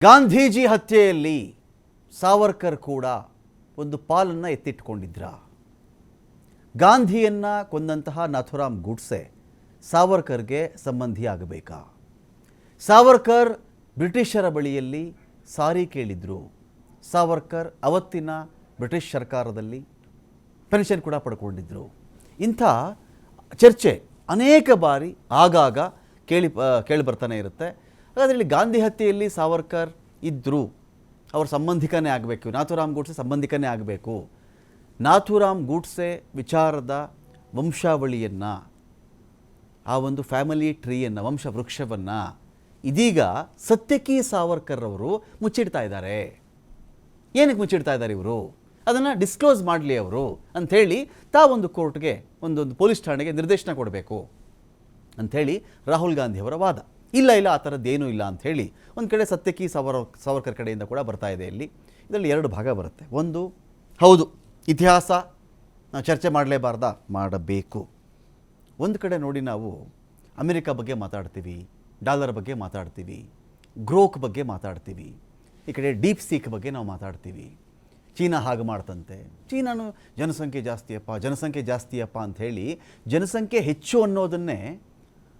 ಗಾಂಧೀಜಿ ಹತ್ಯೆಯಲ್ಲಿ ಸಾವರ್ಕರ್ ಕೂಡ ಒಂದು ಪಾಲನ್ನು ಎತ್ತಿಟ್ಟುಕೊಂಡಿದ್ರ. ಗಾಂಧಿಯನ್ನು ಕೊಂದಂತಹ ನಾಥುರಾಮ್ ಗೂಡ್ಸೆ ಸಾವರ್ಕರ್ಗೆ ಸಂಬಂಧಿಯಾಗಬೇಕಾ? ಸಾವರ್ಕರ್ ಬ್ರಿಟಿಷರ ಬಳಿಯಲ್ಲಿ ಸಾರಿ ಕೇಳಿದ್ರು. ಸಾವರ್ಕರ್ ಅವತ್ತಿನ ಬ್ರಿಟಿಷ್ ಸರ್ಕಾರದಲ್ಲಿ ಪೆನ್ಷನ್ ಕೂಡ ಪಡ್ಕೊಂಡಿದ್ರು. ಇಂಥ ಚರ್ಚೆ ಅನೇಕ ಬಾರಿ ಆಗಾಗ ಕೇಳಿ ಬರ್ತಾನೆ ಇರುತ್ತೆ. ಹಾಗಾದರೆ ಗಾಂಧಿ ಹತ್ಯೆಯಲ್ಲಿ ಸಾವರ್ಕರ್ ಇದ್ದರು, ಅವ್ರ ಸಂಬಂಧಿಕನೇ ಆಗಬೇಕು, ನಾಥುರಾಮ್ ಗೂಡ್ಸೆ ಸಂಬಂಧಿಕನೇ ಆಗಬೇಕು. ನಾಥುರಾಮ್ ಗೂಡ್ಸೆ ವಿಚಾರದ ವಂಶಾವಳಿಯನ್ನು, ಆ ಒಂದು ಫ್ಯಾಮಿಲಿ ಟ್ರೀಯನ್ನು, ವಂಶ ವೃಕ್ಷವನ್ನು ಇದೀಗ ಸತ್ಯಕಿ ಸಾವರ್ಕರ್ ಅವರು ಮುಚ್ಚಿಡ್ತಾ ಇದ್ದಾರೆ. ಏನಕ್ಕೆ ಮುಚ್ಚಿಡ್ತಾ ಇದ್ದಾರೆ ಇವರು? ಅದನ್ನು ಡಿಸ್ಕ್ಲೋಸ್ ಮಾಡಲಿ ಅವರು ಅಂಥೇಳಿ ತಾವೊಂದು ಕೋರ್ಟ್ಗೆ, ಒಂದೊಂದು ಪೊಲೀಸ್ ಠಾಣೆಗೆ ನಿರ್ದೇಶನ ಕೊಡಬೇಕು ಅಂಥೇಳಿ ರಾಹುಲ್ ಗಾಂಧಿಯವರ ವಾದ. ಇಲ್ಲ ಆ ಥರದ್ದೇನೂ ಇಲ್ಲ ಅಂಥೇಳಿ ಒಂದು ಕಡೆ ಸತ್ಯಕಿ ಸಾವರ್ಕರ್ ಕಡೆಯಿಂದ ಕೂಡ ಬರ್ತಾ ಇದೆ. ಇದರಲ್ಲಿ ಎರಡು ಭಾಗ ಬರುತ್ತೆ. ಒಂದು, ಹೌದು ಇತಿಹಾಸ ನಾವು ಚರ್ಚೆ ಮಾಡಲೇಬಾರ್ದಾ? ಮಾಡಬೇಕು. ಒಂದು ಕಡೆ ನೋಡಿ, ನಾವು ಅಮೆರಿಕ ಬಗ್ಗೆ ಮಾತಾಡ್ತೀವಿ, ಡಾಲರ್ ಬಗ್ಗೆ ಮಾತಾಡ್ತೀವಿ, ಗ್ರೋಕ್ ಬಗ್ಗೆ ಮಾತಾಡ್ತೀವಿ, ಈ ಕಡೆ ಡೀಪ್ ಸೀಕ್ ಬಗ್ಗೆ ನಾವು ಮಾತಾಡ್ತೀವಿ. ಚೀನಾ ಹಾಗೆ ಮಾಡ್ತಂತೆ, ಚೀನಾನು ಜನಸಂಖ್ಯೆ ಜಾಸ್ತಿಯಪ್ಪ ಅಂಥೇಳಿ ಜನಸಂಖ್ಯೆ ಹೆಚ್ಚು ಅನ್ನೋದನ್ನೇ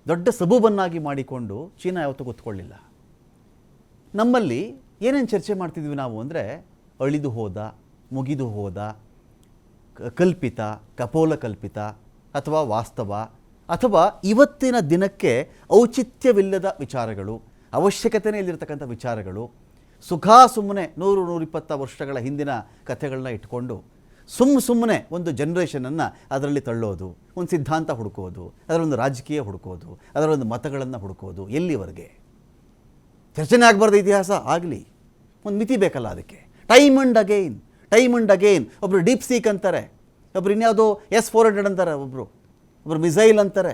ದೊಡ್ಡ ಸಬೂಬನ್ನಾಗಿ ಮಾಡಿಕೊಂಡು ಚೀನಾ ಯಾವತ್ತೂ ಗೊತ್ಕೊಳ್ಳಿಲ್ಲ. ನಮ್ಮಲ್ಲಿ ಏನೇನು ಚರ್ಚೆ ಮಾಡ್ತಿದ್ವಿ ನಾವು ಅಂದರೆ ಅಳಿದು ಹೋದ, ಮುಗಿದು ಹೋದ, ಕಲ್ಪಿತ, ಕಪೋಲ ಕಲ್ಪಿತ ಅಥವಾ ವಾಸ್ತವ, ಅಥವಾ ಇವತ್ತಿನ ದಿನಕ್ಕೆ ಔಚಿತ್ಯವಿಲ್ಲದ ವಿಚಾರಗಳು, ಅವಶ್ಯಕತೆಯೇ ಇಲ್ಲಿರ್ತಕ್ಕಂಥ ವಿಚಾರಗಳು, ಸುಮ್ಮನೆ 100-120 ವರ್ಷಗಳ ಹಿಂದಿನ ಕಥೆಗಳನ್ನ ಇಟ್ಕೊಂಡು ಸುಮ್ಮನೆ ಒಂದು ಜನ್ರೇಷನನ್ನು ಅದರಲ್ಲಿ ತಳ್ಳೋದು, ಒಂದು ಸಿದ್ಧಾಂತ ಹುಡುಕೋದು, ಅದರೊಂದು ರಾಜಕೀಯ ಹುಡುಕೋದು, ಅದರೊಂದು ಮತಗಳನ್ನು ಹುಡುಕೋದು. ಎಲ್ಲಿವರೆಗೆ ಚರ್ಚೆನೇ ಆಗಬಾರ್ದು? ಇತಿಹಾಸ ಆಗಲಿ, ಒಂದು ಮಿತಿ ಬೇಕಲ್ಲ ಅದಕ್ಕೆ. ಟೈಮ್ ಆ್ಯಂಡ್ ಅಗೈನ್ ಒಬ್ಬರು ಡೀಪ್ ಸೀಕ್ ಅಂತಾರೆ, ಒಬ್ಬರು ಇನ್ಯಾವುದೋ S-400 ಅಂತಾರೆ, ಒಬ್ಬರು ಮಿಸೈಲ್ ಅಂತಾರೆ,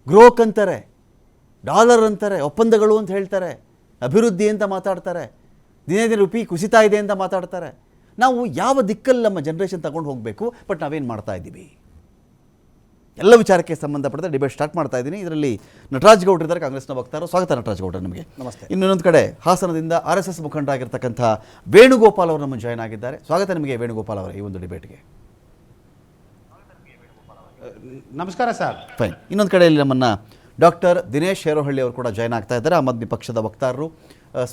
ಗ್ರೋಕ್ ಅಂತಾರೆ, ಡಾಲರ್ ಅಂತಾರೆ, ಒಪ್ಪಂದಗಳು ಅಂತ ಹೇಳ್ತಾರೆ, ಅಭಿವೃದ್ಧಿ ಅಂತ ಮಾತಾಡ್ತಾರೆ, ದಿನೇ ರೂಪಾಯಿ ಕುಸಿತಾ ಇದೆ ಅಂತ ಮಾತಾಡ್ತಾರೆ. ನಾವು ಯಾವ ದಿಕ್ಕಲ್ಲಿ ನಮ್ಮ ಜನ್ರೇಷನ್ ತಗೊಂಡು ಹೋಗಬೇಕು? ಬಟ್ ನಾವೇನು ಮಾಡ್ತಾ ಇದ್ದೀವಿ? ಎಲ್ಲ ವಿಚಾರಕ್ಕೆ ಸಂಬಂಧಪಟ್ಟ ಡಿಬೇಟ್ ಸ್ಟಾರ್ಟ್ ಮಾಡ್ತಾ ಇದ್ದೀನಿ. ಇದರಲ್ಲಿ ನಟರಾಜ್ ಗೌಡ್ರು ಇದ್ದಾರೆ, ಕಾಂಗ್ರೆಸ್ನ ವಕ್ತಾರರು. ಸ್ವಾಗತ ನಟರಾಜ್ ಗೌಡ್ರು, ನಿಮಗೆ ನಮಸ್ತೆ. ಇನ್ನೊಂದು ಕಡೆ ಹಾಸನದಿಂದ RSS ಮುಖಂಡರಾಗಿರ್ತಕ್ಕಂಥ ವೇಣುಗೋಪಾಲ್ ಅವರು ನಮ್ಮ ಜಾಯ್ನ್ ಆಗಿದ್ದಾರೆ. ಸ್ವಾಗತ ನಿಮಗೆ ವೇಣುಗೋಪಾಲ್ ಅವರ ಈ ಒಂದು ಡಿಬೇಟ್ಗೆ. ನಮಸ್ಕಾರ ಸರ್. ಫೈನ್. ಇನ್ನೊಂದು ಕಡೆಯಲ್ಲಿ ನಮ್ಮನ್ನು ಡಾಕ್ಟರ್ ದಿನೇಶ್ ಶೇರೋಹಳ್ಳಿ ಅವರು ಕೂಡ ಜಾಯ್ನ್ ಆಗ್ತಾ ಇದ್ದಾರೆ, ಆಮ್ ಆದ್ಮಿ ಪಕ್ಷದ ವಕ್ತಾರರು.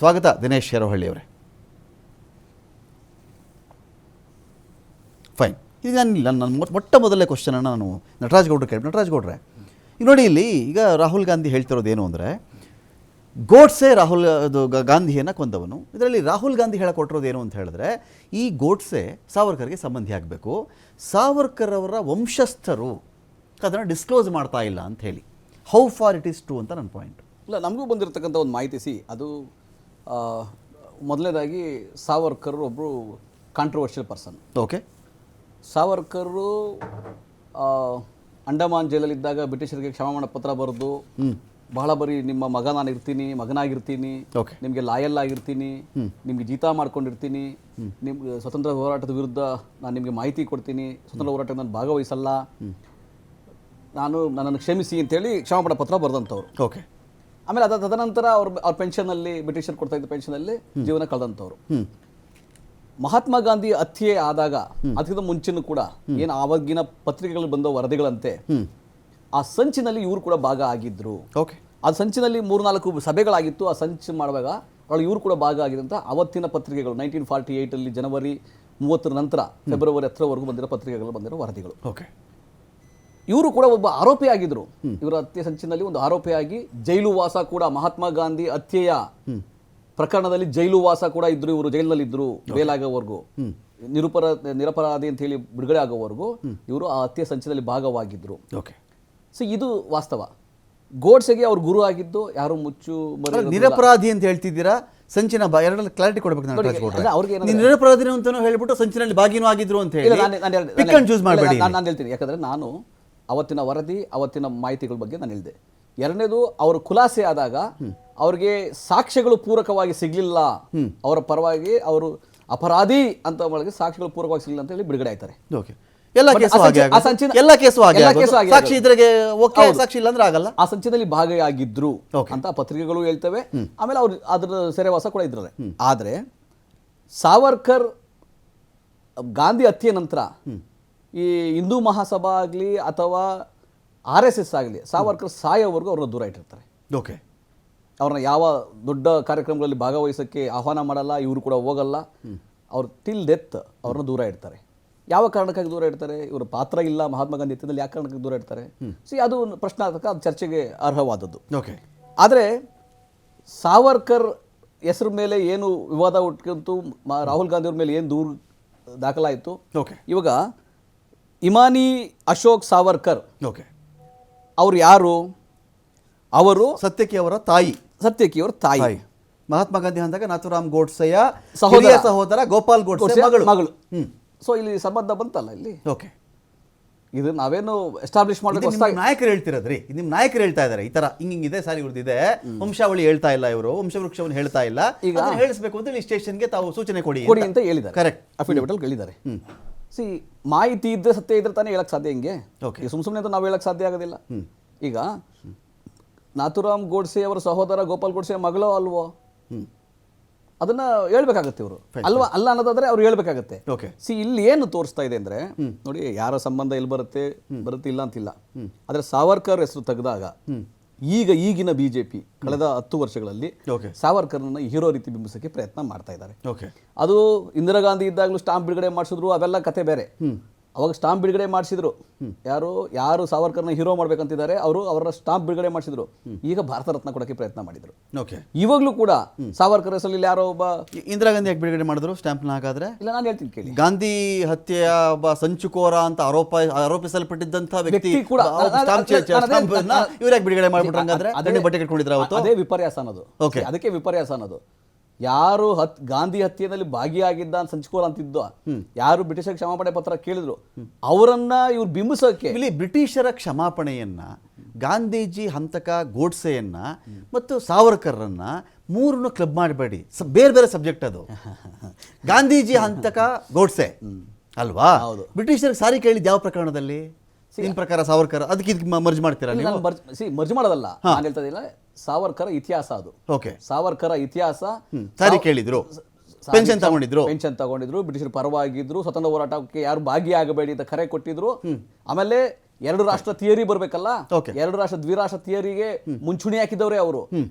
ಸ್ವಾಗತ ದಿನೇಶ್ ಶೇರೋಹಳ್ಳಿ ಅವರೇ. ಫೈನ್. ಈಗ ನನ್ನ ಮೊದಲನೇ ಕ್ವಶನನ್ನು ನಾನು ನಟರಾಜ್ ಗೌಡ್ರು ಕೇಳಿ. ನಟರಾಜ್ ಗೌಡ್ರೆ, ಈಗ ನೋಡಿ, ಈಗ ರಾಹುಲ್ ಗಾಂಧಿ ಹೇಳ್ತಿರೋದೇನು ಅಂದರೆ, ಗೋಡ್ಸೆ ಗಾಂಧಿಯನ್ನು ಕೊಂದವನು. ಇದರಲ್ಲಿ ರಾಹುಲ್ ಗಾಂಧಿ ಹೇಳಿಕೊಟ್ಟಿರೋದೇನು ಅಂತ ಹೇಳಿದ್ರೆ, ಈ ಗೋಡ್ಸೆ ಸಾವರ್ಕರ್ಗೆ ಸಂಬಂಧಿ ಆಗಬೇಕು, ಸಾವರ್ಕರ್ ಅವರ ವಂಶಸ್ಥರು ಅದನ್ನು ಡಿಸ್ಕ್ಲೋಸ್ ಮಾಡ್ತಾ ಇಲ್ಲ ಅಂತ ಹೇಳಿ. How far it is true ಅಂತ ನನ್ನ ಪಾಯಿಂಟ್. ಇಲ್ಲ, ನಮಗೂ ಬಂದಿರತಕ್ಕಂಥ ಒಂದು ಮಾಹಿತಿ ಅದು ಮೊದಲನೇದಾಗಿ ಸಾವರ್ಕರ್ ಒಬ್ಬರು ಕಾಂಟ್ರವರ್ಷಿಯಲ್ ಪರ್ಸನ್. ಓಕೆ. ಸಾವರ್ಕರು ಅಂಡಮಾನ್ ಜೈಲಲ್ಲಿದ್ದಾಗ ಬ್ರಿಟಿಷರಿಗೆ ಕ್ಷಮಾಮಾಣ ಪತ್ರ ಬರೆದು ಬಹಳ ಬರೀ ನಿಮ್ಮ ಮಗನಾಗಿರ್ತೀನಿ, ನಿಮಗೆ ಲಾಯಲ್ ಆಗಿರ್ತೀನಿ, ನಿಮಗೆ ಜೀತ ಮಾಡ್ಕೊಂಡಿರ್ತೀನಿ, ನಿಮ್ಗೆ ಸ್ವತಂತ್ರ ಹೋರಾಟದ ವಿರುದ್ಧ ನಾನು ನಿಮಗೆ ಮಾಹಿತಿ ಕೊಡ್ತೀನಿ, ಸ್ವತಂತ್ರ ಹೋರಾಟಕ್ಕೆ ನಾನು ಭಾಗವಹಿಸಲ್ಲ, ನನ್ನನ್ನು ಕ್ಷಮಿಸಿ ಅಂತೇಳಿ ಕ್ಷಮಾಪಣ ಪತ್ರ ಬರೆದಂಥವ್ರು. ಓಕೆ. ಆಮೇಲೆ ತದನಂತರ ಅವ್ರ ಪೆನ್ಷನಲ್ಲಿ, ಬ್ರಿಟಿಷರು ಕೊಡ್ತಾ ಇದ್ದ ಪೆನ್ಷನಲ್ಲಿ ಜೀವನ ಕಳೆದಂಥವ್ರು. ಮಹಾತ್ಮ ಗಾಂಧಿ ಹತ್ಯೆ ಆದಾಗ ಅದಕ್ಕಿಂತ ಮುಂಚೆನೂ ಕೂಡ ಏನು ಆವಾಗಿನ ಪತ್ರಿಕೆಗಳು ಬಂದ ವರದಿಗಳಂತೆ ಆ ಸಂಚಿನಲ್ಲಿ ಇವರು ಕೂಡ ಭಾಗ ಆಗಿದ್ರು. ಓಕೆ. ಆ ಸಂಚಿನಲ್ಲಿ 3-4 ಸಭೆಗಳಾಗಿತ್ತು. ಆ ಸಂಚು ಮಾಡುವಾಗ ಇವರು ಕೂಡ ಭಾಗ ಆಗಿದ್ದಂಥ ಅವತ್ತಿನ ಪತ್ರಿಕೆಗಳು 1948 ಜನವರಿ 30 ನಂತರ ಫೆಬ್ರವರಿ 10 ಬಂದಿರೋ ಪತ್ರಿಕೆಗಳು, ಬಂದಿರೋ ವರದಿಗಳು. ಓಕೆ. ಇವರು ಕೂಡ ಒಬ್ಬ ಆರೋಪಿಯಾಗಿದ್ರು. ಇವರ ಹತ್ಯೆ ಸಂಚಿನಲ್ಲಿ ಒಂದು ಆರೋಪಿಯಾಗಿ ಜೈಲು ವಾಸ ಕೂಡ, ಮಹಾತ್ಮ ಗಾಂಧಿ ಹತ್ಯೆಯ ಪ್ರಕರಣದಲ್ಲಿ ಜೈಲು ವಾಸ ಕೂಡ ಇದ್ರು. ಇವರು ಜೈಲಿನಲ್ಲಿ ಇದ್ರು ಬೇಲಾಗೋವರೆಗೂ, ನಿರಪರಾಧಿ ಅಂತ ಹೇಳಿ ಬಿಡುಗಡೆ ಆಗೋವರೆಗೂ ಇವರು ಆ ಹತ್ಯೆ ಸಂಚಿನಲ್ಲಿ ಭಾಗವಾಗಿದ್ರು. ಓಕೆ. ಸೊ ಇದು ವಾಸ್ತವ. ಗೋಡ್ಸೆಗೆ ಅವ್ರು ಗುರು ಆಗಿದ್ದು ಯಾರು ನಿರಪರಾಧಿ ಅಂತ ಹೇಳ್ತಿದ್ದೀರಾ, ಸಂಚಿನ ಎರಡರಲ್ಲಿ ಕ್ಲಾರಿಟಿ ಕೊಡಬೇಕು. ನಿರಪರಾಧಿನ ಅಂತಾನೂ ಹೇಳ್ಬಿಟ್ಟು ಸಂಚಿನಲ್ಲಿ ಭಾಗಿನೂ ಆಗಿದ್ರು ಅಂತ ಹೇಳಿ ನಾನು ಹೇಳ್ತೀನಿ. ಯಾಕಂದ್ರೆ ನಾನು ಅವತ್ತಿನ ವರದಿ, ಅವತ್ತಿನ ಮಾಹಿತಿಗಳ ಬಗ್ಗೆ ನಾನು ಹೇಳಿದೆ. ಎರಡನೇದು, ಅವರು ಖುಲಾಸೆ ಆದಾಗ ಅವ್ರಿಗೆ ಸಾಕ್ಷ್ಯಗಳು ಪೂರಕವಾಗಿ ಸಿಗ್ಲಿಲ್ಲ, ಅವರ ಪರವಾಗಿ ಅವರು ಅಪರಾಧಿ ಅಂತ ಒಳಗೆ ಸಾಕ್ಷ್ಯಗಳು ಪೂರಕವಾಗಿ ಸಿಗಲಿಲ್ಲ ಅಂತ ಹೇಳಿ ಬಿಡುಗಡೆ ಆಯ್ತಾರೆ. ಓಕೆ. ಎಲ್ಲ ಕೇಸು ಹಾಗೆ ಆಗೋದು. ಎಲ್ಲ ಕೇಸು ಹಾಗೆ ಆಗೋದು. ಸಾಕ್ಷಿ ಇದ್ರಿಗೆ ಓಕೆ, ಸಾಕ್ಷಿ ಇಲ್ಲ ಅಂದ್ರೆ ಆಗಲ್ಲ. ಆ ಸಂಚಿನಲ್ಲಿ ಭಾಗಿಯಾಗಿದ್ರು ಅಂತ ಪತ್ರಿಕೆಗಳು ಹೇಳ್ತವೆ. ಆಮೇಲೆ ಅವ್ರು ಅದ್ರ ಸೆರೆವಾಸ ಕೂಡ ಇದ್ದಾರೆ. ಆದ್ರೆ ಸಾವರ್ಕರ್ ಗಾಂಧಿ ಹತ್ಯೆ ನಂತರ ಈ ಹಿಂದೂ ಮಹಾಸಭಾ ಆಗಲಿ ಅಥವಾ RSS ಆಗಲಿ ಸಾವರ್ಕರ್ ಸಾಯೋವರೆಗೂ ಅವ್ರನ್ನ ದೂರ ಇಟ್ಟಿರ್ತಾರೆ. ಓಕೆ, ಅವ್ರನ್ನ ಯಾವ ದೊಡ್ಡ ಕಾರ್ಯಕ್ರಮಗಳಲ್ಲಿ ಭಾಗವಹಿಸೋಕ್ಕೆ ಆಹ್ವಾನ ಮಾಡಲ್ಲ, ಇವರು ಕೂಡ ಹೋಗಲ್ಲ. ಅವ್ರು ಟಿಲ್ ಡೆತ್ ಅವ್ರನ್ನ ದೂರ ಇಡ್ತಾರೆ. ಯಾವ ಕಾರಣಕ್ಕಾಗಿ ದೂರ ಇಡ್ತಾರೆ? ಇವ್ರ ಪಾತ್ರ ಇಲ್ಲ ಮಹಾತ್ಮ ಗಾಂಧಿ ಹತ್ಯೆಯಲ್ಲಿ, ಯಾವ ಕಾರಣಕ್ಕಾಗಿ ದೂರ ಇಡ್ತಾರೆ? ಅದು ಪ್ರಶ್ನಾರ್ಥಕ, ಅದು ಚರ್ಚೆಗೆ ಅರ್ಹವಾದದ್ದು. ಓಕೆ, ಆದರೆ ಸಾವರ್ಕರ್ ಹೆಸರು ಮೇಲೆ ಏನು ವಿವಾದ ಹುಟ್ಕೊಂತು, ರಾಹುಲ್ ಗಾಂಧಿ ಅವ್ರ ಮೇಲೆ ಏನು ದೂರು ದಾಖಲಾಯಿತು. ಓಕೆ, ಇವಾಗ ಇಮಾನಿ ಅಶೋಕ್ ಸಾವರ್ಕರ್ ಓಕೆ, ಅವರು ಯಾರು? ಅವರು ಸತ್ಯಕಿ ಅವರ ತಾಯಿ. ಸತ್ಯಕಿ ಅವರ ತಾಯಿ. ಮಹಾತ್ಮ ಗಾಂಧಿ ಅಂದಾಗ ನಾಥುರಾಮ್ ಗೋಡ್ಸೆಯ ಸಹೋದರ ಗೋಪಾಲ್ ಗೋಡ್ಸೆ ಮಗಳು. ಸೊ ಇಲ್ಲಿ ಸಂಬಂಧ ಬಂತಲ್ಲ ಇಲ್ಲಿ. ಓಕೆ, ಇದು ನಾವೇನು ಎಸ್ಟಾಬ್ಲಿಷ್ ಮಾಡಬೇಕು. ನಾಯಕರು ಹೇಳ್ತಿರೋದ್ರಿ, ನಿಮ್ಮ ನಾಯಕರು ಹೇಳ್ತಾ ಇದಾರೆ ಈ ತರ ಹಿಂಗಿದೆ ಸಾರಿ ಇವ್ರದಿದೆ, ವಂಶಾವಳಿ ಹೇಳ್ತಾ ಇಲ್ಲ, ಇವರು ವಂಶವೃಕ್ಷವನ್ನು ಹೇಳ್ತಾ ಇಲ್ಲ, ಈಗ ಹೇಳಿಸ್ಬೇಕು ಅಂತ ಸ್ಟೇಷನ್ಗೆ ತಾವು ಸೂಚನೆ ಕೊಡಿ ಅಂತ ಹೇಳಿದ್ದಾರೆ. ಕರೆಕ್ಟ್, ಅಫಿಡವಿಟ್ ಅಲ್ಲಿ ಹೇಳಿದ್ದಾರೆ. ಮಾಹಿತಿ ಇದ್ರೆ ಸತ್ಯ ಇದ್ರೆ ತಾನೇ ಹೇಳಕ್ ಸಾಧ್ಯ. ಹಿಂಗೆ ಸುಮ್ಮನೆ ಅಂತ ನಾವು ಹೇಳಕ್ ಸಾಧ್ಯ ಆಗೋದಿಲ್ಲ. ಈಗ ನಾಥುರಾಮ್ ಗೋಡ್ಸೆ ಅವರ ಸಹೋದರ ಗೋಪಾಲ್ ಗೋಡ್ಸೆ ಮಗಳೋ ಅಲ್ವೋ ಅದನ್ನ ಹೇಳ್ಬೇಕಾಗತ್ತೆ ಇವರು. ಅಲ್ವಾ ಅಲ್ಲ ಅನ್ನೋದಾದ್ರೆ ಅವ್ರು ಹೇಳ್ಬೇಕಾಗತ್ತೆ. ಇಲ್ಲಿ ಏನು ತೋರಿಸ್ತಾ ಇದೆ ಅಂದ್ರೆ, ನೋಡಿ ಯಾರ ಸಂಬಂಧ ಎಲ್ಲಿ ಬರುತ್ತೆ ಇಲ್ಲ ಅಂತಿಲ್ಲ. ಆದ್ರೆ ಸಾವರ್ಕರ್ ಹೆಸರು ತೆಗೆದಾಗ ಈಗಿನ ಬಿಜೆಪಿ ಕಳೆದ 10 ವರ್ಷಗಳಲ್ಲಿ ಸಾವರ್ಕರ್ನ ಹೀರೋ ರೀತಿ ಬಿಂಬಿಸಕ್ಕೆ ಪ್ರಯತ್ನ ಮಾಡ್ತಾ ಇದ್ದಾರೆ. ಅದು ಇಂದಿರಾ ಗಾಂಧಿ ಇದ್ದಾಗಲೂ ಸ್ಟಾಂಪ್ ಬಿಡುಗಡೆ ಮಾಡಿಸಿದ್ರು, ಅವೆಲ್ಲ ಕತೆ ಬೇರೆ. ಅವಾಗ ಸ್ಟಾಂಪ್ ಬಿಡುಗಡೆ ಮಾಡಿಸಿದ್ರು. ಯಾರು ಸಾವರ್ಕರ್ನ ಹೀರೋ ಮಾಡ್ಬೇಕಂತಿದ್ದಾರೆ ಅವರು ಅವರ ಸ್ಟಾಂಪ್ ಬಿಡುಗಡೆ ಮಾಡಿಸಿದ್ರು. ಈಗ ಭಾರತ ರತ್ನ ಕೊಡಕ್ಕೆ ಪ್ರಯತ್ನ ಮಾಡಿದ್ರು. ಇವಾಗ್ಲೂ ಕೂಡ ಸಾವರ್ಕರ್ ಹೆಸರಲ್ಲಿ ಯಾರೋ ಒಬ್ಬ ಇಂದಿರಾ ಗಾಂಧಿ ಯಾಕೆ ಬಿಡುಗಡೆ ಮಾಡಿದ್ರು ಸ್ಟಾಂಪ್ನ? ಹಾಗಾದ್ರೆ ಇಲ್ಲ, ನಾನು ಹೇಳ್ತೀನಿ ಕೇಳಿ. ಗಾಂಧಿ ಹತ್ಯೆಯ ಒಬ್ಬ ಸಂಚುಕೋರ ಅಂತ ಆರೋಪಿಸಲ್ಪಟ್ಟಿದ್ದಂತ ವ್ಯಕ್ತಿ ಕೂಡ ಇವ್ರು ಯಾಕೆ ಬಿಡುಗಡೆ ಮಾಡ್ಬಿಟ್ರು? ಹಂಗಾದ್ರೆ ಅದನ್ನೇ ಬಟ್ಟೆ ಕಟ್ಕೊಂಡಿದ್ರು ಅವತ್ತು. ಅದೇ ವಿಪರ್ಯಾಸ ಅನ್ನೋದು. ಅದಕ್ಕೆ ವಿಪರ್ಯಾಸ ಅನ್ನೋದು. ಯಾರು ಗಾಂಧಿ ಹತ್ಯೆಯಲ್ಲಿ ಭಾಗಿಯಾಗಿದ್ದ ಅಂತ ಸಂಚಿಕೋರ ಅಂತಿದ್ದ, ಯಾರು ಬ್ರಿಟಿಷರ ಕ್ಷಮಾಪಣೆ ಪತ್ರ ಕೇಳಿದ್ರು ಅವರನ್ನ ಇವ್ರು ಬಿಂಬಿಸೋಕೆ ಇಲ್ಲಿ ಬ್ರಿಟಿಷರ ಕ್ಷಮಾಪಣೆಯನ್ನ, ಗಾಂಧೀಜಿ ಹಂತಕ ಗೋಡ್ಸೆಯನ್ನ ಮತ್ತು ಸಾವರ್ಕರ್ರನ್ನ ಮೂರನ್ನು ಕ್ಲಬ್ ಮಾಡಬೇಡಿ. ಬೇರೆ ಬೇರೆ ಸಬ್ಜೆಕ್ಟ್ ಅದು. ಗಾಂಧೀಜಿ ಹಂತಕ ಗೋಡ್ಸೆ ಅಲ್ವಾ? ಬ್ರಿಟಿಷರಿಗೆ ಸಾರಿ ಕೇಳಿದ್ ಯಾವ ಪ್ರಕರಣದಲ್ಲಿ? ನಿಮ್ ಪ್ರಕಾರ ಸಾವರ್ಕರ್ ಅದಕ್ಕೆ ಮರ್ಜ್ ಮಾಡ್ತೀರಾ ನೀವು? ಮರ್ಜ್ ಮಾಡೋದಲ್ಲ, ನಾನು ಹೇಳ್ತಾ ಇದ್ದಿಲ್ಲ. ಸಾವರ್ಕರ ಇತಿಹಾಸ ಅದು. ಸಾವರ್ಕರ ಇತಿಹಾಸ. ಸಾರಿ ಕೇಳಿದ್ರು, ಪೆನ್ಷನ್ ತಗೊಂಡಿದ್ರು, ಬ್ರಿಟಿಷರು ಪರವಾಗಿದ್ರು, ಸ್ವತಂತ್ರ ಹೋರಾಟಕ್ಕೆ ಯಾರು ಭಾಗಿಯಾಗಬೇಡಿ ಅಂತ ಕರೆ ಕೊಟ್ಟಿದ್ರು. ಆಮೇಲೆ 2 ರಾಷ್ಟ್ರ ಥಿಯರಿ ಬರ್ಬೇಕಲ್ಲ, 2 ರಾಷ್ಟ್ರ ದ್ವಿರಾಷ್ಟ್ರ ಥಿಯರಿಗೆ ಮುಂಚೂಣಿ ಹಾಕಿದವ್ರೆ ಅವರು.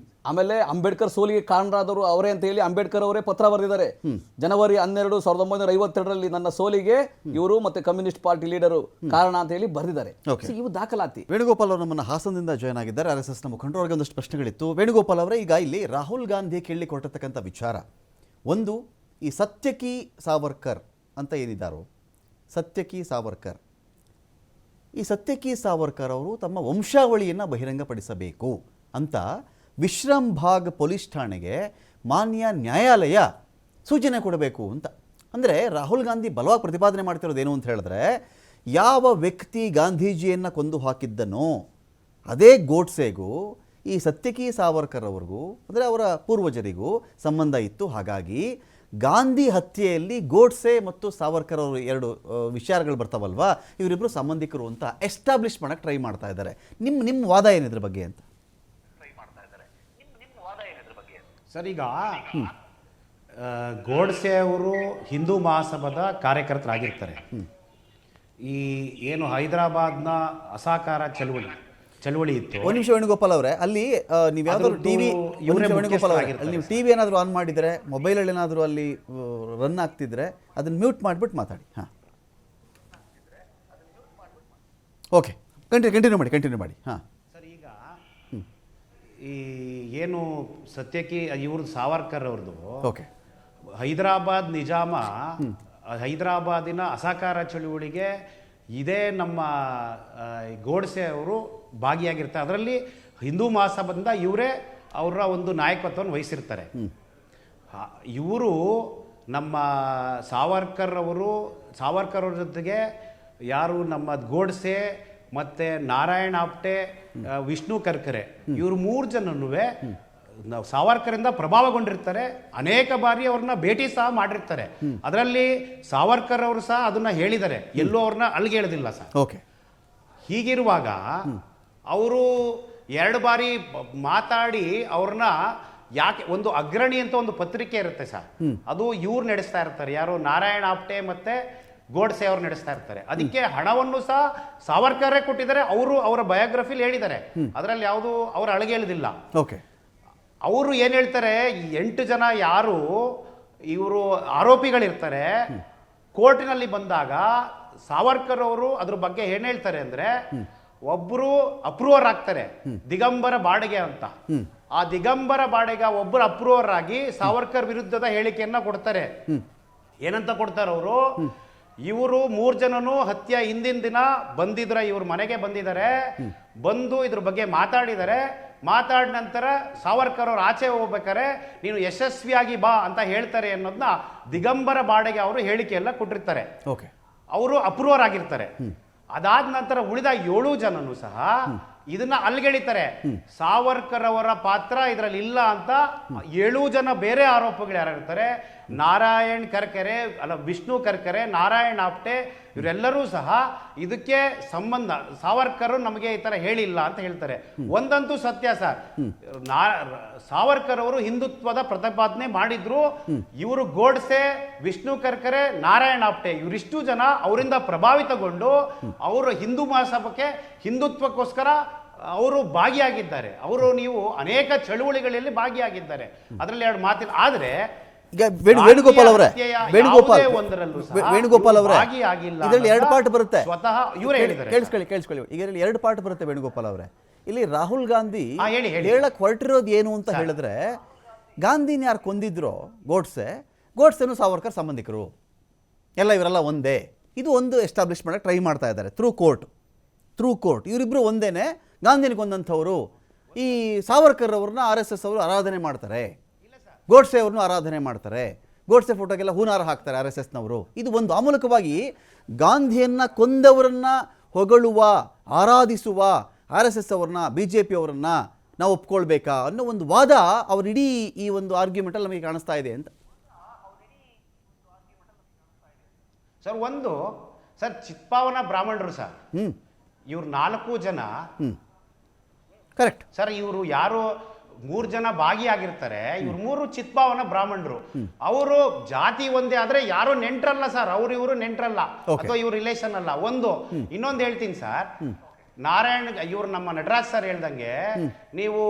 ಆಮೇಲೆ ಅಂಬೇಡ್ಕರ್ ಸೋಲಿಗೆ ಕಾರಣರಾದವರು ಅವರೇ ಅಂತ ಹೇಳಿ ಅಂಬೇಡ್ಕರ್ ಅವರೇ ಪತ್ರ ಬರೆದಿದ್ದಾರೆ. ಜನವರಿ 12, 1952ರಲ್ಲಿ ನನ್ನ ಸೋಲಿಗೆ ಇವರು ಮತ್ತೆ ಕಮ್ಯುನಿಸ್ಟ್ ಪಾರ್ಟಿ ಲೀಡರು ಕಾರಣ ಅಂತ ಹೇಳಿ ಬರೆದಿದ್ದಾರೆ. ಇವು ದಾಖಲಾತಿ. ವೇಣುಗೋಪಾಲ್ ಅವರು ನಮ್ಮನ್ನ ಹಾಸನದಿಂದ ಜಾಯ್ನ್ ಆಗಿದ್ದಾರೆ, RSS ನ ಮುಖಂಡರು. ಅವ್ರಿಗೆ ಒಂದಷ್ಟು ಪ್ರಶ್ನೆಗಳಿತ್ತು. ವೇಣುಗೋಪಾಲ್ ಅವರೇ, ಈಗ ಇಲ್ಲಿ ರಾಹುಲ್ ಗಾಂಧಿ ಕೇಳಿ ಕೊಟ್ಟಿರ್ತಕ್ಕಂಥ ವಿಚಾರ ಒಂದು, ಈ ಸತ್ಯಕಿ ಸಾವರ್ಕರ್ ಅಂತ ಏನಿದ್ದಾರೋ, ಸತ್ಯಕಿ ಸಾವರ್ಕರ್, ಈ ಸತ್ಯಕಿ ಸಾವರ್ಕರ್ ಅವರು ತಮ್ಮ ವಂಶಾವಳಿಯನ್ನು ಬಹಿರಂಗಪಡಿಸಬೇಕು ಅಂತ ವಿಶ್ರಾಮ್ ಭಾಗ್ ಪೊಲೀಸ್ ಠಾಣೆಗೆ ಮಾನ್ಯ ನ್ಯಾಯಾಲಯ ಸೂಚನೆ ಕೊಡಬೇಕು ಅಂತ. ಅಂದರೆ ರಾಹುಲ್ ಗಾಂಧಿ ಬಲವಾಗಿ ಪ್ರತಿಪಾದನೆ ಮಾಡ್ತಿರೋದೇನು ಅಂತ ಹೇಳಿದ್ರೆ, ಯಾವ ವ್ಯಕ್ತಿ ಗಾಂಧೀಜಿಯನ್ನು ಕೊಂದು ಹಾಕಿದ್ದನೋ ಅದೇ ಗೋಡ್ಸೆಗೂ ಈ ಸತ್ಯಕಿ ಸಾವರ್ಕರ್ ಅವ್ರಿಗೂ, ಅಂದರೆ ಅವರ ಪೂರ್ವಜರಿಗೂ ಸಂಬಂಧ ಇತ್ತು. ಹಾಗಾಗಿ ಗಾಂಧಿ ಹತ್ಯೆಯಲ್ಲಿ ಗೋಡ್ಸೆ ಮತ್ತು ಸಾವರ್ಕರ್ ಅವರು 2 ವಿಚಾರಗಳು ಬರ್ತಾವಲ್ವಾ, ಇವರಿಬ್ಬರು ಸಂಬಂಧಿಕರು ಅಂತ ಎಸ್ಟಾಬ್ಲಿಷ್ ಮಾಡಕ್ಕೆ ಟ್ರೈ ಮಾಡ್ತಾ ಇದ್ದಾರೆ. ನಿಮ್ಮ ವಾದ ಏನಿದ್ರ ಬಗ್ಗೆ ಅಂತ? ಸರ್, ಈಗ ಗೋಡ್ಸೆ ಅವರು ಹಿಂದೂ ಮಹಾಸಭಾದ ಕಾರ್ಯಕರ್ತರಾಗಿರ್ತಾರೆ. ಈ ಏನು ಹೈದರಾಬಾದ್ನ ಅಸಹಕಾರ ಚಳವಳಿ ಇತ್ತು. ಒಂದು ನಿಮಿಷ ವೇಣುಗೋಪಾಲ್ ಅವರೇ, ಅಲ್ಲಿ ನೀವು ಯಾವ್ದಾದ್ರು ಟಿವಿ ನೀವು ಟಿವಿ ಏನಾದರೂ ಆನ್ ಮಾಡಿದರೆ, ಮೊಬೈಲಲ್ಲಿ ಏನಾದರೂ ಅಲ್ಲಿ ರನ್ ಆಗ್ತಿದ್ರೆ ಅದನ್ನು ಮ್ಯೂಟ್ ಮಾಡಿಬಿಟ್ಟು ಮಾತಾಡಿ. ಹಾಂ, ಓಕೆ, ಕಂಟಿನ್ಯೂ ಮಾಡಿ. ಹಾಂ ಸರ್, ಈಗ ಈ ಏನು ಸತ್ಯಕಿ ಇವ್ರದ್ದು ಸಾವರ್ಕರ್ ಅವ್ರದ್ದು, ಓಕೆ, ಹೈದರಾಬಾದ್ ನಿಜಾಮ ಹೈದರಾಬಾದಿನ ಅಸಹಕಾರ ಚಳುವಳಿಗೆ ಇದೇ ನಮ್ಮ ಗೋಡ್ಸೆ ಅವರು ಭಾಗಿಯಾಗಿರ್ತಾರೆ. ಅದರಲ್ಲಿ ಹಿಂದೂ ಮಹಾಸಭಾದಿಂದ ಇವರೇ ಅವರ ಒಂದು ನಾಯಕತ್ವವನ್ನು ವಹಿಸಿರ್ತಾರೆ. ಇವರು ನಮ್ಮ ಸಾವರ್ಕರ್ ಅವ್ರ ಜೊತೆಗೆ ಯಾರು ನಮ್ಮ ಗೋಡ್ಸೆ ಮತ್ತು ನಾರಾಯಣ ಆಪ್ಟೆ, ವಿಷ್ಣು ಕರ್ಕರೆ, ಇವರು 3 ಜನನೂ ಸಾವರ್ಕರಿಂದ ಪ್ರಭಾವಗೊಂಡಿರ್ತಾರೆ, ಅನೇಕ ಬಾರಿ ಅವ್ರನ್ನ ಭೇಟಿ ಸಹ ಮಾಡಿರ್ತಾರೆ. ಅದರಲ್ಲಿ ಸಾವರ್ಕರ್ ಅವರು ಸಹ ಅದನ್ನ ಹೇಳಿದ್ದಾರೆ, ಎಲ್ಲೂ ಅವ್ರನ್ನ ಅಲ್ಗೇಳದಿಲ್ಲ ಸರ್. ಓಕೆ. ಹೀಗಿರುವಾಗ ಅವರು 2 ಬಾರಿ ಮಾತಾಡಿ ಅವ್ರನ್ನ ಯಾಕೆ, ಒಂದು ಅಗ್ರಣಿ ಅಂತ ಒಂದು ಪತ್ರಿಕೆ ಇರುತ್ತೆ ಸರ್, ಅದು ಇವ್ರು ನಡೆಸ್ತಾ ಇರ್ತಾರೆ, ಯಾರು ನಾರಾಯಣ ಆಪ್ಟೆ ಮತ್ತೆ ಗೋಡ್ಸೆ ಅವ್ರು ನಡೆಸ್ತಾ ಇರ್ತಾರೆ. ಅದಕ್ಕೆ ಹಣವನ್ನು ಸಹ ಸಾವರ್ಕರೇ ಕೊಟ್ಟಿದ್ದಾರೆ, ಅವರು ಅವರ ಬಯೋಗ್ರಫಿಲಿ ಹೇಳಿದ್ದಾರೆ, ಅದರಲ್ಲಿ ಯಾವುದು ಅವ್ರ ಅಳಗೇಳದಿಲ್ಲ. ಓಕೆ. ಅವರು ಏನ್ ಹೇಳ್ತಾರೆ, ಈ 8 ಜನ ಯಾರು ಇವರು ಆರೋಪಿಗಳಿರ್ತಾರೆ, ಕೋರ್ಟಿನಲ್ಲಿ ಬಂದಾಗ ಸಾವರ್ಕರ್ ಅವರು ಅದ್ರ ಬಗ್ಗೆ ಏನ್ ಹೇಳ್ತಾರೆ ಅಂದ್ರೆ, ಒಬ್ರು ಅಪ್ರೂವರ್ ಆಗ್ತಾರೆ, ದಿಗಂಬರ ಬಾಡಿಗೆ ಅಂತ. ಆ ದಿಗಂಬರ ಬಾಡಿಗೆ ಒಬ್ಬರು ಅಪ್ರೂವರ್ ಆಗಿ ಸಾವರ್ಕರ್ ವಿರುದ್ಧದ ಹೇಳಿಕೆಯನ್ನ ಕೊಡ್ತಾರೆ. ಏನಂತ ಕೊಡ್ತಾರೆ ಅವರು, ಇವರು 3 ಜನನು ಹತ್ಯೆ ಹಿಂದಿನ ದಿನ ಬಂದಿದ್ರ, ಇವ್ರ ಮನೆಗೆ ಬಂದಿದ್ದಾರೆ, ಬಂದು ಇದ್ರ ಬಗ್ಗೆ ಮಾತಾಡಿದ್ದಾರೆ. ಮಾತಾಡಿದ ನಂತರ ಸಾವರ್ಕರ್ ಅವ್ರು ಆಚೆ ಹೋಗ್ಬೇಕಾರೆ ನೀನು ಯಶಸ್ವಿಯಾಗಿ ಬಾ ಅಂತ ಹೇಳ್ತಾರೆ ಅನ್ನೋದನ್ನ ದಿಗಂಬರ ಬಾಡಿಗೆ ಅವರು ಹೇಳಿಕೆಯೆಲ್ಲ ಕೊಟ್ಟಿರ್ತಾರೆ. ಓಕೆ. ಅವರು ಅಪ್ರೂವರ್ ಆಗಿರ್ತಾರೆ. ಅದಾದ ನಂತರ ಉಳಿದ 7 ಜನನು ಸಹ ಇದನ್ನ ಅಲ್ಗೆಳಿತಾರೆ. ಸಾವರ್ಕರ್ ಅವರ ಪಾತ್ರ ಇದರಲ್ಲಿ ಇಲ್ಲ ಅಂತ 7 ಜನ ಬೇರೆ ಆರೋಪಗಳು ಯಾರಿರ್ತಾರೆ, ನಾರಾಯಣ್ ಕರ್ಕರೆ, ಅಲ್ಲ ವಿಷ್ಣು ಕರ್ಕರೆ, ನಾರಾಯಣ್ ಆಪ್ಟೆ, ಇವರೆಲ್ಲರೂ ಸಹ ಇದಕ್ಕೆ ಸಂಬಂಧ, ಸಾವರ್ಕರ್ ನಮಗೆ ಈ ತರ ಹೇಳಿಲ್ಲ ಅಂತ ಹೇಳ್ತಾರೆ. ಒಂದಂತೂ ಸತ್ಯ ಸರ್, ಸಾವರ್ಕರ್ ಅವರು ಹಿಂದುತ್ವದ ಪ್ರತಿಪಾದನೆ ಮಾಡಿದ್ರು. ಇವರು ಗೋಡ್ಸೆ, ವಿಷ್ಣು ಕರ್ಕರೆ, ನಾರಾಯಣ್ ಆಪ್ಟೆ ಇವರಿಷ್ಟು ಜನ ಅವರಿಂದ ಪ್ರಭಾವಿತಗೊಂಡು ಅವರು ಹಿಂದೂ ಮಹಾಸಭಾಕ್ಕೆ ಹಿಂದುತ್ವಕ್ಕೋಸ್ಕರ ಅವರು ಭಾಗಿಯಾಗಿದ್ದಾರೆ. ಅವರು ನೀವು ಅನೇಕ ಚಳುವಳಿಗಳಲ್ಲಿ ಭಾಗಿಯಾಗಿದ್ದಾರೆ, ಅದರಲ್ಲಿ 2 ಮಾತಿಲ್ಲ. ಆದ್ರೆ ಈಗ ವೇಣುಗೋಪಾಲ್ ಅವರೇ, ವೇಣುಗೋಪಾಲ್ ಅವರೇ, ಇದರಲ್ಲಿ 2 ಪಾರ್ಟ್ ಬರುತ್ತೆ. ಸ್ವತಃ ಇವರೇ ಹೇಳಿದ್ದಾರೆ. ಕೇಳಿಸ್ಕೊಳ್ಳಿ. ಈಗ ಇದರಲ್ಲಿ 2 ಪಾರ್ಟ್ ಬರುತ್ತೆ ವೇಣುಗೋಪಾಲ್ ಅವರೇ. ಇಲ್ಲಿ ರಾಹುಲ್ ಗಾಂಧಿ ಹೇಳಿ. ಹೇಳಕ್ ಹೊರಟಿರೋದು ಏನು ಅಂತ ಹೇಳಿದ್ರೆ, ಗಾಂಧಿನ ಯಾರು ಕೊಂದಿದ್ರೋ ಗೋಡ್ಸೆನು ಸಾವರ್ಕರ್ ಸಂಬಂಧಿಕರು, ಎಲ್ಲ ಇವರೆಲ್ಲ ಒಂದೇ. ಇದು ಒಂದು ಎಸ್ಟಾಬ್ಲಿಷ್ ಮಾಡಕ್ಕೆ ಟ್ರೈ ಮಾಡ್ತಾ ಇದ್ದಾರೆ ಥ್ರೂ ಕೋರ್ಟ್. ಇವರಿಬ್ರು ಒಂದೇನೆ. ಗಾಂಧಿನ ಕೊಂದಂಥವರು ಈ ಸಾವರ್ಕರ್ ಅವ್ರನ್ನ RSS ಅವರು ಆರಾಧನೆ ಮಾಡ್ತಾರೆ, ಗೋಡ್ಸೆ ಅವ್ರನ್ನೂ ಆರಾಧನೆ ಮಾಡ್ತಾರೆ, ಗೋಡ್ಸೆ ಫೋಟೋಗೆಲ್ಲ ಹೂನಾರ ಹಾಕ್ತಾರೆ RSSನವರು. ಇದು ಒಂದು ಆ ಮೂಲಕವಾಗಿ ಗಾಂಧಿಯನ್ನ ಕೊಂದವರನ್ನ ಹೊಗಳುವ, ಆರಾಧಿಸುವ RSS ಅವ್ರನ್ನ, BJP ಅವರನ್ನ ನಾವು ಒಪ್ಕೊಳ್ಬೇಕಾ ಅನ್ನೋ ಒಂದು ವಾದ ಅವರಿಡೀ ಈ ಒಂದು ಆರ್ಗ್ಯುಮೆಂಟಲ್ಲಿ ನಮಗೆ ಕಾಣಿಸ್ತಾ ಇದೆ ಅಂತ. ಸರ್ ಚಿತ್ಪಾವನ ಬ್ರಾಹ್ಮಣರು ಸರ್, ಇವ್ರು 4 ಜನ ಕರೆಕ್ಟ್ ಸರ್. ಇವರು ಯಾರು 3 ಜನ ಭಾಗಿಯಾಗಿರ್ತಾರೆ, ಇವ್ರು 3 ಚಿತ್ಪಾವನ ಬ್ರಾಹ್ಮಣರು. ಅವರು ಜಾತಿ ಒಂದೇ ಆದ್ರೆ ಯಾರು ನೆಂಟ್ರಲ್ಲ ಸರ್, ಇವರು ನೆಂಟ್ರಲ್ಲ ಅಥವಾ ಇವ್ರ ರಿಲೇಷನ್ ಅಲ್ಲ. ಇನ್ನೊಂದು ಹೇಳ್ತೀನಿ ಸರ್, ನಾರಾಯಣ್ ಇವ್ರು ನಮ್ಮ ನಟರಾಜ್ ಸರ್ ಹೇಳ್ದಂಗೆ, ನೀವು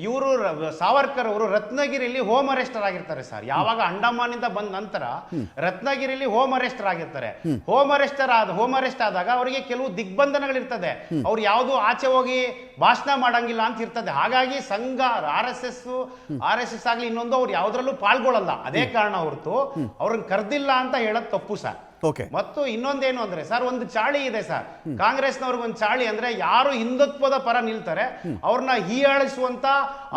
ಇವರು ಸಾವರ್ಕರ್ ಅವರು ರತ್ನಗಿರಿಲಿ ಹೋಮ್ ಅರೆಸ್ಟರ್ ಆಗಿರ್ತಾರೆ ಸರ್. ಯಾವಾಗ ಅಂಡಮಾನಿಂದ ಬಂದ ನಂತರ ರತ್ನಗಿರಿಲಿ ಹೋಮ್ ಅರೆಸ್ಟರ್ ಆಗಿರ್ತಾರೆ. ಹೋಮ್ ಅರೆಸ್ಟ್ ಆದಾಗ ಅವರಿಗೆ ಕೆಲವು ದಿಗ್ಬಂಧನಗಳಿರ್ತದೆ, ಅವ್ರು ಯಾವುದು ಆಚೆ ಹೋಗಿ ಭಾಷಣ ಮಾಡಂಗಿಲ್ಲ ಅಂತ ಇರ್ತದೆ. ಹಾಗಾಗಿ ಸಂಘ RSS ಆಗ್ಲಿ ಇನ್ನೊಂದು ಅವ್ರು ಯಾವ್ದ್ರಲ್ಲೂ ಪಾಲ್ಗೊಳ್ಳಲ್ಲ. ಅದೇ ಕಾರಣ ಹೊರತು ಅವ್ರನ್ನ ಕರ್ದಿಲ್ಲ ಅಂತ ಹೇಳೋದು ತಪ್ಪು ಸರ್. ಮತ್ತು ಇನ್ನೊಂದೇನು ಅಂದ್ರೆ ಸರ್, ಒಂದು ಚಾಳಿ ಇದೆ ಸರ್, ಕಾಂಗ್ರೆಸ್ನವ್ರಿಗೆ ಒಂದು ಚಾಳಿ ಅಂದ್ರೆ, ಯಾರು ಹಿಂದುತ್ವದ ಪರ ನಿಲ್ತಾರೆ ಅವ್ರನ್ನ ಹೀಯಾಳಿಸುವಂತ,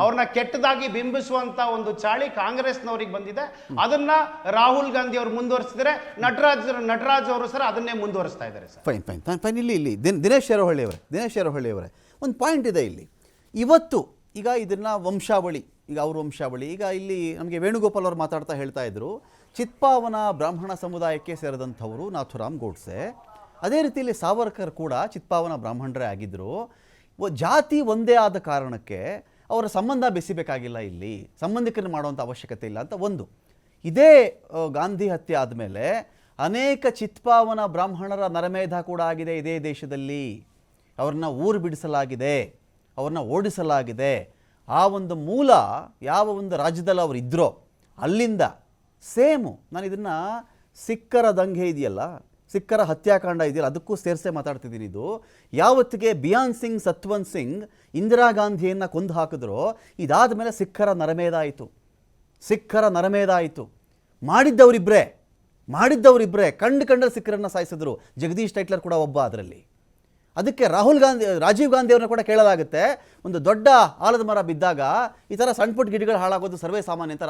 ಅವ್ರನ್ನ ಕೆಟ್ಟದಾಗಿ ಬಿಂಬಿಸುವಂತ ಒಂದು ಚಾಳಿ ಕಾಂಗ್ರೆಸ್ನವ್ರಿಗೆ ಬಂದಿದೆ. ಅದನ್ನ ರಾಹುಲ್ ಗಾಂಧಿ ಅವರು ಮುಂದುವರಿಸಿದರೆ, ನಟರಾಜ್ ಅವರು ಸರ್ ಅದನ್ನೇ ಮುಂದುವರಿಸ್ತಾ ಇದ್ದಾರೆ ಸರ್. ಫೈನ್. ಇಲ್ಲಿ ದಿನೇಶ್ ಶೇರಹೊಳ್ಳಿ ಅವರೇ ಒಂದು ಪಾಯಿಂಟ್ ಇದೆ ಇಲ್ಲಿ. ಇವತ್ತು ಈಗ ಇದನ್ನ ವಂಶಾವಳಿ, ಈಗ ಅವ್ರ ವಂಶಾವಳಿ, ಈಗ ಇಲ್ಲಿ ನಮಗೆ ವೇಣುಗೋಪಾಲ್ ಅವರು ಮಾತಾಡ್ತಾ ಹೇಳ್ತಾ ಇದ್ರು, ಚಿತ್ಪಾವನ ಬ್ರಾಹ್ಮಣ ಸಮುದಾಯಕ್ಕೆ ಸೇರಿದಂಥವರು ನಾಥುರಾಮ್ ಗೋಡ್ಸೆ. ಅದೇ ರೀತಿಯಲ್ಲಿ ಸಾವರ್ಕರ್ ಕೂಡ ಚಿತ್ಪಾವನ ಬ್ರಾಹ್ಮಣರೇ ಆಗಿದ್ದರು. ಜಾತಿ ಒಂದೇ ಆದ ಕಾರಣಕ್ಕೆ ಅವರ ಸಂಬಂಧ ಬೆಸಿಬೇಕಾಗಿಲ್ಲ, ಇಲ್ಲಿ ಸಂಬಂಧಿಕರನ್ನು ಮಾಡುವಂಥ ಅವಶ್ಯಕತೆ ಇಲ್ಲ ಅಂತ ಒಂದು. ಇದೇ ಗಾಂಧಿ ಹತ್ಯೆ ಆದಮೇಲೆ ಅನೇಕ ಚಿತ್ಪಾವನ ಬ್ರಾಹ್ಮಣರ ನರಮೇಧ ಕೂಡ ಆಗಿದೆ ಇದೇ ದೇಶದಲ್ಲಿ. ಅವ್ರನ್ನ ಊರು ಬಿಡಿಸಲಾಗಿದೆ, ಅವ್ರನ್ನ ಓಡಿಸಲಾಗಿದೆ. ಆ ಒಂದು ಮೂಲ ಯಾವ ಒಂದು ರಾಜ್ಯದಲ್ಲಿ ಅವರು ಇದ್ದರೋ ಅಲ್ಲಿಂದ ಸೇಮು. ನಾನು ಇದನ್ನು ಸಿಖ್ಖರ ದಂಗೆ ಇದೆಯಲ್ಲ, ಸಿಖ್ಖರ ಹತ್ಯಾಕಾಂಡ ಇದೆಯಲ್ಲ, ಅದಕ್ಕೂ ಸೇರಿಸೇ ಮಾತಾಡ್ತಿದ್ದೀನಿ. ಇದು ಯಾವತ್ತಿಗೆ ಬಿಯಾನ್ ಸಿಂಗ್, ಸತ್ವಂತ್ ಸಿಂಗ್ ಇಂದಿರಾ ಗಾಂಧಿಯನ್ನು ಕೊಂದು ಹಾಕಿದ್ರೋ, ಇದಾದ ಮೇಲೆ ಸಿಖ್ಖರ ನರಮೇಧ ಆಯಿತು. ಮಾಡಿದ್ದವರಿಬ್ಬರೇ ಕಂಡು ಸಿಖ್ಖರನ್ನು ಸಾಯಿಸಿದ್ರು. ಜಗದೀಶ್ ಟೈಟ್ಲರ್ ಕೂಡ ಒಬ್ಬ ಅದರಲ್ಲಿ. ಅದಕ್ಕೆ ರಾಜೀವ್ ಗಾಂಧಿ ಅವ್ರನ್ನ ಕೂಡ ಕೇಳಲಾಗುತ್ತೆ, ಒಂದು ದೊಡ್ಡ ಆಲದ ಮರ ಬಿದ್ದಾಗ ಈ ಥರ ಸಣ್ಣ ಪುಟ್ಟ ಗಿಡಗಳು ಹಾಳಾಗೋದು ಸರ್ವೇ ಸಾಮಾನ್ಯ ಅಂತ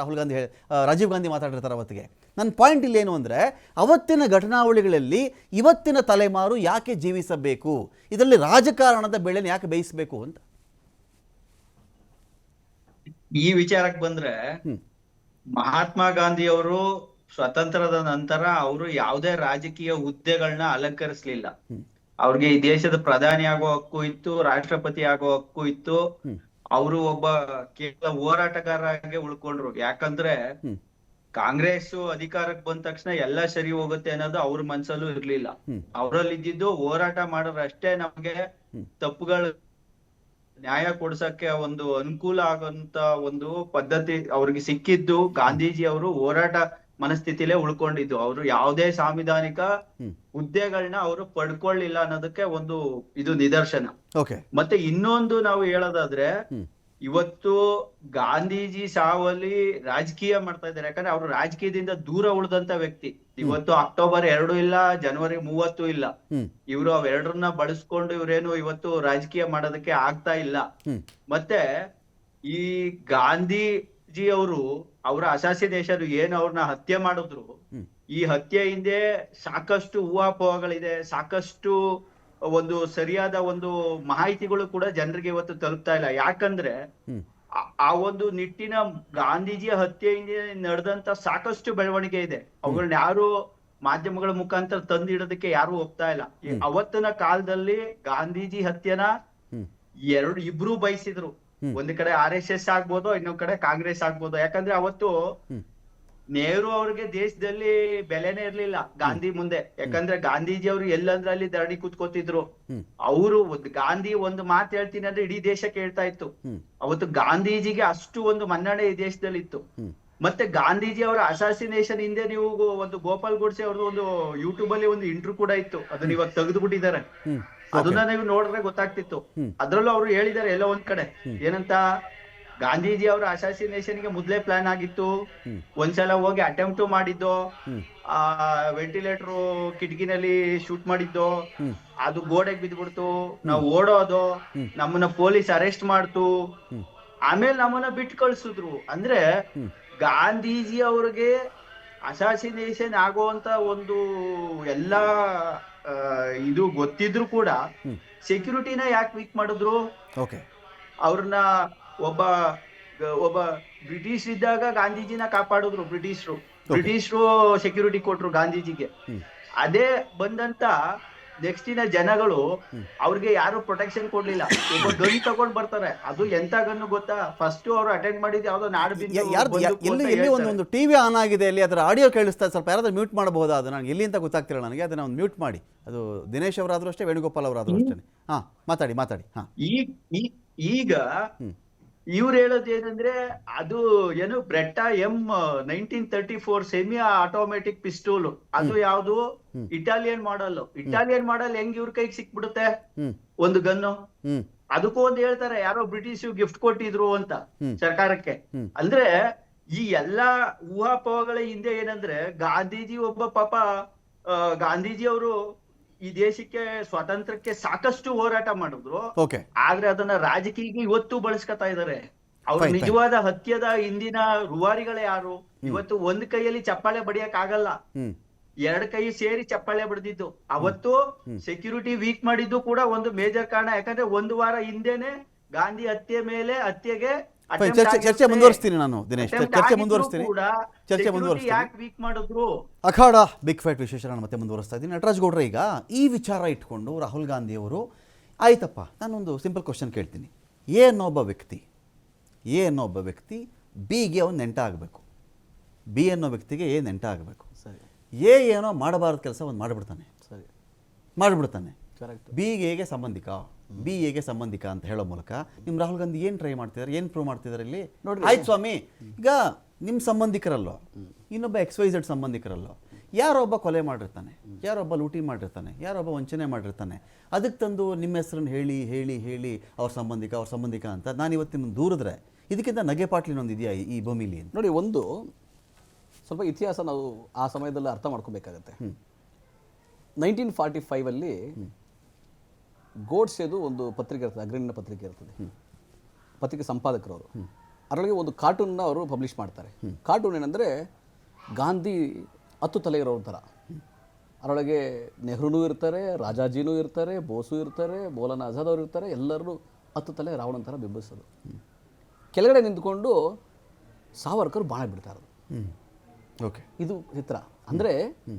ರಾಜೀವ್ ಗಾಂಧಿ ಮಾತಾಡಿರ್ತಾರೆ ಅವತ್ತಿಗೆ. ನನ್ನ ಪಾಯಿಂಟ್ ಇಲ್ಲಿ ಏನು ಅಂದರೆ, ಅವತ್ತಿನ ಘಟನಾವಳಿಗಳಲ್ಲಿ ಇವತ್ತಿನ ತಲೆಮಾರು ಯಾಕೆ ಜೀವಿಸಬೇಕು, ಇದರಲ್ಲಿ ರಾಜಕಾರಣದ ಬೆಳೆನ ಯಾಕೆ ಬೇಯಿಸಬೇಕು ಅಂತ. ಈ ವಿಚಾರಕ್ಕೆ ಬಂದ್ರೆ ಮಹಾತ್ಮ ಗಾಂಧಿ ಅವರು ಸ್ವತಂತ್ರದ ನಂತರ ಅವರು ಯಾವುದೇ ರಾಜಕೀಯ ಹುದ್ದೆಗಳನ್ನ ಅಲಂಕರಿಸ್ಲಿಲ್ಲ. ಅವ್ರಿಗೆ ಈ ದೇಶದ ಪ್ರಧಾನಿ ಆಗೋ ಹಕ್ಕು ಇತ್ತು, ರಾಷ್ಟ್ರಪತಿ ಆಗೋ ಹಕ್ಕು ಇತ್ತು. ಅವರು ಒಬ್ಬ ಕೇವಲ ಹೋರಾಟಗಾರರಾಗೆ ಉಳ್ಕೊಂಡ್ರು. ಯಾಕಂದ್ರೆ ಕಾಂಗ್ರೆಸ್ ಅಧಿಕಾರಕ್ಕೆ ಬಂದ ತಕ್ಷಣ ಎಲ್ಲ ಸರಿ ಹೋಗುತ್ತೆ ಅನ್ನೋದು ಅವ್ರ ಮನ್ಸಲ್ಲೂ ಇರ್ಲಿಲ್ಲ. ಅವರಲ್ಲಿ ಇದ್ದಿದ್ದು ಹೋರಾಟ ಮಾಡೋರಷ್ಟೇ ನಮ್ಗೆ ತಪ್ಪುಗಳು ನ್ಯಾಯ ಕೊಡ್ಸಕ್ಕೆ ಒಂದು ಅನುಕೂಲ ಆಗೋಂತ ಒಂದು ಪದ್ಧತಿ ಅವ್ರಿಗೆ ಸಿಕ್ಕಿದ್ದು. ಗಾಂಧೀಜಿ ಅವರು ಹೋರಾಟ ಮನಸ್ಥಿತಿಲೇ ಉಳ್ಕೊಂಡಿದ್ದು. ಅವರು ಯಾವುದೇ ಸಾಂವಿಧಾನಿಕ ಹುದ್ದೆಗಳನ್ನ ಅವರು ಪಡ್ಕೊಳ್ಳಿಲ್ಲ ಅನ್ನೋದಕ್ಕೆ ಒಂದು ಇದು ನಿದರ್ಶನ. ಮತ್ತೆ ಇನ್ನೊಂದು ನಾವು ಹೇಳೋದಾದ್ರೆ, ಇವತ್ತು ಗಾಂಧೀಜಿ ಸಾವಲ್ಲಿ ರಾಜಕೀಯ ಮಾಡ್ತಾ ಇದ್ದಾರೆ. ಯಾಕಂದ್ರೆ ಅವರು ರಾಜಕೀಯದಿಂದ ದೂರ ಉಳಿದಂತ ವ್ಯಕ್ತಿ. ಇವತ್ತು ಅಕ್ಟೋಬರ್ 2 ಇಲ್ಲ, ಜನವರಿ 30 ಇಲ್ಲ. ಇವರು ಅವೆರಡರನ್ನ ಬಳಸ್ಕೊಂಡು ಇವ್ರೇನು ಇವತ್ತು ರಾಜಕೀಯ ಮಾಡೋದಕ್ಕೆ ಆಗ್ತಾ ಇಲ್ಲ. ಮತ್ತೆ ಈ ಗಾಂಧೀಜಿ ಅವರು ಅವರ ಅಸಾಸಿನೇಷನ್ ಏನು ಅವ್ರನ್ನ ಹತ್ಯೆ ಮಾಡಿದ್ರು, ಈ ಹತ್ಯೆ ಹಿಂದೆ ಸಾಕಷ್ಟು ಊಹಾಪೋಹಗಳಿದೆ, ಸಾಕಷ್ಟು ಒಂದು ಸರಿಯಾದ ಒಂದು ಮಾಹಿತಿಗಳು ಕೂಡ ಜನರಿಗೆ ಇವತ್ತು ತಲುಪ್ತಾ ಇಲ್ಲ. ಯಾಕಂದ್ರೆ ಆ ಒಂದು ನಿಟ್ಟಿನ ಗಾಂಧೀಜಿಯ ಹತ್ಯೆಯಿಂದ ನಡೆದಂತ ಸಾಕಷ್ಟು ಬೆಳವಣಿಗೆ ಇದೆ. ಅವುಗಳನ್ನ ಯಾರು ಮಾಧ್ಯಮಗಳ ಮುಖಾಂತರ ತಂದಿಡೋದಕ್ಕೆ ಯಾರು ಒಪ್ತಾ ಇಲ್ಲ. ಅವತ್ತಿನ ಕಾಲದಲ್ಲಿ ಗಾಂಧೀಜಿ ಹತ್ಯೆನ ಇಬ್ರು ಬಯಸಿದ್ರು. ಒಂದ್ ಕಡೆ RSS ಆಗ್ಬೋದು, ಇನ್ನೊಂದ್ ಕಡೆ ಕಾಂಗ್ರೆಸ್ ಆಗ್ಬೋದು. ಯಾಕಂದ್ರೆ ಅವತ್ತು ನೆಹರು ಅವ್ರಿಗೆ ದೇಶದಲ್ಲಿ ಬೆಲೆನೇ ಇರ್ಲಿಲ್ಲ ಗಾಂಧಿ ಮುಂದೆ. ಯಾಕಂದ್ರೆ ಗಾಂಧೀಜಿ ಅವರು ಎಲ್ಲಂದ್ರೆ ಅಲ್ಲಿ ಧರಣಿ ಕೂತ್ಕೋತಿದ್ರು. ಅವರು ಗಾಂಧಿ ಒಂದು ಮಾತು ಹೇಳ್ತೀನಿ ಅಂದ್ರೆ ಇಡೀ ದೇಶಕ್ಕೆ ಹೇಳ್ತಾ ಇತ್ತು. ಅವತ್ತು ಗಾಂಧೀಜಿಗೆ ಅಷ್ಟು ಒಂದು ಮನ್ನಣೆ ಈ ದೇಶದಲ್ಲಿ ಇತ್ತು. ಮತ್ತೆ ಗಾಂಧೀಜಿ ಅವರ ಅಸಾಸಿನೇಷನ್ ಹಿಂದೆ ನೀವು ಒಂದು ಗೋಪಾಲ್ ಗೋಡ್ಸೆ ಅವ್ರದ್ದು ಒಂದು ಯೂಟ್ಯೂಬ್ ಅಲ್ಲಿ ಒಂದು ಇಂಟರ್ವ್ಯೂ ಕೂಡ ಇತ್ತು. ಅದನ್ನ ಇವಾಗ ತೆಗೆದು ಬಿಟ್ಟಿದ್ದಾರೆ. ಅದನ್ನ ನೀವು ನೋಡಿದ್ರೆ ಗೊತ್ತಾಗ್ತಿತ್ತು. ಅದ್ರಲ್ಲೂ ಅವ್ರು ಹೇಳಿದ್ದಾರೆ ಎಲ್ಲೋ ಒಂದ್ ಕಡೆ ಏನಂತ, ಗಾಂಧೀಜಿ ಅವರ ಅಸಾಸಿನೇಷನ್ ಗೆ ಮೊದ್ಲೇ ಪ್ಲಾನ್ ಆಗಿತ್ತು. ಒಂದ್ಸಲ ಹೋಗಿ ಅಟೆಂಪ್ಟ್ ಮಾಡಿದ್ದು, ಆ ವೆಂಟಿಲೇಟರ್ ಕಿಟಕಿನಲ್ಲಿ ಶೂಟ್ ಮಾಡಿದ್ದು, ಅದು ಗೋಡೆಗೆ ಬಿದ್ದ್ಬಿಡ್ತು. ನಾವು ಓಡೋದು, ನಮ್ಮನ್ನ ಪೊಲೀಸ್ ಅರೆಸ್ಟ್ ಮಾಡ್ತು, ಆಮೇಲೆ ನಮ್ಮನ್ನ ಬಿಟ್ಟು ಕಳ್ಸಿದ್ರು. ಅಂದ್ರೆ ಗಾಂಧೀಜಿ ಅವ್ರಿಗೆ ಅಸಾಸಿನೇಷನ್ ಆಗುವಂತ ಒಂದು ಎಲ್ಲಾ ಇದು ಗೊತ್ತಿದ್ರು ಕೂಡ ಸೆಕ್ಯೂರಿಟಿನ ಯಾಕೆ ವೀಕ್ ಮಾಡಿದ್ರು? ಅವ್ರನ್ನ ಒಬ್ಬ ಬ್ರಿಟಿಷ್ ಇದ್ದಾಗ ಗಾಂಧೀಜಿನ ಕಾಪಾಡಿದ್ರು ಬ್ರಿಟಿಷರು ಸೆಕ್ಯೂರಿಟಿ ಕೊಟ್ರು ಗಾಂಧೀಜಿಗೆ. ಅದೇ ಬಂದಂತ ನೆಕ್ಸ್ಟ್ ದಿನ ಜನಗಳು ಅವ್ರಿಗೆ ಯಾರು ಪ್ರೊಟೆಕ್ಷನ್ ಕೊಡ್ಲಿಲ್ಲ. ಒಬ್ಬ ಗನ್ ತಗೊಂಡ್ ಬರ್ತಾರೆ. ಅದು ಎಂತ ಗನ್ನು ಗೊತ್ತಾ? ಫಸ್ಟ್ ಅವರು ಅಟೆಂಡ್ ಮಾಡಿದ್ ಯಾವ್ದೋ ಎಲ್ಲಿ ಒಂದು ಟಿವಿ ಆನ್ ಆಗಿದೆ, ಅಲ್ಲಿ ಅದರ ಆಡಿಯೋ ಕೇಳಿಸ್ತಾ, ಸ್ವಲ್ಪ ಯಾರಾದ್ರೂ ಮ್ಯೂಟ್ ಮಾಡಬಹುದಾ? ಅದು ನನಗೆ ಎಲ್ಲಿ ಅಂತ ಗೊತ್ತಾಗ್ತಿಲ್ಲ ನನಗೆ. ಅದನ್ನ ಒಂದು ಮ್ಯೂಟ್ ಮಾಡಿ. ಅದು ದಿನೇಶ್ ಅವರಾದ್ರೂ ಅಷ್ಟೇ, ವೇಣುಗೋಪಾಲ್ ಅವರಾದ್ರೂ ಅಷ್ಟೇ. ಹಾ, ಮಾತಾಡಿ. ಹಾ, ಈಗ ಇವ್ರು ಹೇಳೋದು ಏನಂದ್ರೆ, ಅದು ಏನು ಬ್ರೆಟ್ಟಾ M1934 ಸೆಮಿ ಆಟೋಮೆಟಿಕ್ ಪಿಸ್ತೂಲ್, ಅದು ಯಾವ್ದು ಇಟಾಲಿಯನ್ ಮಾಡಲ್ ಹೆಂಗ್ ಇವ್ರ ಕೈಗೆ ಸಿಕ್ಬಿಡುತ್ತೆ ಒಂದು ಗನ್ನು? ಅದಕ್ಕೂ ಒಂದು ಹೇಳ್ತಾರೆ, ಯಾರೋ ಬ್ರಿಟಿಷ್ ಗಿಫ್ಟ್ ಕೊಟ್ಟಿದ್ರು ಅಂತ ಸರ್ಕಾರಕ್ಕೆ. ಅಂದ್ರೆ ಈ ಎಲ್ಲಾ ಊಹಾಪೋಹಗಳ ಹಿಂದೆ ಏನಂದ್ರೆ, ಗಾಂಧೀಜಿ ಒಬ್ಬ ಪಾಪ ಗಾಂಧೀಜಿ ಅವರು ಈ ದೇಶಕ್ಕೆ ಸ್ವಾತಂತ್ರ್ಯಕ್ಕೆ ಸಾಕಷ್ಟು ಹೋರಾಟ ಮಾಡಿದ್ರು. ಆದ್ರೆ ಅದನ್ನ ರಾಜಕೀಯಕ್ಕೆ ಇವತ್ತು ಬಳಸ್ಕೊತಾ ಇದಾರೆ. ಅವ್ರ ನಿಜವಾದ ಹತ್ಯದ ಹಿಂದಿನ ರೂವಾರಿಗಳೇ ಯಾರು? ಇವತ್ತು ಒಂದ್ ಕೈಯಲ್ಲಿ ಚಪ್ಪಾಳೆ ಬಡಿಯಕ್ ಆಗಲ್ಲ, ಎರಡ್ ಕೈ ಸೇರಿ ಚಪ್ಪಾಳೆ ಬಡ್ದಿದ್ದು. ಅವತ್ತು ಸೆಕ್ಯೂರಿಟಿ ವೀಕ್ ಮಾಡಿದ್ದು ಕೂಡ ಒಂದು ಮೇಜರ್ ಕಾರಣ. ಯಾಕಂದ್ರೆ ಒಂದು ವಾರ ಹಿಂದೆನೆ ಗಾಂಧಿ ಹತ್ಯೆಗೆ ಚರ್ಚೆ ಮುಂದುವರಿಸ್ತೀನಿ ನಾನು ದಿನೇಶ್, ಚರ್ಚೆ ಮುಂದುವರಿಸ್ತೀನಿ. ಅಖಾಡ ಬಿಗ್ ಫೈಟ್ ವಿಶೇಷ ಮತ್ತೆ ಮುಂದುವರಿಸ್ತಾ ಇದ್ದೀನಿ. ನಟರಾಜ್ ಗೌಡ್ರೆ, ಈಗ ಈ ವಿಚಾರ ಇಟ್ಕೊಂಡು ರಾಹುಲ್ ಗಾಂಧಿ ಅವರು, ಆಯ್ತಪ್ಪ ನಾನೊಂದು ಸಿಂಪಲ್ ಕ್ವಶನ್ ಕೇಳ್ತೀನಿ. ಏನೊಬ್ಬ ವ್ಯಕ್ತಿ ಬಿಗೆ ಅವನು ನೆಂಟ ಆಗಬೇಕು, ಬಿ ಅನ್ನೋ ವ್ಯಕ್ತಿಗೆ ಎ ನೆಂಟ ಆಗಬೇಕು. ಏನೋ ಮಾಡಬಾರ್ದು ಕೆಲಸ ಒಂದು ಮಾಡಿಬಿಡ್ತಾನೆ. ಬಿಗೆ ಎಗೆ ಸಂಬಂಧಿಕ, ಬಿ ಎಗೆ ಸಂಬಂಧಿಕ ಅಂತ ಹೇಳೋ ಮೂಲಕ ನಿಮ್ಮ ರಾಹುಲ್ ಗಾಂಧಿ ಏನು ಟ್ರೈ ಮಾಡ್ತಿದ್ದಾರೆ, ಏನು ಪ್ರೂವ್ ಮಾಡ್ತಿದ್ದಾರೆ ಇಲ್ಲಿ? ಆಯ್ತು ಸ್ವಾಮಿ, ಈಗ ನಿಮ್ಮ ಸಂಬಂಧಿಕರಲ್ಲೋ, ಇನ್ನೊಬ್ಬ XYZ ಸಂಬಂಧಿಕರಲ್ಲೋ ಯಾರೊಬ್ಬ ಕೊಲೆ ಮಾಡಿರ್ತಾನೆ, ಯಾರೊಬ್ಬ ಲೂಟಿ ಮಾಡಿರ್ತಾನೆ, ಯಾರೊಬ್ಬ ವಂಚನೆ ಮಾಡಿರ್ತಾನೆ, ಅದಕ್ಕೆ ತಂದು ನಿಮ್ಮ ಹೆಸರನ್ನು ಹೇಳಿ ಅವ್ರ ಸಂಬಂಧಿಕ ಅಂತ ನಾನು ಇವತ್ತು ನಿಮ್ಮನ್ನು ದೂರಿದ್ರೆ ಇದಕ್ಕಿಂತ ನಗೆ ಪಾಟ್ಲಿನೊಂದು ಇದೆಯಾ ಈ ಭೂಮಿಲಿ? ನೋಡಿ, ಒಂದು ಸ್ವಲ್ಪ ಇತಿಹಾಸ ನಾವು ಆ ಸಮಯದಲ್ಲಿ ಅರ್ಥ ಮಾಡ್ಕೋಬೇಕಾಗತ್ತೆ. 1945 ಗೋಡ್ಸೆದು ಒಂದು ಪತ್ರಿಕೆ ಇರ್ತದೆ, ಅಗ್ರಣಿನ ಪತ್ರಿಕೆ ಇರ್ತದೆ. ಪತ್ರಿಕೆ ಸಂಪಾದಕರು ಅವರು. ಅದರೊಳಗೆ ಒಂದು ಕಾರ್ಟೂನ್ನ ಅವರು ಪಬ್ಲಿಷ್ ಮಾಡ್ತಾರೆ. ಕಾರ್ಟೂನ್ ಏನಂದರೆ, ಗಾಂಧಿ 10 ತಲೆ ಇರೋರ ಥರ. ಅದರೊಳಗೆ ನೆಹರೂನೂ ಇರ್ತಾರೆ, ರಾಜಾಜಿನೂ ಇರ್ತಾರೆ, ಬೋಸು ಇರ್ತಾರೆ, ಮೌಲಾನಾ ಆಜಾದ್ ಅವರು ಇರ್ತಾರೆ. ಎಲ್ಲರೂ 10 ತಲೆ ರಾವಣನ ಥರ ಬಿಂಬಿಸೋದು. ಕೆಳಗಡೆ ನಿಂತ್ಕೊಂಡು ಸಾವರ್ಕರ್ ಬಾಣ ಬಿಡ್ತಾ ಇರೋದು. ಓಕೆ. ಇದು ಚಿತ್ರ. ಅಂದರೆ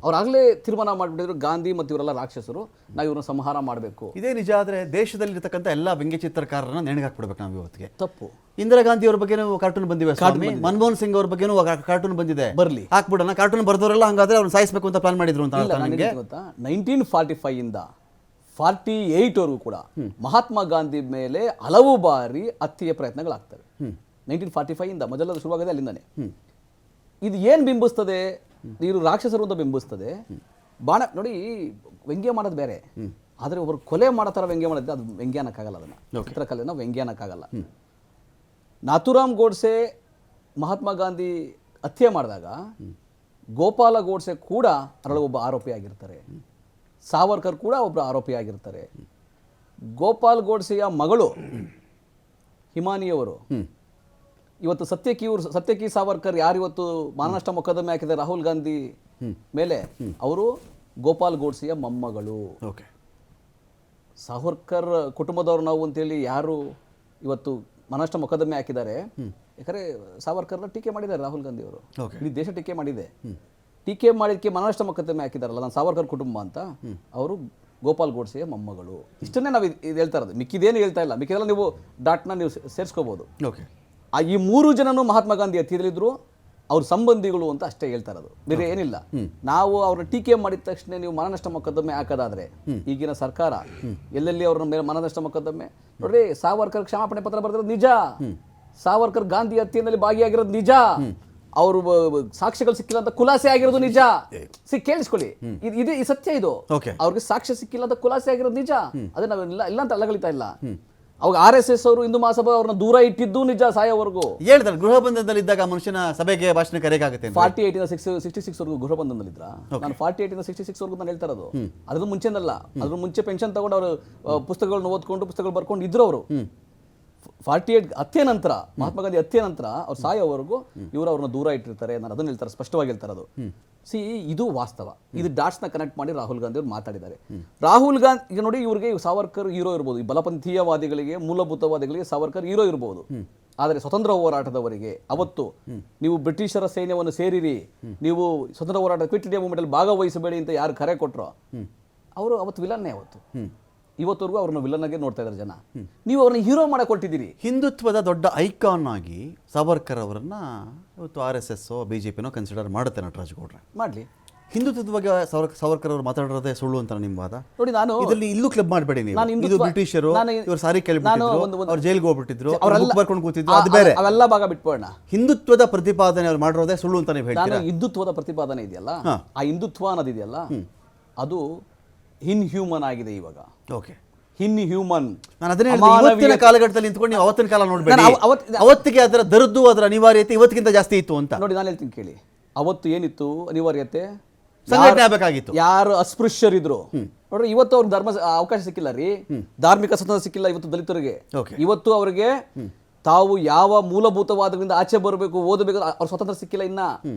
ಅವ್ರಾಗಲೇ ತೀರ್ಮಾನ ಮಾಡಿಬಿಟ್ಟಿದ್ರು, ಗಾಂಧಿ ಮತ್ತು ಇವರೆಲ್ಲ ರಾಕ್ಷಸರು, ನಾವು ಇವ್ರನ್ನ ಸಂಹಾರ ಮಾಡಬೇಕು. ಇದೇ ನಿಜ ಆದರೆ ದೇಶದಲ್ಲಿರ್ತಕ್ಕಂಥ ಎಲ್ಲ ವ್ಯಂಗ್ಯ ಚಿತ್ರಕಾರರನ್ನ ನೆಣಗಾಕ್ಬಿಡ್ಬೇಕು ನಾವು ಇವತ್ತಿಗೆ. ತಪ್ಪು. ಇಂದಿರಾ ಗಾಂಧಿ ಅವ್ರ ಬಗ್ಗೆನೂ ಕಾರ್ಟೂನ್ ಬಂದಿವೆ, ಮನಮೋಹನ್ ಸಿಂಗ್ ಅವ್ರ ಬಗ್ಗೆನೂ ಕಾರ್ಟೂನ್ ಬಂದಿದೆ. ಬರಲಿ, ಹಾಕ್ಬಿಡೋಣ. ಕಾರ್ಟೂನ್ ಬರ್ದವರೆಲ್ಲ ಹಂಗಾದ್ರೆ ಅವ್ರನ್ನ ಸಾಯಿಸಬೇಕು ಅಂತ ಪ್ಲಾನ್ ಮಾಡಿದ್ರು ಅಂತ ನನಗೆ ಗೊತ್ತಾ. 1945 ಇಂದ 48ವರೆಗೂ ಕೂಡ ಮಹಾತ್ಮ ಗಾಂಧಿ ಮೇಲೆ ಹಲವು ಬಾರಿ ಹತ್ಯೆಯ ಪ್ರಯತ್ನಗಳಾಗ್ತವೆ. 1945 ಇಂದ ಮೊದಲ ಶುರುವಾಗದೆ ಅಲ್ಲಿಂದಾನೆ. ಇದು ಏನು ಬಿಂಬಿಸ್ತದೆ? ಇವರು ರಾಕ್ಷಸರು ಅಂತ ಬಿಂಬಿಸ್ತದೆ. ಬಾಣ ನೋಡಿ, ವ್ಯಂಗ್ಯ ಮಾಡೋದು ಬೇರೆ, ಆದರೆ ಒಬ್ಬರು ಕೊಲೆ ಮಾಡೋ ಥರ ವ್ಯಂಗ್ಯ ಮಾಡಿದ್ರೆ ಅದು ವ್ಯಂಗ್ಯ ಅನ್ನಕ್ಕಾಗಲ್ಲ. ಅದನ್ನು ಚಿತ್ರಕಲೆನ ವ್ಯಂಗ್ಯ ಅನ್ನಕ್ಕಾಗಲ್ಲ. ನಾಥುರಾಮ್ ಗೋಡ್ಸೆ ಮಹಾತ್ಮ ಗಾಂಧಿ ಹತ್ಯೆ ಮಾಡಿದಾಗ ಗೋಪಾಲ ಗೋಡ್ಸೆ ಕೂಡ ಅದರೊಳಗೆ ಒಬ್ಬ ಆರೋಪಿಯಾಗಿರ್ತಾರೆ. ಸಾವರ್ಕರ್ ಕೂಡ ಒಬ್ಬರು ಆರೋಪಿಯಾಗಿರ್ತಾರೆ. ಗೋಪಾಲ್ ಗೋಡ್ಸೆಯ ಮಗಳು ಹಿಮಾನಿಯವರು ಇವತ್ತು ಸತ್ಯಕಿ ಸಾವರ್ಕರ್ ಯಾರು ಇವತ್ತು ಮಾನನಷ್ಟ ಮೊಕದ್ದಮೆ ಹಾಕಿದ್ದಾರೆ ರಾಹುಲ್ ಗಾಂಧಿ ಮೇಲೆ, ಅವರು ಗೋಪಾಲ್ ಗೋಡ್ಸೆಯ ಮೊಮ್ಮಗಳು. ಓಕೆ. ಸಾವರ್ಕರ್ ಕುಟುಂಬದವ್ರು ನಾವು ಅಂತೇಳಿ ಯಾರು ಇವತ್ತು ಮಾನನಷ್ಟ ಮೊಕದ್ದಮೆ ಹಾಕಿದ್ದಾರೆ, ಯಾಕಂದರೆ ಸಾವರ್ಕರ್ನ ಟೀಕೆ ಮಾಡಿದ್ದಾರೆ ರಾಹುಲ್ ಗಾಂಧಿ ಅವರು. ಇಡೀ ದೇಶ ಟೀಕೆ ಮಾಡಿದೆ. ಟೀಕೆ ಮಾಡಿದಕ್ಕೆ ಮಾನನಷ್ಟ ಮೊಕದ್ದಮೆ ಹಾಕಿದಾರಲ್ಲ, ನಾನು ಸಾವರ್ಕರ್ ಕುಟುಂಬ ಅಂತ, ಅವರು ಗೋಪಾಲ್ ಗೋಡ್ಸೆಯ ಮೊಮ್ಮಗಳು. ಇಷ್ಟನ್ನೇ ನಾವು ಇದು ಹೇಳ್ತಾ ಇರೋದು, ಮಿಕ್ಕಿದೇನು ಹೇಳ್ತಾ ಇಲ್ಲ. ಮಿಕ್ಕಿದೆಲ್ಲ ನೀವು ಡಾಟ್ನ ನೀವು ಸೇರಿಸ್ಕೋಬೋದು. ಓಕೆ. ಈ 3 ಜನನು ಮಹಾತ್ಮ ಗಾಂಧಿ ಹತ್ತಿರಲಿದ್ರು, ಅವ್ರ ಸಂಬಂಧಿಗಳು ಅಂತ ಅಷ್ಟೇ ಹೇಳ್ತಾ ಇರೋದು, ಬೇರೆ ಏನಿಲ್ಲ. ನಾವು ಅವ್ರನ್ನ ಟೀಕೆ ಮಾಡಿದ ತಕ್ಷಣ ನೀವು ಮಾನನಷ್ಟ ಮೊಕದ್ದಮೆ ಹಾಕೋದಾದ್ರೆ, ಈಗಿನ ಸರ್ಕಾರ ಎಲ್ಲೆಲ್ಲಿ ಅವ್ರ ಮೇಲೆ ಮಾನನಷ್ಟ ಮೊಕದ್ದಮೆ ನೋಡ್ರಿ, ಸಾವರ್ಕರ್ ಕ್ಷಮಾಪಣೆ ಪತ್ರ ಬರೆದಿರೋದು ನಿಜ, ಸಾವರ್ಕರ್ ಗಾಂಧಿ ಹತ್ಯೆಯಲ್ಲಿ ಭಾಗಿಯಾಗಿರೋದು ನಿಜ, ಅವರು ಸಾಕ್ಷ್ಯಗಳು ಸಿಕ್ಕಿಲ್ಲ ಅಂತ ಖುಲಾಸೆ ಆಗಿರೋದು ನಿಜ. ಕೇಳಿಸ್ಕೊಳ್ಳಿ, ಇದು ಈ ಸತ್ಯ. ಇದು ಅವ್ರಿಗೆ ಸಾಕ್ಷ್ಯ ಸಿಕ್ಕಿಲ್ಲ ಅಂತ ಖುಲಾಸೆ ಆಗಿರೋದು ನಿಜ. ಅದೇ ನಾವೆಲ್ಲ ಇಲ್ಲ ಅಂತ ಅಲ್ಲಗಳಿತಾ ಇಲ್ಲ. ಅವಾಗ RSS ಅವರು ಹಿಂದೂ ಮಹಾಸಭಾ ಅವ್ರನ್ನ ದೂರ ಇಟ್ಟಿದ್ದು ನಿಜ. ಸಾಯೋವರೆಗೂ ಹೇಳ್ತಾರೆ ಗೃಹ ಬಂಧನದಲ್ಲಿದ್ದಾಗ ಮನುಷ್ಯನ ಸಭೆಗೆ ಭಾಷಣ ಕರೆಯಕಾಗುತ್ತೆ. 48 ಇಂದ 66 ವರೆಗೂ ಗೃಹ ಬಂಧನದಲ್ಲಿದ್ರ. ನಾನು 48 ಇಂದ 66 ವರೆಗೂ ನಾನು ಹೇಳ್ತಾ ಇರೋದು. ಅದ್ರ ಮುಂಚೆನಲ್ಲ, ಅದ್ರ ಮುಂಚೆ ಪೆನ್ಷನ್ ತಗೊಂಡು ಅವರು ಪುಸ್ತಕಗಳನ್ನ ಓದ್ಕೊಂಡು ಪುಸ್ತಕಗಳು ಬರ್ಕೊಂಡು ಇದ್ರು. ಅವರು 48 ಹತ್ಯೆ ನಂತರ, ಮಹಾತ್ಮ ಗಾಂಧಿ ಹತ್ಯೆ ನಂತರ ಅವ್ರು ಸಾಯೋವರೆಗೂ ಇವರು ಅವ್ರನ್ನ ದೂರ ಇಟ್ಟಿರ್ತಾರೆ. ನಾನು ಅದನ್ನ ಹೇಳ್ತಾರೆ, ಸ್ಪಷ್ಟವಾಗಿ ಹೇಳ್ತಾರೆ. ಅದು ಇದು ವಾಸ್ತವ. ಇದು ಡಾಟ್ಸ್ನ ಕನೆಕ್ಟ್ ಮಾಡಿ ರಾಹುಲ್ ಗಾಂಧಿ ಅವರು ಮಾತಾಡಿದ್ದಾರೆ. ರಾಹುಲ್ ಗಾಂಧಿ ಈಗ ನೋಡಿ, ಇವ್ರಿಗೆ ಸಾವರ್ಕರ್ ಹೀರೋ ಇರ್ಬೋದು, ಈ ಬಲಪಂಥೀಯವಾದಿಗಳಿಗೆ ಮೂಲಭೂತವಾದಿಗಳಿಗೆ ಸಾವರ್ಕರ್ ಹೀರೋ ಇರ್ಬೋದು. ಆದರೆ ಸ್ವತಂತ್ರ ಹೋರಾಟದವರಿಗೆ ಅವತ್ತು ನೀವು ಬ್ರಿಟಿಷರ ಸೈನ್ಯವನ್ನು ಸೇರಿರಿ, ನೀವು ಸ್ವತಂತ್ರ ಹೋರಾಟ ಕ್ವಿಟ್ ಇಂಡಿಯಾ ಮೂವ್ಮೆಂಟ್ ಅಲ್ಲಿ ಭಾಗವಹಿಸಬೇಡಿ ಅಂತ ಯಾರು ಕರೆ ಕೊಟ್ಟರು, ಅವರು ಅವತ್ತು ವಿಲನ್ನೇ. ಇವತ್ತವರೆಗೂ ಅವ್ರನ್ನ ವಿಲನ್ನಾಗೆ ನೋಡ್ತಾ ಇದ್ದಾರೆ ಜನ. ನೀವು ಅವ್ರನ್ನ ಹೀರೋ ಮಾಡಕ್ ಕೊಟ್ಟಿದ್ದೀರಿ. ಹಿಂದುತ್ವದ ದೊಡ್ಡ ಐಕಾನ್ ಆಗಿ ಸಾವರ್ಕರ್ ಅವರನ್ನ ಇವತ್ತು RSS BJPನೋ ಕನ್ಸಿಡರ್ ಮಾಡುತ್ತೆ. ನಟರಾಜ್ ಗೌಡ್ರೆ ಮಾಡ್ಲಿ. ಹಿಂದುತ್ವದ ಬಗ್ಗೆ ಸಾವರ್ಕರ್ ಅವರು ಮಾತಾಡೋದೇ ಸುಳ್ಳು ಅಂತ ನಿಮ್ಮ ವಾದ? ನೋಡಿ, ನಾನು ಇದರಲ್ಲಿ ಇಲ್ಲೂ ಕ್ಲಬ್ ಮಾಡಬೇಡಿ ನೀವು. ಇದು ಬ್ರಿಟಿಷರು ಇವರು ಸಾರಿ ಕೇಳಿಬಿಟ್ಟಿದ್ರು, ಅವ್ರು ಜೈಲ್ಗೆ ಹೋಗ್ಬಿಟ್ಟಿದ್ರು, ಬರ್ಕೊಂಡು ಕೂತಿದ್ರು, ಅದು ಬೇರೆ. ಅವೆಲ್ಲ ಭಾಗ ಬಿಟ್ಬೋಣ. ಹಿಂದುತ್ವದ ಪ್ರತಿಪಾದನೆ ಅವ್ರು ಮಾಡಿರೋದೇ ಸುಳ್ಳು ಅಂತ ನೀವು ಹೇಳ್ತೀರಾ? ಹಿಂದುತ್ವದ ಪ್ರತಿಪಾದನೆ ಇದೆಯಲ್ಲ, ಆ ಹಿಂದುತ್ವ ಅನ್ನೋದಿದೆಯಲ್ಲ, ಅದು ಇನ್ಹ್ಯೂಮನ್ ಆಗಿದೆ ಇವಾಗ. ಓಕೆ. ಇನ್ಹ್ಯೂಮನ್. ನಾನು ಅದನ್ನೇ ಇವತ್ತಿನ ಕಾಲಘಟ್ಟದಲ್ಲಿ ನಿಂತ್ಕೊಂಡು ನೀವು ಅವತ್ತಿನ ಕಾಲ ನೋಡ್ಬೇಡಿ. ಅವತ್ತಿಗೆ ಅದರ ದರದ್ದು, ಅದರ ಅನಿವಾರ್ಯತೆ ಇವತ್ತಿಗಿಂತ ಜಾಸ್ತಿ ಇತ್ತು ಅಂತ. ನೋಡಿ, ನಾನು ಹೇಳ್ತೀನಿ ಕೇಳಿ. ಅವತ್ತು ಏನಿತ್ತು ಅನಿವಾರ್ಯತೆ? ಸಂಘಟನೆ ಆಗಬೇಕಾಗಿತ್ತು. ಯಾರು ಅಸ್ಪೃಶ್ಯರಿದ್ರು ನೋಡ್ರಿ, ಇವತ್ತು ಅವ್ರಿಗೆ ಧರ್ಮ ಅವಕಾಶ ಸಿಕ್ಕಿಲ್ಲ ರೀ, ಧಾರ್ಮಿಕ ಸ್ವತಂತ್ರ ಸಿಕ್ಕಿಲ್ಲ ಇವತ್ತು ದಲಿತರಿಗೆ. ಇವತ್ತು ಅವರಿಗೆ ತಾವು ಯಾವ ಮೂಲಭೂತವಾದಗಳಿಂದ ಆಚೆ ಬರಬೇಕು, ಓದಬೇಕು, ಅವ್ರ ಸ್ವತಂತ್ರ ಸಿಕ್ಕಿಲ್ಲ. ಇನ್ನ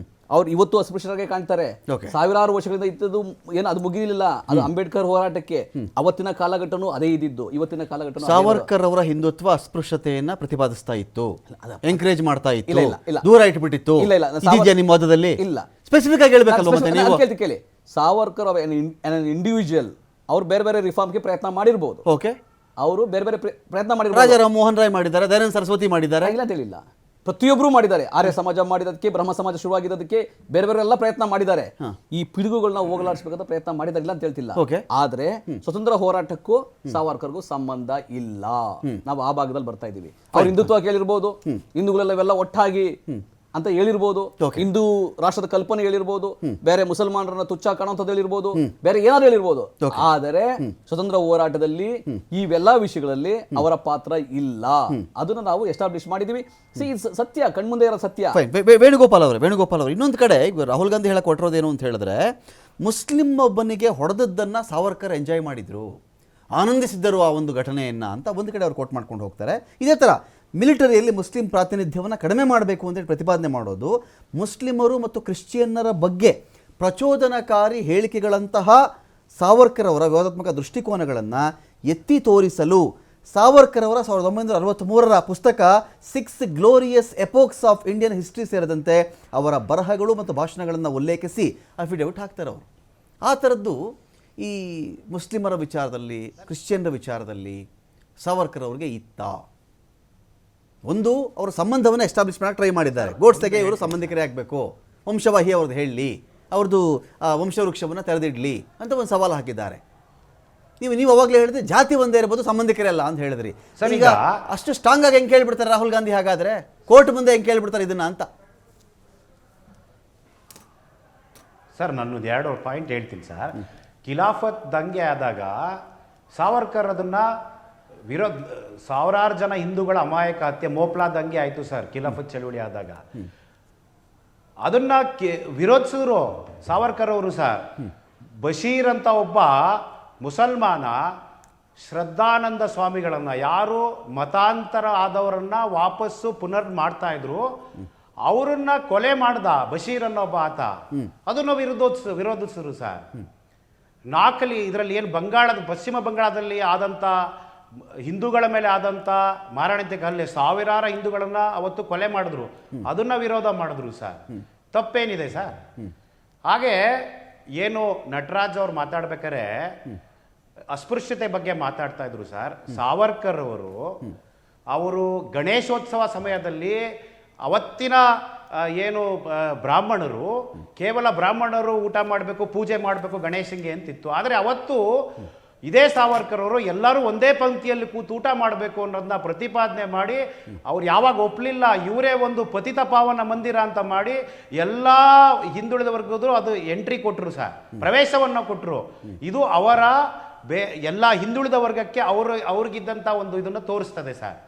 ಅವ್ರು ಇವತ್ತು ಅಸ್ಪೃಶ್ಯರಾಗೆ ಕಾಣ್ತಾರೆ. ಸಾವಿರಾರು ವರ್ಷಗಳಿಂದ ಇದ್ದದ್ದು ಏನು ಅದು ಮುಗಿಲಿಲ್ಲ. ಅದು ಅಂಬೇಡ್ಕರ್ ಹೋರಾಟಕ್ಕೆ ಅವತ್ತಿನ ಕಾಲಘಟ್ಟನೂ ಅದೇ ಇದ್ದಿದ್ದು. ಇವತ್ತಿನ ಕಾಲಘಟ್ಟ ಸಾವರ್ಕರ್ ಅವರ ಹಿಂದುತ್ವ ಅಸ್ಪೃಶ್ಯತೆಯನ್ನ ಪ್ರತಿಪಾದಿಸ್ತಾ ಇತ್ತು, ಎಂಕರೇಜ್ ಮಾಡ್ತಾ ಇತ್ತು, ದೂರ ಇಟ್ಬಿಟ್ಟಿತ್ತು. ನಿಮ್ಮ ವಾದದಲ್ಲಿ ಇಲ್ಲ. ಸ್ಪೆಸಿಫಿಕ್ ಆಗಿ ಹೇಳ್ಬೇಕಲ್ವ ಮತ್ತೆ ನೀವು? ಕೇಳಿ, ಸಾವರ್ಕರ್ ಇಂಡಿವಿಜುವಲ್ ಅವ್ರು ಬೇರೆ ಬೇರೆ ರಿಫಾರ್ಮ್ಗೆ ಪ್ರಯತ್ನ ಮಾಡಿರ್ಬೋದು. ಓಕೆ. ಅವರು ಬೇರೆ ಬೇರೆ ಪ್ರಯತ್ನ ಮಾಡಿರ್ಬೋದು. ರಾಜಾ ರಾಮ್ ಮೋಹನ್ ರಾಯ್ ಮಾಡಿದ್ದಾರೆ, ದಯಾನಂದ ಸರಸ್ವತಿ ಮಾಡಿದ್ದಾರೆ, ಇಲ್ಲ ಅಂತ ಹೇಳಿಲ್ಲ. ಪ್ರತಿಯೊಬ್ಬರು ಮಾಡಿದ್ದಾರೆ. ಆರ್ಯ ಸಮಾಜ ಮಾಡಿದಕ್ಕೆ, ಬ್ರಹ್ಮ ಸಮಾಜ ಶುರುವಾಗಿದ್ದಕ್ಕೆ ಬೇರೆ ಬೇರೆ ಎಲ್ಲ ಪ್ರಯತ್ನ ಮಾಡಿದ್ದಾರೆ. ಈ ಪಿಡುಗುಗಳನ್ನ ಹೋಗಲಾಡಿಸಬೇಕಂತ ಪ್ರಯತ್ನ ಮಾಡಿದಾರಿಲ್ಲ ಅಂತ ಹೇಳ್ತಿಲ್ಲ. ಆದ್ರೆ ಸ್ವತಂತ್ರ ಹೋರಾಟಕ್ಕೂ ಸಾವರ್ಕರ್ಗೂ ಸಂಬಂಧ ಇಲ್ಲ. ನಾವು ಆ ಭಾಗದಲ್ಲಿ ಬರ್ತಾ ಇದೀವಿ. ಅವ್ರು ಹಿಂದುತ್ವ ಕೇಳಿರ್ಬೋದು, ಹಿಂದೂಗಳೆಲ್ಲ ಒಟ್ಟಾಗಿ ಅಂತ ಹೇಳಿರ್ಬೋದು, ಹಿಂದೂ ರಾಷ್ಟ್ರದ ಕಲ್ಪನೆ ಹೇಳಿರ್ಬೋದು, ಬೇರೆ ಮುಸಲ್ಮಾನರನ್ನ ತುಚ್ಛ ಕಾಣುವಂಥದ್ದು ಹೇಳಿರ್ಬೋದು, ಬೇರೆ ಏನಾದ್ರು ಹೇಳಿರ್ಬೋದು. ಆದರೆ ಸ್ವತಂತ್ರ ಹೋರಾಟದಲ್ಲಿ ಇವೆಲ್ಲಾ ವಿಷಯಗಳಲ್ಲಿ ಅವರ ಪಾತ್ರ ಇಲ್ಲ. ಅದನ್ನ ನಾವು ಎಸ್ಟಾಬ್ಲಿಷ್ ಮಾಡಿದೀವಿ. ಸತ್ಯ, ಕಣ್ಮುಂದೆ ಇರೋ ಸತ್ಯ. ವೇಣುಗೋಪಾಲ್ ಅವರು ಇನ್ನೊಂದು ಕಡೆ ರಾಹುಲ್ ಗಾಂಧಿ ಹೇಳಕ್ ಹೊರಟಿರೋದೇನು ಅಂತ ಹೇಳಿದ್ರೆ, ಮುಸ್ಲಿಂ ಒಬ್ಬನಿಗೆ ಹೊಡೆದದ್ದನ್ನ ಸಾವರ್ಕರ್ ಎಂಜಾಯ್ ಮಾಡಿದ್ರು, ಆನಂದಿಸಿದ್ದರು ಆ ಒಂದು ಘಟನೆಯನ್ನ ಅಂತ ಒಂದು ಕಡೆ ಅವ್ರು ಕೋಟ್ ಮಾಡ್ಕೊಂಡು ಹೋಗ್ತಾರೆ. ಇದೇ ತರ ಮಿಲಿಟರಿಯಲ್ಲಿ ಮುಸ್ಲಿಂ ಪ್ರಾತಿನಿಧ್ಯವನ್ನು ಕಡಿಮೆ ಮಾಡಬೇಕು ಅಂತೇಳಿ ಪ್ರತಿಪಾದನೆ ಮಾಡೋದು, ಮುಸ್ಲಿಮರು ಮತ್ತು ಕ್ರಿಶ್ಚಿಯನ್ನರ ಬಗ್ಗೆ ಪ್ರಚೋದನಕಾರಿ ಹೇಳಿಕೆಗಳಂತಹ ಸಾವರ್ಕರ್ ಅವರ ವಿವಾದಾತ್ಮಕ ದೃಷ್ಟಿಕೋನಗಳನ್ನು ಎತ್ತಿ ತೋರಿಸಲು ಸಾವರ್ಕರ್ ಅವರ 1963ರ ಪುಸ್ತಕ 6 ಗ್ಲೋರಿಯಸ್ ಎಪೋಕ್ಸ್ ಆಫ್ ಇಂಡಿಯನ್ ಹಿಸ್ಟ್ರಿ ಸೇರಿದಂತೆ ಅವರ ಬರಹಗಳು ಮತ್ತು ಭಾಷಣಗಳನ್ನು ಉಲ್ಲೇಖಿಸಿ ಅಫಿಡವಿಟ್ ಹಾಕ್ತಾರೆ ಅವರು. ಆ ಥರದ್ದು ಈ ಮುಸ್ಲಿಮರ ವಿಚಾರದಲ್ಲಿ, ಕ್ರಿಶ್ಚಿಯನ್ರ ವಿಚಾರದಲ್ಲಿ ಸಾವರ್ಕರ್ ಅವರಿಗೆ ಇತ್ತ. ಒಂದು ಅವರ ಸಂಬಂಧವನ್ನು ಎಸ್ಟಾಬ್ಲಿಷ್ ಮಾಡಕ್ಕೆ ಟ್ರೈ ಮಾಡಿದ್ದಾರೆ. ಗೋಡ್ಸೆಗೆ ಇವರು ಸಂಬಂಧಿಕರೇ ಆಗಬೇಕು, ವಂಶವಾಹಿ ಅವ್ರದ್ದು ಹೇಳಲಿ, ಅವ್ರದ್ದು ವಂಶವೃಕ್ಷವನ್ನು ತೆರೆದಿಡಲಿ ಅಂತ ಒಂದು ಸವಾಲು ಹಾಕಿದ್ದಾರೆ. ನೀವು ಅವಾಗಲೇ ಹೇಳಿದ್ರೆ ಜಾತಿ ಒಂದೇ ಇರ್ಬೋದು, ಸಂಬಂಧಿಕರಲ್ಲ ಅಂತ ಹೇಳಿದ್ರಿ. ಸರ್, ಈಗ ಅಷ್ಟು ಸ್ಟ್ರಾಂಗ್ ಆಗಿ ಹೆಂಗೆ ಕೇಳ್ಬಿಡ್ತಾರೆ ರಾಹುಲ್ ಗಾಂಧಿ? ಹಾಗಾದ್ರೆ ಕೋರ್ಟ್ ಮುಂದೆ ಹೆಂಗೆ ಕೇಳ್ಬಿಡ್ತಾರೆ ಇದನ್ನ ಅಂತ? ಸರ್, ನನ್ನದು 2 ಪಾಯಿಂಟ್ ಹೇಳ್ತೀನಿ ಸರ್. ಖಿಲಾಫತ್ ದಂಗೆ ಆದಾಗ ಸಾವರ್ಕರ್ ಅದನ್ನ ಸಾವಿರಾರು ಜನ ಹಿಂದೂಗಳ ಅಮಾಯಕ ಹತ್ಯೆ, ಮೋಪ್ಲಾ ದಂಗೆ ಆಯಿತು ಸರ್. ಖಿಲಾಫತ್ ಚಳುವಳಿ ಆದಾಗ ಅದನ್ನ ವಿರೋಧಿಸಿದ್ರು ಸಾವರ್ಕರ್ ಅವರು ಸರ್. ಬಶೀರ್ ಅಂತ ಒಬ್ಬ ಮುಸಲ್ಮಾನ ಶ್ರದ್ಧಾನಂದ ಸ್ವಾಮಿಗಳನ್ನ, ಯಾರು ಮತಾಂತರ ಆದವರನ್ನ ವಾಪಸ್ಸು ಪುನರ್ ಮಾಡ್ತಾ ಇದ್ರು, ಅವರನ್ನ ಕೊಲೆ ಮಾಡ್ದ ಬಶೀರ್ ಅನ್ನೋ ಒಬ್ಬ ಆತ. ಅದನ್ನು ವಿರೋಧಿಸಿದ್ರು ಸರ್. ನಾಕಲಿ ಇದರಲ್ಲಿ ಏನು ಪಶ್ಚಿಮ ಬಂಗಾಳದಲ್ಲಿ ಆದಂಥ ಹಿಂದೂಗಳ ಮೇಲೆ ಆದಂಥ ಮಾರಣಾಂತಿಕ ಹಲ್ಲೆ, ಸಾವಿರಾರು ಹಿಂದೂಗಳನ್ನ ಅವತ್ತು ಕೊಲೆ ಮಾಡಿದ್ರು, ಅದನ್ನ ವಿರೋಧ ಮಾಡಿದ್ರು ಸರ್. ತಪ್ಪೇನಿದೆ ಸರ್? ಹಾಗೆ ಏನು ನಟರಾಜ್ ಅವ್ರು ಮಾತಾಡ್ಬೇಕಾರೆ ಅಸ್ಪೃಶ್ಯತೆ ಬಗ್ಗೆ ಮಾತಾಡ್ತಾ ಇದ್ರು ಸರ್. ಸಾವರ್ಕರ್ ಅವರು ಗಣೇಶೋತ್ಸವ ಸಮಯದಲ್ಲಿ ಅವತ್ತಿನ ಏನು ಬ್ರಾಹ್ಮಣರು, ಕೇವಲ ಬ್ರಾಹ್ಮಣರು ಊಟ ಮಾಡಬೇಕು, ಪೂಜೆ ಮಾಡಬೇಕು ಗಣೇಶಂಗೆ ಅಂತಿತ್ತು. ಆದರೆ ಅವತ್ತು ಇದೇ ಸಾವರ್ಕರ್ ಅವರು ಎಲ್ಲರೂ ಒಂದೇ ಪಂಕ್ತಿಯಲ್ಲಿ ಕೂತು ಊಟ ಮಾಡಬೇಕು ಅನ್ನೋದನ್ನ ಪ್ರತಿಪಾದನೆ ಮಾಡಿ, ಅವ್ರು ಯಾವಾಗ ಒಪ್ಪಲಿಲ್ಲ, ಇವರೇ ಒಂದು ಪತಿತ ಪಾವನ ಮಂದಿರ ಅಂತ ಮಾಡಿ ಎಲ್ಲ ಹಿಂದುಳಿದ ವರ್ಗದ್ರು ಅದು ಎಂಟ್ರಿ ಕೊಟ್ಟರು ಸರ್, ಪ್ರವೇಶವನ್ನು ಕೊಟ್ಟರು. ಇದು ಅವರ ಎಲ್ಲ ಹಿಂದುಳಿದ ವರ್ಗಕ್ಕೆ ಅವ್ರಿಗಿದ್ದಂಥ ಒಂದು ಇದನ್ನು ತೋರಿಸ್ತದೆ ಸರ್.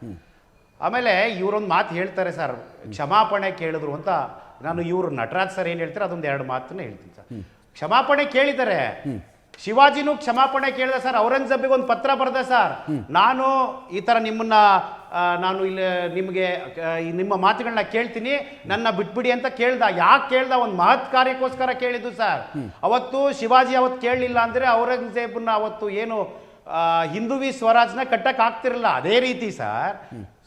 ಆಮೇಲೆ ಇವರೊಂದು ಮಾತು ಹೇಳ್ತಾರೆ ಸರ್, ಕ್ಷಮಾಪಣೆ ಕೇಳಿದ್ರು ಅಂತ. ನಾನು ಇವರು ನಟರಾಜ್ ಸರ್ ಏನು ಹೇಳ್ತಾರೆ ಅದೊಂದು 2 ಮಾತನ್ನ ಹೇಳ್ತೀನಿ ಸರ್. ಕ್ಷಮಾಪಣೆ ಕೇಳಿದ್ದಾರೆ, ಶಿವಾಜಿನೂ ಕ್ಷಮಾಪಣೆ ಕೇಳಿದೆ ಸರ್. ಔರಂಗಜೇಬಿಗೆ ಒಂದು ಪತ್ರ ಬರೆದೆ ಸರ್, ನಾನು ಈ ಥರ ನಿಮ್ಮನ್ನ ನಾನು ಇಲ್ಲಿ ನಿಮಗೆ ನಿಮ್ಮ ಮಾತುಗಳನ್ನ ಕೇಳ್ತೀನಿ, ನನ್ನ ಬಿಟ್ಬಿಡಿ ಅಂತ ಕೇಳ್ದ. ಯಾಕೆ ಕೇಳ್ದ? ಒಂದು ಮಹತ್ ಕಾರ್ಯಕ್ಕೋಸ್ಕರ ಕೇಳಿದ್ದು ಸರ್. ಅವತ್ತು ಶಿವಾಜಿ ಅವತ್ತು ಕೇಳಲಿಲ್ಲ ಅಂದರೆ ಔರಂಗಜೇಬನ್ನ ಅವತ್ತು ಏನು ಹಿಂದುವಿ ಸ್ವರಾಜ್ನ ಕಟ್ಟಕ್ಕೆ ಆಗ್ತಿರಲಿಲ್ಲ. ಅದೇ ರೀತಿ ಸರ್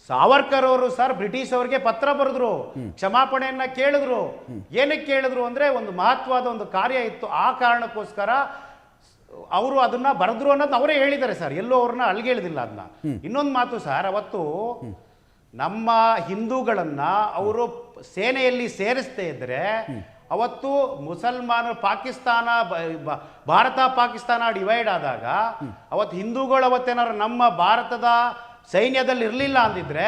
ಸಾವರ್ಕರ್ ಅವರು ಸರ್ ಬ್ರಿಟಿಷ್ ಅವರಿಗೆ ಪತ್ರ ಬರೆದ್ರು, ಕ್ಷಮಾಪಣೆಯನ್ನ ಕೇಳಿದ್ರು. ಏನಕ್ಕೆ ಕೇಳಿದ್ರು ಅಂದ್ರೆ ಒಂದು ಮಹತ್ವದ ಒಂದು ಕಾರ್ಯ ಇತ್ತು, ಆ ಕಾರಣಕ್ಕೋಸ್ಕರ ಅವರು ಅದನ್ನ ಬರೆದ್ರು ಅನ್ನೋದು ಅವರೇ ಹೇಳಿದ್ದಾರೆ ಸರ್. ಎಲ್ಲೂ ಅವ್ರನ್ನ ಅಲ್ಗೇಳಿದಿಲ್ಲ ಅದನ್ನ. ಇನ್ನೊಂದು ಮಾತು ಸರ್, ಅವತ್ತು ನಮ್ಮ ಹಿಂದೂಗಳನ್ನ ಅವರು ಸೇನೆಯಲ್ಲಿ ಸೇರಿಸದೇ ಇದ್ರೆ ಅವತ್ತು ಮುಸಲ್ಮಾನರು ಭಾರತ ಪಾಕಿಸ್ತಾನ ಡಿವೈಡ್ ಆದಾಗ ಅವತ್ತು ಹಿಂದೂಗಳು ಅವತ್ತೇನಾದ್ರು ನಮ್ಮ ಭಾರತದ ಸೈನ್ಯದಲ್ಲಿ ಇರಲಿಲ್ಲ ಅಂದಿದ್ರೆ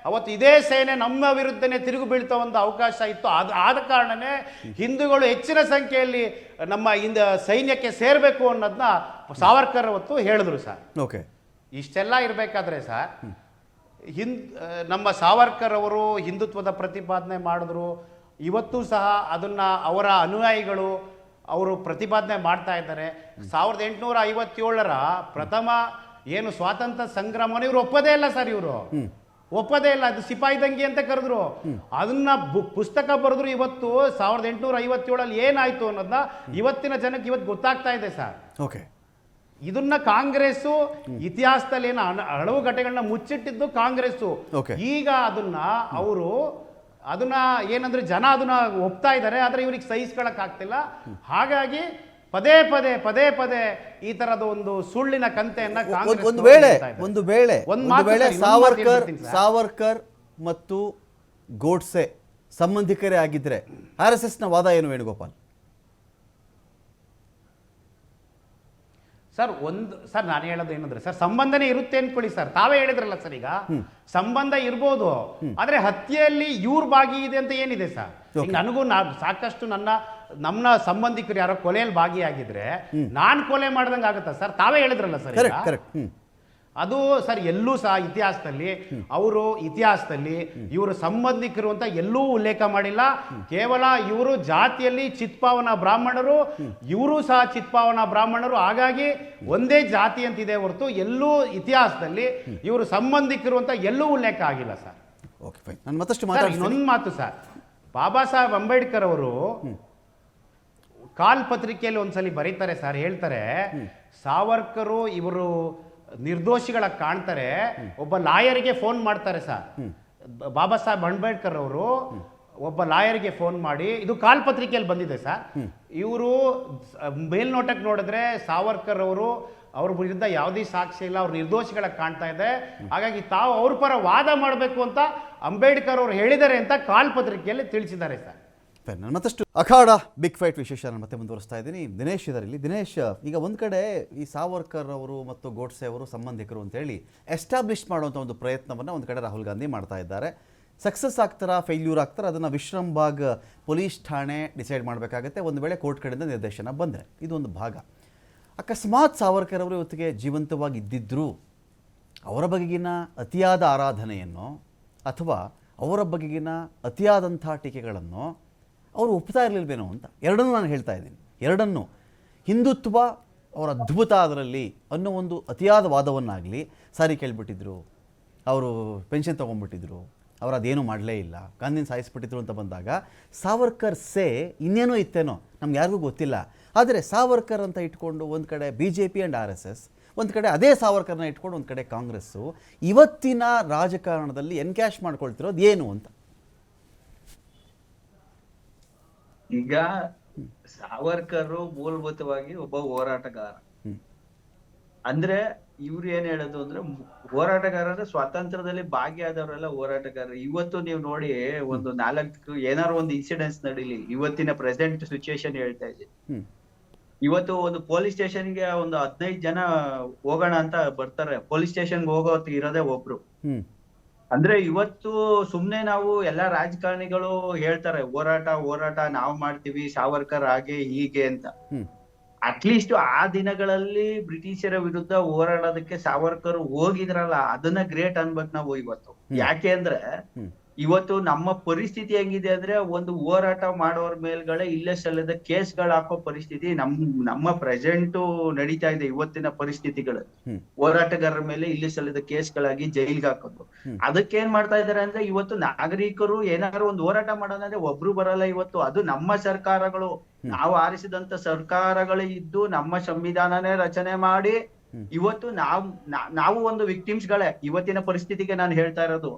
ಅವತ್ತು ಇದೇ ಸೇನೆ ನಮ್ಮ ವಿರುದ್ಧನೇ ತಿರುಗು ಬೀಳ್ತಾ ಒಂದು ಅವಕಾಶ ಇತ್ತು. ಆದ ಕಾರಣನೇ ಹಿಂದೂಗಳು ಹೆಚ್ಚಿನ ಸಂಖ್ಯೆಯಲ್ಲಿ ನಮ್ಮ ಸೈನ್ಯಕ್ಕೆ ಸೇರಬೇಕು ಅನ್ನೋದನ್ನ ಸಾವರ್ಕರ್ ಅವತ್ತು ಹೇಳಿದ್ರು ಸರ್. ಓಕೆ, ಇಷ್ಟೆಲ್ಲ ಇರಬೇಕಾದ್ರೆ ಸರ್ ನಮ್ಮ ಸಾವರ್ಕರ್ ಅವರು ಹಿಂದುತ್ವದ ಪ್ರತಿಪಾದನೆ ಮಾಡಿದ್ರು. ಇವತ್ತು ಸಹ ಅದನ್ನ ಅವರ ಅನುಯಾಯಿಗಳು ಅವರು ಪ್ರತಿಪಾದನೆ ಮಾಡ್ತಾ ಇದ್ದಾರೆ. 1857ರ ಪ್ರಥಮ ಏನು ಸ್ವಾತಂತ್ರ್ಯ ಸಂಗ್ರಾಮವನ್ನು ಇವರು ಒಪ್ಪದೇ ಇಲ್ಲ ಸರ್. ಇವರು ಒಪ್ಪದೇ ಇಲ್ಲ, ಅದು ಸಿಪಾಯಿ ದಂಗೆ ಅಂತ ಕರೆದ್ರು. ಅದನ್ನ ಪುಸ್ತಕ ಬರೆದ್ರು. ಇವತ್ತು 1857 ಏನಾಯ್ತು ಅನ್ನೋದನ್ನ ಇವತ್ತಿನ ಜನಕ್ಕೆ ಇವತ್ತು ಗೊತ್ತಾಗ್ತಾ ಇದೆ ಸರ್. ಓಕೆ, ಇದನ್ನ ಕಾಂಗ್ರೆಸ್ ಇತಿಹಾಸದಲ್ಲಿ ಏನು ಹಲವು ಘಟನೆಗಳನ್ನ ಮುಚ್ಚಿಟ್ಟಿದ್ದು ಕಾಂಗ್ರೆಸ್. ಈಗ ಅದನ್ನ ಏನಂದ್ರೆ ಜನ ಅದನ್ನ ಒಪ್ತಾ ಇದ್ದಾರೆ, ಆದ್ರೆ ಇವ್ರಿಗೆ ಸಹಿಸ್ಕೊಳಕ್ ಆಗ್ತಿಲ್ಲ. ಹಾಗಾಗಿ ಪದೇ ಪದೇ ಈ ತರದ ಒಂದು ಸುಳ್ಳಿನ ಕಂತೆಯನ್ನ ಒಂದು ವೇಳೆ ಸಾವರ್ಕರ್ ಮತ್ತು ಗೋಡ್ಸೆ ಸಂಬಂಧಿಕರೇ ಆಗಿದ್ರೆ RSS ನ ವಾದ ಏನು ವೇಣುಗೋಪಾಲ್? ಸರ್ ನಾನು ಹೇಳೋದು ಏನಂದ್ರೆ ಸರ್, ಸಂಬಂಧನೇ ಇರುತ್ತೆ ಅನ್ಕೊಳ್ಳಿ ಸರ್. ತಾವೇ ಹೇಳಿದ್ರಲ್ಲ ಸರ್, ಈಗ ಸಂಬಂಧ ಇರ್ಬೋದು, ಆದ್ರೆ ಹತ್ಯೆಯಲ್ಲಿ ಇವ್ರ ಭಾಗಿ ಇದೆ ಅಂತ ಏನಿದೆ ಸರ್? ನನಗೂ ಸಾಕಷ್ಟು ನಮ್ಮ ಸಂಬಂಧಿಕರು ಯಾರೋ ಕೊಲೆಯಲ್ಲಿ ಭಾಗಿಯಾಗಿದ್ರೆ ನಾನ್ ಕೊಲೆ ಮಾಡ್ದಂಗೆ ಆಗುತ್ತಾ ಸರ್? ತಾವೇ ಹೇಳಿದ್ರಲ್ಲ ಸರ್. ಅದು ಸರ್ ಎಲ್ಲೂ ಸಹ ಇತಿಹಾಸದಲ್ಲಿ ಇವರು ಸಂಬಂಧಿಕರು ಅಂತ ಎಲ್ಲೂ ಉಲ್ಲೇಖ ಮಾಡಿಲ್ಲ. ಕೇವಲ ಇವರು ಜಾತಿಯಲ್ಲಿ ಚಿತ್ಪಾವನ ಬ್ರಾಹ್ಮಣರು, ಇವರು ಸಹ ಚಿತ್ಪಾವನ ಬ್ರಾಹ್ಮಣರು, ಹಾಗಾಗಿ ಒಂದೇ ಜಾತಿ ಅಂತಿದೆ ಹೊರತು ಎಲ್ಲೂ ಇತಿಹಾಸದಲ್ಲಿ ಇವರು ಸಂಬಂಧಿಕರು ಅಂತ ಎಲ್ಲೂ ಉಲ್ಲೇಖ ಆಗಿಲ್ಲ ಸರ್. ಇನ್ನೊಂದು ಮಾತು ಸರ್, ಬಾಬಾ ಸಾಹೇಬ್ ಅಂಬೇಡ್ಕರ್ ಅವರು ಕಾಲ್ ಪತ್ರಿಕೆಯಲ್ಲಿ ಒಂದ್ಸಲಿ ಬರೀತಾರೆ ಸರ್, ಹೇಳ್ತಾರೆ ಸಾವರ್ಕರು ಇವರು ನಿರ್ದೋಷಿಗಳ ಕಾಣ್ತಾರೆ. ಒಬ್ಬ ಲಾಯರ್ಗೆ ಫೋನ್ ಮಾಡ್ತಾರೆ ಸರ್, ಬಾಬಾ ಸಾಹೇಬ್ ಅಂಬೇಡ್ಕರ್ ಅವರು ಒಬ್ಬ ಲಾಯರ್ಗೆ ಫೋನ್ ಮಾಡಿ, ಇದು ಕಾಲ್ಪತ್ರಿಕೆಯಲ್ಲಿ ಬಂದಿದೆ ಸರ್, ಇವರು ಮೇಲ್ನೋಟಕ್ಕೆ ನೋಡಿದ್ರೆ ಸಾವರ್ಕರ್ ಅವರು ಅವ್ರ ವಿರುದ್ಧ ಯಾವುದೇ ಸಾಕ್ಷ್ಯ ಇಲ್ಲ, ಅವ್ರ ನಿರ್ದೋಷಿಗಳ ಕಾಣ್ತಾ ಇದೆ, ಹಾಗಾಗಿ ತಾವು ಅವ್ರ ಪರ ವಾದ ಮಾಡಬೇಕು ಅಂತ ಅಂಬೇಡ್ಕರ್ ಅವರು ಹೇಳಿದ್ದಾರೆ ಅಂತ ಕಾಲ್ಪತ್ರಿಕೆಯಲ್ಲಿ ತಿಳಿಸಿದ್ದಾರೆ ಸರ್. ನಾನು ಮತ್ತಷ್ಟು ಅಖಾಡ ಬಿಗ್ ಫೈಟ್ ವಿಶೇಷ ನಾನು ಮತ್ತೆ ಮುಂದುವರಿಸ್ತಾ ಇದ್ದೀನಿ. ದಿನೇಶ್ ಇದರಲ್ಲಿ. ದಿನೇಶ್, ಈಗ ಒಂದು ಕಡೆ ಈ ಸಾವರ್ಕರ್ ಅವರು ಮತ್ತು ಗೋಡ್ಸೆ ಅವರು ಸಂಬಂಧಿಕರು ಅಂತೇಳಿ ಎಸ್ಟಾಬ್ಲಿಷ್ ಮಾಡುವಂಥ ಒಂದು ಪ್ರಯತ್ನವನ್ನು ಒಂದು ಕಡೆ ರಾಹುಲ್ ಗಾಂಧಿ ಮಾಡ್ತಾ ಇದ್ದಾರೆ. ಸಕ್ಸಸ್ ಆಗ್ತಾರಾ ಫೇಲ್ಯೂರ್ ಆಗ್ತಾರಾ ಅದನ್ನು ವಿಶ್ರಂಬಾಗ್ ಪೊಲೀಸ್ ಠಾಣೆ ಡಿಸೈಡ್ ಮಾಡಬೇಕಾಗತ್ತೆ, ಒಂದು ವೇಳೆ ಕೋರ್ಟ್ ಕಡೆಯಿಂದ ನಿರ್ದೇಶನ ಬಂದರೆ. ಇದೊಂದು ಭಾಗ. ಅಕಸ್ಮಾತ್ ಸಾವರ್ಕರ್ ಅವರು ಇವತ್ತಿಗೆ ಜೀವಂತವಾಗಿ ಇದ್ದಿದ್ದರೂ ಅವರ ಬಗೆಗಿನ ಅತಿಯಾದ ಆರಾಧನೆಯನ್ನು ಅಥವಾ ಅವರ ಬಗೆಗಿನ ಅತಿಯಾದಂಥ ಟೀಕೆಗಳನ್ನು ಅವರು ಒಪ್ತಾ ಇರಲಿಲ್ವೇನೋ ಅಂತ ಎರಡನ್ನೂ ನಾನು ಹೇಳ್ತಾ ಇದ್ದೀನಿ. ಎರಡನ್ನೂ ಹಿಂದುತ್ವ ಅವರ ಅದ್ಭುತ ಅದರಲ್ಲಿ ಅನ್ನೋ ಒಂದು ಅತಿಯಾದ ವಾದವನ್ನಾಗಲಿ ಸಾರಿ ಕೇಳಿಬಿಟ್ಟಿದ್ರು, ಅವರು ಪೆನ್ಷನ್ ತೊಗೊಂಡ್ಬಿಟ್ಟಿದ್ರು, ಅವರು ಅದೇನೂ ಮಾಡಲೇ ಇಲ್ಲ, ಗಾಂಧಿನ ಸಾಯಿಸ್ಬಿಟ್ಟಿದ್ರು ಅಂತ ಬಂದಾಗ ಸಾವರ್ಕರ್ ಇನ್ನೇನೋ ಇತ್ತೇನೋ ನಮ್ಗೆ ಯಾರಿಗೂ ಗೊತ್ತಿಲ್ಲ. ಆದರೆ ಸಾವರ್ಕರ್ ಅಂತ ಇಟ್ಕೊಂಡು ಒಂದು ಕಡೆ BJP ಆ್ಯಂಡ್ RSS, ಒಂದು ಕಡೆ ಅದೇ ಸಾವರ್ಕರ್ನ ಇಟ್ಕೊಂಡು ಒಂದು ಕಡೆ ಕಾಂಗ್ರೆಸ್ಸು ಇವತ್ತಿನ ರಾಜಕಾರಣದಲ್ಲಿ ಎನ್ಕ್ಯಾಶ್ ಮಾಡ್ಕೊಳ್ತಿರೋದು ಏನು ಅಂತ. ಈಗ ಸಾವರ್ಕರ್ ಮೂಲಭೂತವಾಗಿ ಒಬ್ಬ ಹೋರಾಟಗಾರ. ಅಂದ್ರೆ ಇವ್ರು ಏನ್ ಹೇಳೋದು ಅಂದ್ರೆ ಹೋರಾಟಗಾರ ಅಂದ್ರೆ ಸ್ವಾತಂತ್ರ್ಯದಲ್ಲಿ ಭಾಗಿಯಾದವರೆಲ್ಲ ಹೋರಾಟಗಾರರು. ಇವತ್ತು ನೀವು ನೋಡಿ ಒಂದು 4 ಏನಾರು ಒಂದು ಇನ್ಸಿಡೆನ್ಸ್ ನಡೀಲಿ, ಇವತ್ತಿನ ಪ್ರೆಸೆಂಟ್ ಸಿಚುಯೇಷನ್ ಹೇಳ್ತಾ ಇದ್ದೀನಿ. ಇವತ್ತು ಒಂದು ಪೊಲೀಸ್ ಸ್ಟೇಷನ್ಗೆ ಒಂದು 15 ಜನ ಹೋಗೋಣ ಅಂತ ಬರ್ತಾರೆ, ಪೊಲೀಸ್ ಸ್ಟೇಷನ್ಗೆ ಹೋಗೋತ್ ಇರೋದೇ ಒಬ್ರು. ಅಂದ್ರೆ ಇವತ್ತು ಸುಮ್ನೆ ನಾವು ಎಲ್ಲಾ ರಾಜಕಾರಣಿಗಳು ಹೇಳ್ತಾರೆ ಹೋರಾಟ ನಾವ್ ಮಾಡ್ತೀವಿ, ಸಾವರ್ಕರ್ ಹಾಗೆ ಹೀಗೆ ಅಂತ. ಅಟ್ಲೀಸ್ಟ್ ಆ ದಿನಗಳಲ್ಲಿ ಬ್ರಿಟಿಷರ ವಿರುದ್ಧ ಹೋರಾಡೋದಕ್ಕೆ ಸಾವರ್ಕರ್ ಹೋಗಿದ್ರಲ್ಲ, ಅದನ್ನ ಗ್ರೇಟ್ ಅನ್ಬೇಕು ನಾವು ಇವತ್ತು. ಯಾಕೆ ಅಂದ್ರೆ ಇವತ್ತು ನಮ್ಮ ಪರಿಸ್ಥಿತಿ ಹೆಂಗಿದೆ ಅಂದ್ರೆ ಒಂದು ಹೋರಾಟ ಮಾಡೋರ್ ಮೇಲ್ಗಡೆ ಇಲ್ಲೇ ಸಲ್ಲದ ಕೇಸ್ಗಳು ಹಾಕೋ ಪರಿಸ್ಥಿತಿ ನಮ್ಮ ಪ್ರೆಸೆಂಟ್ ನಡೀತಾ ಇದೆ. ಇವತ್ತಿನ ಪರಿಸ್ಥಿತಿಗಳು ಹೋರಾಟಗಾರರ ಮೇಲೆ ಇಲ್ಲಿ ಸಲ್ಲದ ಕೇಸ್ಗಳಾಗಿ ಜೈಲ್ಗೆ ಹಾಕೋದು. ಅದಕ್ಕೇನ್ ಮಾಡ್ತಾ ಇದಾರೆ ಅಂದ್ರೆ ಇವತ್ತು ನಾಗರಿಕರು ಏನಾದ್ರು ಒಂದು ಹೋರಾಟ ಮಾಡೋಣ ಅಂದ್ರೆ ಒಬ್ರು ಬರಲ್ಲ ಇವತ್ತು. ಅದು ನಮ್ಮ ಸರ್ಕಾರಗಳು, ನಾವು ಆರಿಸಿದಂತ ಸರ್ಕಾರಗಳು ಇದ್ದು ನಮ್ಮ ಸಂವಿಧಾನನೇ ರಚನೆ ಮಾಡಿ ಇವತ್ತು ನಾವು ಒಂದು ವಿಕ್ಟಿಮ್ಸ್ ಗಳೇ. ಇವತ್ತಿನ ಪರಿಸ್ಥಿತಿಗೆ ನಾನು ಹೇಳ್ತಾ ಇರೋದು,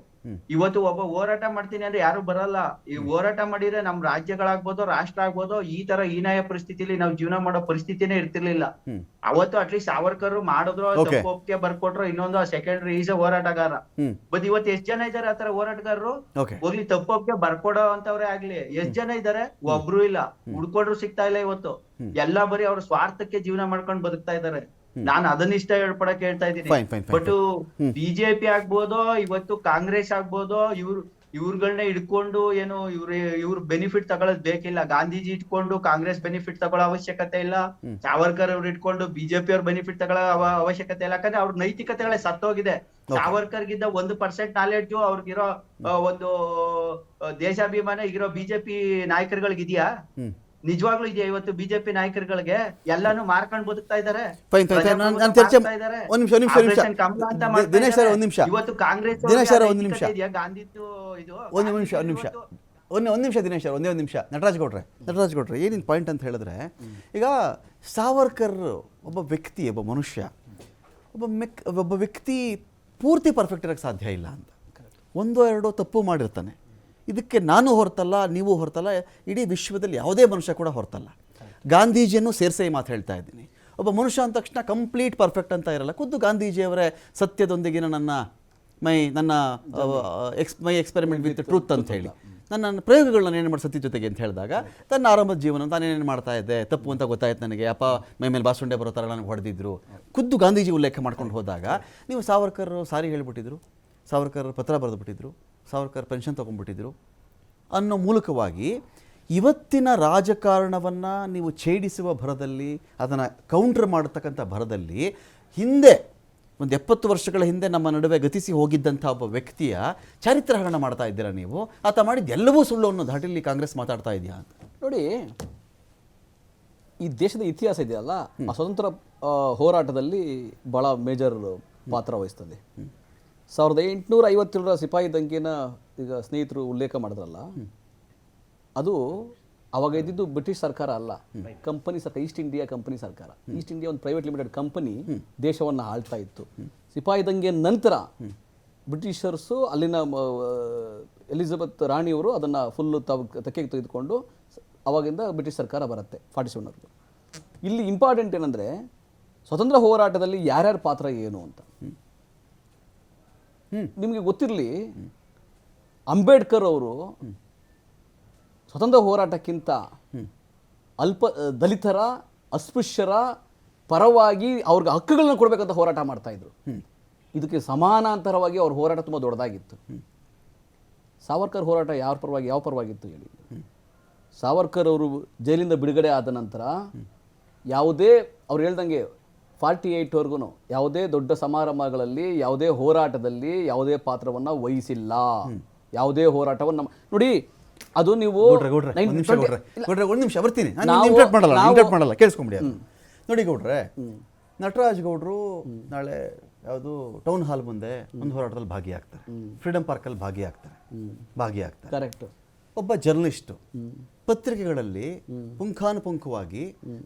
ಇವತ್ತು ಒಬ್ಬ ಹೋರಾಟ ಮಾಡ್ತೀನಿ ಅಂದ್ರೆ ಯಾರು ಬರಲ್ಲ. ಈ ಹೋರಾಟ ಮಾಡಿದ್ರೆ ನಮ್ ರಾಜ್ಯಗಳಾಗ್ಬೋದು, ರಾಷ್ಟ್ರ ಆಗ್ಬೋದು, ಈ ತರ ಹೀನಾಯ ಪರಿಸ್ಥಿತಿಲಿ ನಾವು ಜೀವನ ಮಾಡೋ ಪರಿಸ್ಥಿತಿನೇ ಇರ್ತಿರ್ಲಿಲ್ಲ. ಅವತ್ತು ಅಟ್ಲೀಸ್ಟ್ ಸಾವರ್ಕರ್ ಮಾಡಿದ್ರು, ಒಪ್ಪಿಗೆ ಬರ್ಕೊಟ್ರು, ಇನ್ನೊಂದು ಸೆಕೆಂಡ್ರಿ ಈಸ್ ಹೋರಾಟಗಾರ. ಬಟ್ ಇವತ್ತು ಎಷ್ಟ್ ಜನ ಇದಾರೆ ಆತರ ಹೋರಾಟಗಾರರು? ಹೋಗ್ಲಿ ತಪ್ಪೊಪ್ಪಿಗೆ ಬರ್ಕೊಡೋ ಅಂತವ್ರೆ ಆಗ್ಲಿ, ಎಷ್ಟ್ ಜನ ಇದಾರೆ? ಒಬ್ರು ಇಲ್ಲ. ಹುಡ್ಕೊಂಡ್ರು ಸಿಗ್ತಾ ಇಲ್ಲ ಇವತ್ತು. ಎಲ್ಲಾ ಬರೀ ಅವ್ರ ಸ್ವಾರ್ಥಕ್ಕೆ ಜೀವನ ಮಾಡ್ಕೊಂಡು ಬದುಕ್ತಾ ಇದಾರೆ. ನಾನು ಅದನ್ನ ಇಷ್ಟ ಹೇಳ್ಪಡಕ್ ಹೇಳ್ತಾ ಇದ್ದೀನಿ. ಬಟ್ BJP ಆಗ್ಬೋದು, ಇವತ್ತು ಕಾಂಗ್ರೆಸ್ ಆಗ್ಬೋದು, ಇವ್ರುಗಳನ್ನ ಇಟ್ಕೊಂಡು ಏನು ಇವ್ರ ಬೆನಿಫಿಟ್ ತಗೊಳೋದ್ ಬೇಕಿಲ್ಲ. ಗಾಂಧೀಜಿ ಇಟ್ಕೊಂಡು ಕಾಂಗ್ರೆಸ್ ಬೆನಿಫಿಟ್ ತಗೊಳ್ಳೋ ಅವಶ್ಯಕತೆ ಇಲ್ಲ. ಸಾವರ್ಕರ್ ಅವ್ರು ಇಟ್ಕೊಂಡು BJP ಅವ್ರ ಬೆನಿಫಿಟ್ ತಗೊಳ್ಳೋ ಅವಶ್ಯಕತೆ ಇಲ್ಲ. ಯಾಕಂದ್ರೆ ಅವ್ರ ನೈತಿಕತೆಗಳೇ ಸತ್ತೋಗಿದೆ. ಸಾವರ್ಕರ್ಗಿಂತ 1% ನಾಲೆಡ್ಜು ಅವ್ರಿಗಿರೋ ಒಂದು ದೇಶಾಭಿಮಾನ ಈಗಿರೋ BJP ನಾಯಕರುಗಳಿಗಿದ್ಯಾ? ನಿಜವಾಗ್ಲೂ ಇದೆಯಾ ಇವತ್ತು BJP ನಾಯಕರುಗಳಿಗೆ? ಎಲ್ಲಾನು ಮಾರ್ಕೊಂಡು ಬದುಕ್ತಾ ಇದಾರೆ. ಇವತ್ತು ಕಾಂಗ್ರೆಸ್ ಒಂದ್ ನಿಮಿಷ ದಿನೇಶ್ ಅವ್ರೆ, ಒಂದೇ ನಿಮಿಷ. ನಟರಾಜ್ ಗೌಡ್ರೆ ಏನಿನ್ ಪಾಯಿಂಟ್ ಅಂತ ಹೇಳಿದ್ರೆ, ಈಗ ಸಾವರ್ಕರ್ ಒಬ್ಬ ವ್ಯಕ್ತಿ, ಒಬ್ಬ ಮನುಷ್ಯ, ಒಬ್ಬ ವ್ಯಕ್ತಿ ಪೂರ್ತಿ ಪರ್ಫೆಕ್ಟ್ ಇರೋಕ್ಕೆ ಸಾಧ್ಯ ಇಲ್ಲ ಅಂತ. ಒಂದೋ ಎರಡೋ ತಪ್ಪು ಮಾಡಿರ್ತಾನೆ. ಇದಕ್ಕೆ ನಾನು ಹೊರತಲ್ಲ, ನೀವು ಹೊರತಲ್ಲ, ಇಡೀ ವಿಶ್ವದಲ್ಲಿ ಯಾವುದೇ ಮನುಷ್ಯ ಕೂಡ ಹೊರತಲ್ಲ. ಗಾಂಧೀಜಿಯನ್ನು ಸೇರಿಸೇ ಮಾತು ಹೇಳ್ತಾ ಇದ್ದೀನಿ. ಒಬ್ಬ ಮನುಷ್ಯ ಅಂದ ತಕ್ಷಣ ಕಂಪ್ಲೀಟ್ ಪರ್ಫೆಕ್ಟ್ ಅಂತ ಇರಲ್ಲ. ಖುದ್ದು ಗಾಂಧೀಜಿಯವರೇ ಸತ್ಯದೊಂದಿಗಿನ ನನ್ನ ಎಕ್ಸ್ಪೆರಿಮೆಂಟ್ ವಿತ್ ಟ್ರೂತ್ ಅಂತ ಹೇಳಿ ನನ್ನ ಪ್ರಯೋಗಗಳನ್ನ ಏನು ಮಾಡಿ ಸತ್ಯ ಜೊತೆಗೆ ಅಂತ ಹೇಳಿದಾಗ ತನ್ನ ಆರಂಭದ ಜೀವನ ತಾನೇನೇನು ಮಾಡ್ತಾ ಇದ್ದೆ, ತಪ್ಪು ಅಂತ ಗೊತ್ತಾಯ್ತು ನನಗೆ, ಅಪ್ಪ ಮೈ ಮೇಲೆ ಬಾಸುಂಡೆ ಬರೋ ಥರ ನನಗೆ ಹೊಡೆದಿದ್ರು, ಖುದ್ದು ಗಾಂಧೀಜಿ ಉಲ್ಲೇಖ ಮಾಡ್ಕೊಂಡು ಹೋದಾಗ ನೀವು ಸಾವರ್ಕರ್ ಸಾರಿ ಹೇಳಿಬಿಟ್ಟಿದ್ರು, ಸಾವರ್ಕರ್ ಪತ್ರ ಬರೆದುಬಿಟ್ಟಿದ್ರು, ಸಾವರ್ಕರ್ ಪೆನ್ಷನ್ ತೊಗೊಂಡ್ಬಿಟ್ಟಿದ್ರು ಅನ್ನೋ ಮೂಲಕವಾಗಿ ಇವತ್ತಿನ ರಾಜಕಾರಣವನ್ನು ನೀವು ಛೇಡಿಸುವ ಭರದಲ್ಲಿ, ಅದನ್ನು ಕೌಂಟರ್ ಮಾಡತಕ್ಕಂಥ ಭರದಲ್ಲಿ ಹಿಂದೆ ಒಂದು 70 ವರ್ಷಗಳ ಹಿಂದೆ ನಮ್ಮ ನಡುವೆ ಗತಿಸಿ ಹೋಗಿದ್ದಂಥ ಒಬ್ಬ ವ್ಯಕ್ತಿಯ ಚಾರಿತ್ರ ಹರಣ ಮಾಡ್ತಾ ಇದ್ದೀರಾ ನೀವು. ಆತ ಮಾಡಿದ್ದು ಎಲ್ಲವೂ ಸುಳ್ಳು ಅನ್ನೋ ಧಾಟಿಯಲ್ಲಿ ಕಾಂಗ್ರೆಸ್ ಮಾತಾಡ್ತಾ ಇದೆಯಾ ಅಂತ ನೋಡಿ. ಈ ದೇಶದ ಇತಿಹಾಸ ಇದೆಯಲ್ಲ, ಆ ಸ್ವತಂತ್ರ ಹೋರಾಟದಲ್ಲಿ ಭಾಳ ಮೇಜರ್ ಪಾತ್ರ ವಹಿಸ್ತದೆ. 1857 ಸಿಪಾಯಿ ದಂಗೆನ ಈಗ ಸ್ನೇಹಿತರು ಉಲ್ಲೇಖ ಮಾಡಿದ್ರಲ್ಲ, ಅದು ಅವಾಗ ಇದ್ದಿದ್ದು ಬ್ರಿಟಿಷ್ ಸರ್ಕಾರ ಅಲ್ಲ, ಕಂಪನಿ ಸರ್ಕಾರ, ಈಸ್ಟ್ ಇಂಡಿಯಾ ಕಂಪನಿ ಸರ್ಕಾರ. ಈಸ್ಟ್ ಇಂಡಿಯಾ ಒಂದು ಪ್ರೈವೇಟ್ ಲಿಮಿಟೆಡ್ ಕಂಪನಿ ದೇಶವನ್ನು ಆಳ್ತಾ ಇತ್ತು. ಸಿಪಾಯಿ ದಂಗೆ ನಂತರ ಬ್ರಿಟಿಷರ್ಸು ಅಲ್ಲಿನ ಎಲಿಜಬೆತ್ ರಾಣಿಯವರು ಅದನ್ನು ಫುಲ್ಲು ತೆಕ್ಕೆಗೆ ತೆಗೆದುಕೊಂಡು ಅವಾಗಿಂದ ಬ್ರಿಟಿಷ್ ಸರ್ಕಾರ ಬರುತ್ತೆ 47 ಇಲ್ಲಿ ಇಂಪಾರ್ಟೆಂಟ್ ಏನಂದರೆ ಸ್ವತಂತ್ರ ಹೋರಾಟದಲ್ಲಿ ಯಾರ್ಯಾರ ಪಾತ್ರ ಏನು ಅಂತ ನಿಮಗೆ ಗೊತ್ತಿರಲಿ. ಅಂಬೇಡ್ಕರ್ ಅವರು ಸ್ವತಂತ್ರ ಹೋರಾಟಕ್ಕಿಂತ ದಲಿತರ ಅಸ್ಪೃಶ್ಯರ ಪರವಾಗಿ ಅವ್ರಿಗೆ ಹಕ್ಕುಗಳನ್ನ ಕೊಡಬೇಕಂತ ಹೋರಾಟ ಮಾಡ್ತಾ ಇದ್ರು. ಇದಕ್ಕೆ ಸಮಾನಾಂತರವಾಗಿ ಅವ್ರ ಹೋರಾಟ ತುಂಬ ದೊಡ್ಡದಾಗಿತ್ತು. ಸಾವರ್ಕರ್ ಹೋರಾಟ ಯಾವ ಪರವಾಗಿತ್ತು ಹೇಳಿ. ಸಾವರ್ಕರ್ ಅವರು ಜೈಲಿಂದ ಬಿಡುಗಡೆ ಆದ ನಂತರ ಯಾವುದೇ ಅವ್ರು ಹೇಳ್ದಂಗೆ 48ವರೆಗೂ ಯಾವುದೇ ದೊಡ್ಡ ಸಮಾರಂಭಗಳಲ್ಲಿ ಯಾವುದೇ ಹೋರಾಟದಲ್ಲಿ ಯಾವುದೇ ಪಾತ್ರವನ್ನು ವಹಿಸಿಲ್ಲ. ಯಾವುದೇ ಹೋರಾಟವನ್ನು ನೋಡಿ, ಅದು ನೀವು ಒಂದು ನಿಮಿಷ ಬರ್ತೀನಿ, ಮಾಡಲ್ಲ ಕೇಳಿಸ್ಕೊಂಬಿಡಿ. ನೋಡಿ ಗೌಡ್ರೆ, ನಟರಾಜ್ ಗೌಡ್ರು ನಾಳೆ ಯಾವುದು ಟೌನ್ ಹಾಲ್ ಮುಂದೆ ಒಂದು ಹೋರಾಟದಲ್ಲಿ ಭಾಗಿಯಾಗ್ತಾರೆ, ಫ್ರೀಡಂ ಪಾರ್ಕಲ್ಲಿ ಭಾಗಿಯಾಗ್ತಾರೆ. ಕರೆಕ್ಟ್. ಒಬ್ಬ ಜರ್ನಲಿಸ್ಟು ಪತ್ರಿಕೆಗಳಲ್ಲಿ ಪುಂಖಾನುಪುಂಖವಾಗಿ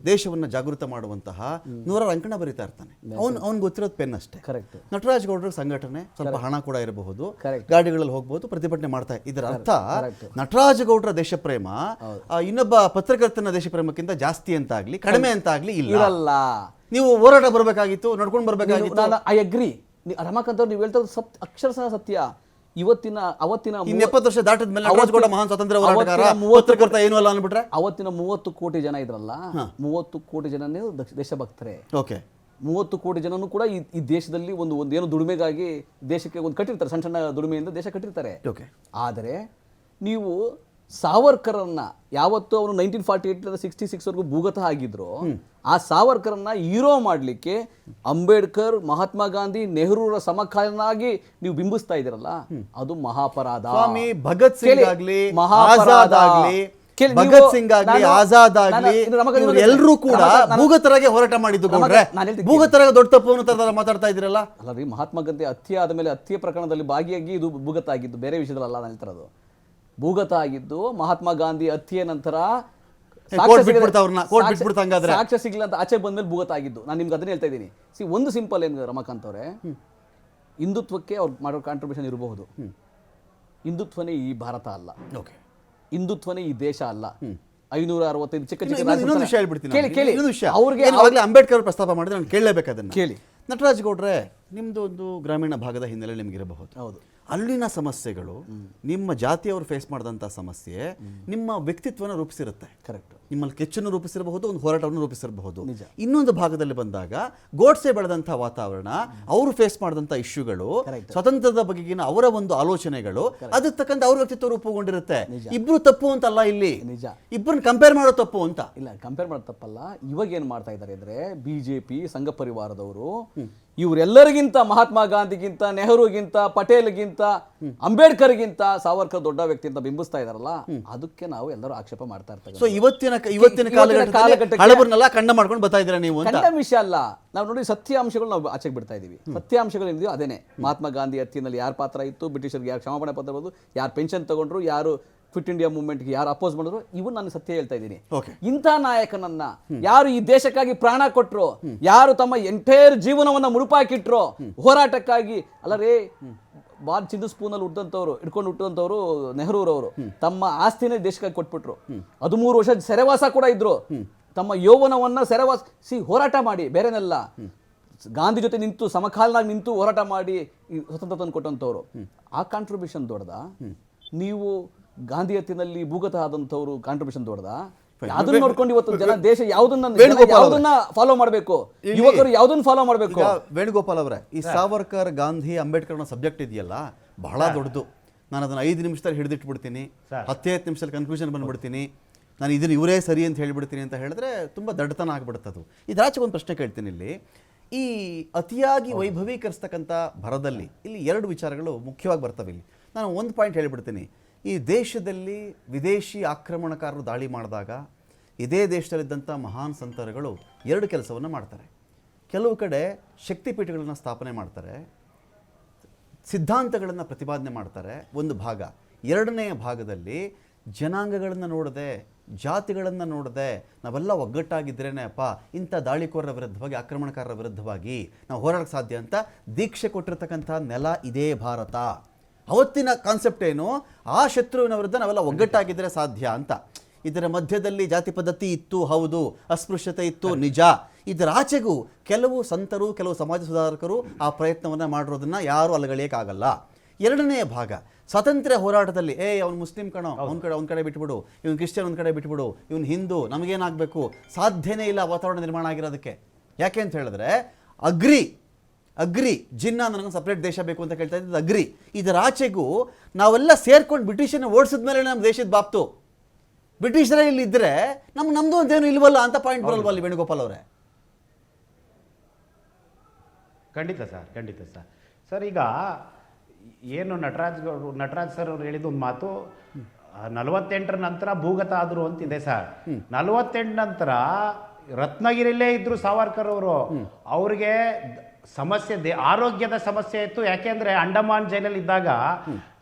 ದೇಶವನ್ನು ಜಾಗೃತ ಮಾಡುವಂತಹ 100 ಅಂಕಣ ಬರೀತಾ ಇರ್ತಾನೆ. ಅವ್ನು ಗೊತ್ತಿರೋದು ಪೆನ್ ಅಷ್ಟೇ. ಕರೆಕ್ಟ್. ನಟರಾಜ್ ಗೌಡ್ರ ಸಂಘಟನೆ ಸ್ವಲ್ಪ ಹಣ ಕೂಡ ಇರಬಹುದು, ಗಾಡಿಗಳಲ್ಲಿ ಹೋಗ್ಬೋದು, ಪ್ರತಿಭಟನೆ ಮಾಡ್ತಾ. ಇದರ ಅರ್ಥ ನಟರಾಜ್ ಗೌಡ್ರ ದೇಶಪ್ರೇಮ ಇನ್ನೊಬ್ಬ ಪತ್ರಕರ್ತನ ದೇಶಪ್ರೇಮಕ್ಕಿಂತ ಜಾಸ್ತಿ ಅಂತಾಗ್ಲಿ ಕಡಿಮೆ ಅಂತಾಗ್ಲಿ ಇಲ್ಲ. ನೀವು ಹೋರಾಟ ಬರಬೇಕಾಗಿತ್ತು, ನಡ್ಕೊಂಡು ಬರಬೇಕಾಗಿತ್ತು. I agree. ರಮಾಕಾಂತ್ ಅವ್ರು ನೀವು ಹೇಳ್ತಾ ಅಕ್ಷರಶಃ ಸತ್ಯ. ಅವತ್ತಿನ 70 ವರ್ಷ ದಾಟದ ಮೇಲೆ ನಟರಾಜ್ ಗೌಡ ಮಹಾನ್ ಸ್ವಾತಂತ್ರ್ಯ ಹೋರಾಟಗಾರ, ಪತ್ರಕರ್ತ ಏನು ಅಲ್ಲ ಅಂದ್ಬಿಟ್ರೆ ಅವತ್ತಿನ 30 ಕೋಟಿ ಜನ ಇದ್ರಲ್ಲ, 30 ಕೋಟಿ ಜನನೇ ದೇಶಭಕ್ತರೇ. ಓಕೆ, 30 ಕೋಟಿ ಜನನು ಕೂಡ ಈ ದೇಶದಲ್ಲಿ ಒಂದು ದುಡಿಮೆಗಾಗಿ ದೇಶಕ್ಕೆ ಒಂದು ಕಟ್ಟಿರ್ತಾರೆ, ಸಣ್ಣ ಸಣ್ಣ ದುಡಿಮೆಯಿಂದ ದೇಶ ಕಟ್ಟಿರ್ತಾರೆ. ಆದರೆ ನೀವು ಸಾವರ್ಕರನ್ನ ಯಾವತ್ತು ಅವನು 1948 66ವರೆಗೂ ಭೂಗತ ಆಗಿದ್ರು, ಆ ಸಾವರ್ಕರನ್ನ ಹೀರೋ ಮಾಡಲಿಕ್ಕೆ ಅಂಬೇಡ್ಕರ್, ಮಹಾತ್ಮ ಗಾಂಧಿ, ನೆಹರೂರ ಸಮಕಾಲೀನಾಗಿ ನೀವು ಬಿಂಬಿಸ್ತಾ ಇದ್ದೀರಲ್ಲ, ಅದು ಮಹಾಪರಾಧ. ಭಗತ್ ಸಿಂಗ್ ಆಗ್ಲಿ, ಆಜಾದ್ ಆಗ್ಲಿ, ಭಗತ್ ಸಿಂಗ್ ಆಗ್ಲಿ, ಆಜಾದ್ ಆಗ್ಲಿ, ಎಲ್ಲರೂ ಕೂಡ ಭೂಗತರಾಗೆ ಹೋರಾಟ ಮಾಡಿದ್ದು. ಭೂಗತರಾಗ ದೊಡ್ಡ ತಪ್ಪು ಮಾತಾಡ್ತಾ ಇದ್ರಲ್ಲ. ಅಲ್ಲ ರೀ, ಮಹಾತ್ಮ ಗಾಂಧಿ ಹತ್ಯೆ ಆದಮೇಲೆ ಹತ್ಯೆ ಪ್ರಕರಣದಲ್ಲಿ ಭಾಗಿಯಾಗಿ ಇದು ಭೂಗತ ಆಗಿದ್ದು, ಬೇರೆ ವಿಷಯದಲ್ಲ ನಾನು ಹೇಳ್ತಿರೋದು. ಭೂಗತ ಆಗಿದ್ದು ಮಹಾತ್ಮ ಗಾಂಧಿ ಹತ್ಯೆ ನಂತರ ಸಾಕ್ಷ್ಯ ಸಿಗ್ಲಿಲ್ಲ ಅಂತ ಆಚೆ ಬಂದ್ಮೇಲೆ ಭೂಗತ ಆಗಿದ್ದು. ನಾನು ನಿಮ್ಗೆ ಅದನ್ನೇ ಹೇಳ್ತಾ ಇದ್ದೀನಿ. ಒಂದು ಸಿಂಪಲ್ ಏನು ರಮಾಕಾಂತ್ ಅವರೇ, ಹಿಂದುತ್ವಕ್ಕೆ ಅವ್ರು ಮಾಡೋ ಕಾಂಟ್ರಿಬ್ಯೂಷನ್ ಇರಬಹುದು. ಹಿಂದುತ್ವನೇ ಈ ಭಾರತ ಅಲ್ಲ, ಹಿಂದುತ್ವನೇ ಈ ದೇಶ ಅಲ್ಲ. 565 ಚಿಕ್ಕ ಚಿಕ್ಕ ಅವ್ರಿಗೆ ಅಂಬೇಡ್ಕರ್ ಪ್ರಸ್ತಾಪ ಮಾಡಿದ್ರೆ ನಾನು ಕೇಳಲೇಬೇಕು ಅದನ್ನ. ಕೇಳಿ ನಟರಾಜ್ ಗೌಡ್ರೆ, ನಿಮ್ದು ಒಂದು ಗ್ರಾಮೀಣ ಭಾಗದ ಹಿನ್ನೆಲೆ ನಿಮ್ಗಿರಬಹುದು. ಹೌದು, ಅಲ್ಲಿನ ಸಮಸ್ಯೆಗಳು, ನಿಮ್ಮ ಜಾತಿಯವರು ಫೇಸ್ ಮಾಡಿದಂಥ ಸಮಸ್ಯೆ ನಿಮ್ಮ ವ್ಯಕ್ತಿತ್ವನ ರೂಪಿಸಿರುತ್ತೆ. ಕರೆಕ್ಟ್. ನಿಮ್ಮಲ್ಲಿ ಕೆಚ್ಚನ್ನು ರೂಪಿಸಿರಬಹುದು, ಒಂದು ಹೋರಾಟವನ್ನು ರೂಪಿಸಿರಬಹುದು. ಇನ್ನೊಂದು ಭಾಗದಲ್ಲಿ ಬಂದಾಗ ಗೋಡ್ಸೆ ಬೆಳೆದಂಥ ವಾತಾವರಣ, ಅವರು ಫೇಸ್ ಮಾಡಿದಂಥ ಇಶ್ಯೂಗಳು, ಸ್ವತಂತ್ರದ ಬಗೆಗಿನ ಅವರ ಒಂದು ಆಲೋಚನೆಗಳು, ಅದಕ್ಕೆ ತಕ್ಕಂತ ಅವ್ರ ವ್ಯಕ್ತಿತ್ವ ರೂಪುಗೊಂಡಿರುತ್ತೆ. ಇಬ್ರು ತಪ್ಪು ಅಂತಲ್ಲ ಇಲ್ಲಿ, ನಿಜ, ಇಬ್ಬರನ್ನ ಕಂಪೇರ್ ಮಾಡೋ ತಪ್ಪು ಅಂತ ಇಲ್ಲ. ಕಂಪೇರ್ ಮಾಡೋ ತಪ್ಪಲ್ಲ. ಇವಾಗ ಏನ್ ಮಾಡ್ತಾ ಇದ್ದಾರೆ ಅಂದ್ರೆ ಬಿಜೆಪಿ ಸಂಘ ಪರಿವಾರದವರು ಇವರೆಲ್ಲರಿಗಿಂತ, ಮಹಾತ್ಮ ಗಾಂಧಿಗಿಂತ, ನೆಹರುಗಿಂತ, ಪಟೇಲ್ಗಿಂತ, ಅಂಬೇಡ್ಕರ್ಗಿಂತ ಸಾವರ್ಕರ್ ದೊಡ್ಡ ವ್ಯಕ್ತಿ ಅಂತ ಬಿಂಬಿಸ್ತಾ ಇದಾರಲ್ಲ, ಅದಕ್ಕೆ ನಾವು ಎಲ್ಲರೂ ಆಕ್ಷೇಪ ಮಾಡ್ತಾ ಇರ್ತಾರೆ. ಸೊ ಇವತ್ತಿನ ಕಾಲಘಟ್ಟದಲ್ಲಿ ಕಂಡ ಮಾಡ್ಕೊಂಡು ಬರ್ತಾ ಇದ್ದೀರಾ ನೀವು? ಕಂಡ ವಿಷಯ ಅಲ್ಲ, ನಾವು ನೋಡಿ ಸತ್ಯಾಂಶಗಳು ನಾವು ಆಚೆಗೆ ಬಿಡ್ತಾ ಇದೀವಿ. ಸತ್ಯಾಂಶಗಳು ಏನಿದೆಯೋ ಅದೇನೆ. ಮಹಾತ್ಮ ಗಾಂಧಿ ಹತ್ಯೆಯಲ್ಲಿ ಯಾರ ಪಾತ್ರ ಇತ್ತು, ಬ್ರಿಟಿಷರಿಗೆ ಯಾರು ಕ್ಷಮಾಪಣೆ ಪತ್ರ ಬರೆದು, ಯಾರು ಪೆನ್ಷನ್ ತಗೊಂಡ್ರು, ಯಾರು ಕ್ವಿಟ್ ಇಂಡಿಯಾ ಮೂವ್ಮೆಂಟ್ಗೆ ಯಾರು ಅಪೋಸ್ ಮಾಡಿದ್ರು, ಇವು ನಾನು ಸತ್ಯ ಹೇಳ್ತಾ ಇದ್ದೀನಿ. ಇಂಥ ನಾಯಕನನ್ನ ಯಾರು ಈ ದೇಶಕ್ಕಾಗಿ ಪ್ರಾಣ ಕೊಟ್ಟರು, ಯಾರು ತಮ್ಮ ಎಂಟೈರ್ ಜೀವನವನ್ನ ಮುಡುಪಾಕಿಟ್ರು ಹೋರಾಟಕ್ಕಾಗಿ, ಅಲ್ಲರೇ ಬಾಲ್ ಚಿಂದು ಸ್ಪೂನಲ್ಲಿ ಹಿಡ್ಕೊಂಡು ಹುಟ್ಟಂತವ್ರು ನೆಹರೂರವರು ತಮ್ಮ ಆಸ್ತಿನೇ ದೇಶಕ್ಕಾಗಿ ಕೊಟ್ಬಿಟ್ರು. 13 ವರ್ಷ ಸೆರೆವಾಸ ಕೂಡ ಇದ್ರು. ತಮ್ಮ ಯೌವನವನ್ನ ಸೆರೆವಾಸಿ ಹೋರಾಟ ಮಾಡಿ, ಬೇರೆನೆಲ್ಲ ಗಾಂಧಿ ಜೊತೆ ನಿಂತು ಸಮಕಾಲನಾಗಿ ನಿಂತು ಹೋರಾಟ ಮಾಡಿ ಸ್ವತಂತ್ರ ತಂದು ಕೊಟ್ಟಂತವ್ರು. ಆ ಕಾಂಟ್ರಿಬ್ಯೂಷನ್ ದೊಡ್ಡದ? ನೀವು ಗಾಂಧಿ ಹತ್ಯೆಯಲ್ಲಿ ಭೂಗತ ಆದಂತವ್ರು ಕಾಂಟ್ರಿಬ್ಯೂಷನ್ ದೊಡ್ಡದ? ಅದನ್ನ ನೋಡ್ಕೊಂಡು ಇವತ್ತು ಜನ ದೇಶ ಯಾವ್ದನ್ನ ಫಾಲೋ ಮಾಡಬೇಕು, ಯುವಕರು ಯಾವ್ದನ್ನ ಫಾಲೋ ಮಾಡಬೇಕು? ವೇಣುಗೋಪಾಲ್ ಅವರೇ, ಈ ಸಾವರ್ಕರ್, ಗಾಂಧಿ, ಅಂಬೇಡ್ಕರ್ ಸಬ್ಜೆಕ್ಟ್ ಇದೆಯಲ್ಲ, ಬಹಳ ದೊಡ್ಡದು. ನಾನು ಅದನ್ನ 5 ನಿಮಿಷದಲ್ಲಿ ಹಿಡಿದಿಟ್ಬಿಡ್ತೀನಿ, 10 ನಿಮಿಷದಲ್ಲಿ ಕನ್ಕ್ಲೂಷನ್ ಬಂದ್ಬಿಡ್ತೀನಿ, ನಾನು ಇದನ್ನ ಇವರೇ ಸರಿ ಅಂತ ಹೇಳ್ಬಿಡ್ತೀನಿ ಅಂತ ಹೇಳಿದ್ರೆ ತುಂಬಾ ದಡ್ಡತನ ಆಗ್ಬಿಡುತ್ತದು. ಇದಾಚೆ ಒಂದು ಪ್ರಶ್ನೆ ಕೇಳ್ತೀನಿ. ಇಲ್ಲಿ ಈ ಅತಿಯಾಗಿ ವೈಭವೀಕರಿಸ್ತಕ್ಕಂಥ ಭರದಲ್ಲಿ ಇಲ್ಲಿ 2 ವಿಚಾರಗಳು ಮುಖ್ಯವಾಗಿ ಬರ್ತವೆ. ಇಲ್ಲಿ ನಾನು ಒಂದು ಪಾಯಿಂಟ್ ಹೇಳಿಬಿಡ್ತೀನಿ. ಈ ದೇಶದಲ್ಲಿ ವಿದೇಶಿ ಆಕ್ರಮಣಕಾರರು ದಾಳಿ ಮಾಡಿದಾಗ ಇದೇ ದೇಶದಲ್ಲಿದ್ದಂಥ ಮಹಾನ್ ಸಂತರುಗಳು 2 ಕೆಲಸವನ್ನು ಮಾಡ್ತಾರೆ. ಕೆಲವು ಕಡೆ ಶಕ್ತಿಪೀಠಗಳನ್ನು ಸ್ಥಾಪನೆ ಮಾಡ್ತಾರೆ, ಸಿದ್ಧಾಂತಗಳನ್ನು ಪ್ರತಿಪಾದನೆ ಮಾಡ್ತಾರೆ ಒಂದು ಭಾಗ. 2ನೇ ಭಾಗದಲ್ಲಿ ಜನಾಂಗಗಳನ್ನು ನೋಡದೆ, ಜಾತಿಗಳನ್ನು ನೋಡದೆ ನಾವೆಲ್ಲ ಒಗ್ಗಟ್ಟಾಗಿದ್ದರೇನೆ ಅಪ್ಪ ಇಂಥ ದಾಳಿಕೋರರ ವಿರುದ್ಧವಾಗಿ, ಆಕ್ರಮಣಕಾರರ ವಿರುದ್ಧವಾಗಿ ನಾವು ಹೋರಾಡಕ್ಕೆ ಸಾಧ್ಯ ಅಂತ ದೀಕ್ಷೆ ಕೊಟ್ಟಿರ್ತಕ್ಕಂಥ ನೆಲ ಇದೇ ಭಾರತ. ಅವತ್ತಿನ ಕಾನ್ಸೆಪ್ಟ್ ಏನು, ಆ ಶತ್ರುವಿನ ವಿರುದ್ಧ ನಾವೆಲ್ಲ ಒಗ್ಗಟ್ಟಾಗಿದ್ದರೆ ಸಾಧ್ಯ ಅಂತ. ಇದರ ಮಧ್ಯದಲ್ಲಿ ಜಾತಿ ಪದ್ಧತಿ ಇತ್ತು, ಹೌದು, ಅಸ್ಪೃಶ್ಯತೆ ಇತ್ತು, ನಿಜ. ಇದರ ಆಚೆಗೂ ಕೆಲವು ಸಂತರು, ಕೆಲವು ಸಮಾಜ ಸುಧಾರಕರು ಆ ಪ್ರಯತ್ನವನ್ನು ಮಾಡಿರೋದನ್ನು ಯಾರೂ ಅಲಗಲಿಯಕ್ಕಾಗಲ್ಲ. ಎರಡನೆಯ ಭಾಗ, ಸ್ವಾತಂತ್ರ್ಯ ಹೋರಾಟದಲ್ಲಿ ಅವ್ನು ಮುಸ್ಲಿಂ ಕಣೋ, ಅವ್ನ ಕಡೆ ಬಿಟ್ಬಿಡು, ಇವನು ಕ್ರಿಶ್ಚಿಯನ್ ಒಂದು ಕಡೆ ಬಿಟ್ಬಿಡು, ಇವನು ಹಿಂದೂ, ನಮಗೇನಾಗಬೇಕು, ಸಾಧ್ಯನೇ ಇಲ್ಲ ವಾತಾವರಣ ನಿರ್ಮಾಣ ಆಗಿರೋದಕ್ಕೆ. ಯಾಕೆ ಅಂತ ಹೇಳಿದ್ರೆ ಅಗ್ರಿ ಜಿನ್ನ ನನಗೊಂದು ಸಪ್ರೇಟ್ ದೇಶ ಬೇಕು ಅಂತ ಕೇಳ್ತಾ ಇದ್ದು ಅಗ್ರಿ. ಇದರ ಆಚೆಗೂ ನಾವೆಲ್ಲ ಸೇರ್ಕೊಂಡು ಬ್ರಿಟಿಷನ್ನ ಓಡಿಸಿದ್ಮೇಲೆ ನಮ್ಮ ದೇಶದ ಬಾಪ್ತು. ಬ್ರಿಟಿಷರೇ ಇಲ್ಲಿ ಇದ್ದರೆ ನಮ್ಮದು ಅಂತೇನು ಇಲ್ವಲ್ಲ ಅಂತ ಪಾಯಿಂಟ್ ಬರಲ್ವ ಅಲ್ಲಿ ವೇಣುಗೋಪಾಲ್ ಅವರೇ? ಖಂಡಿತ ಸರ್. ಸರ್ ಈಗ ಏನು ನಟರಾಜ್ ಸರ್ ಅವ್ರು ಹೇಳಿದ ಒಂದು ಮಾತು, 48 ನಂತರ ಭೂಗತ ಆದ್ರು ಅಂತಿದೆ ಸರ್. 48 ನಂತರ ರತ್ನಗಿರಿಲೇ ಇದ್ರು ಸಾವರ್ಕರ್ ಅವರು. ಅವ್ರಿಗೆ ಸಮಸ್ಯೆ, ಆರೋಗ್ಯದ ಸಮಸ್ಯೆ ಇತ್ತು. ಯಾಕೆಂದ್ರೆ ಅಂಡಮಾನ್ ಜೈಲಲ್ಲಿ ಇದ್ದಾಗ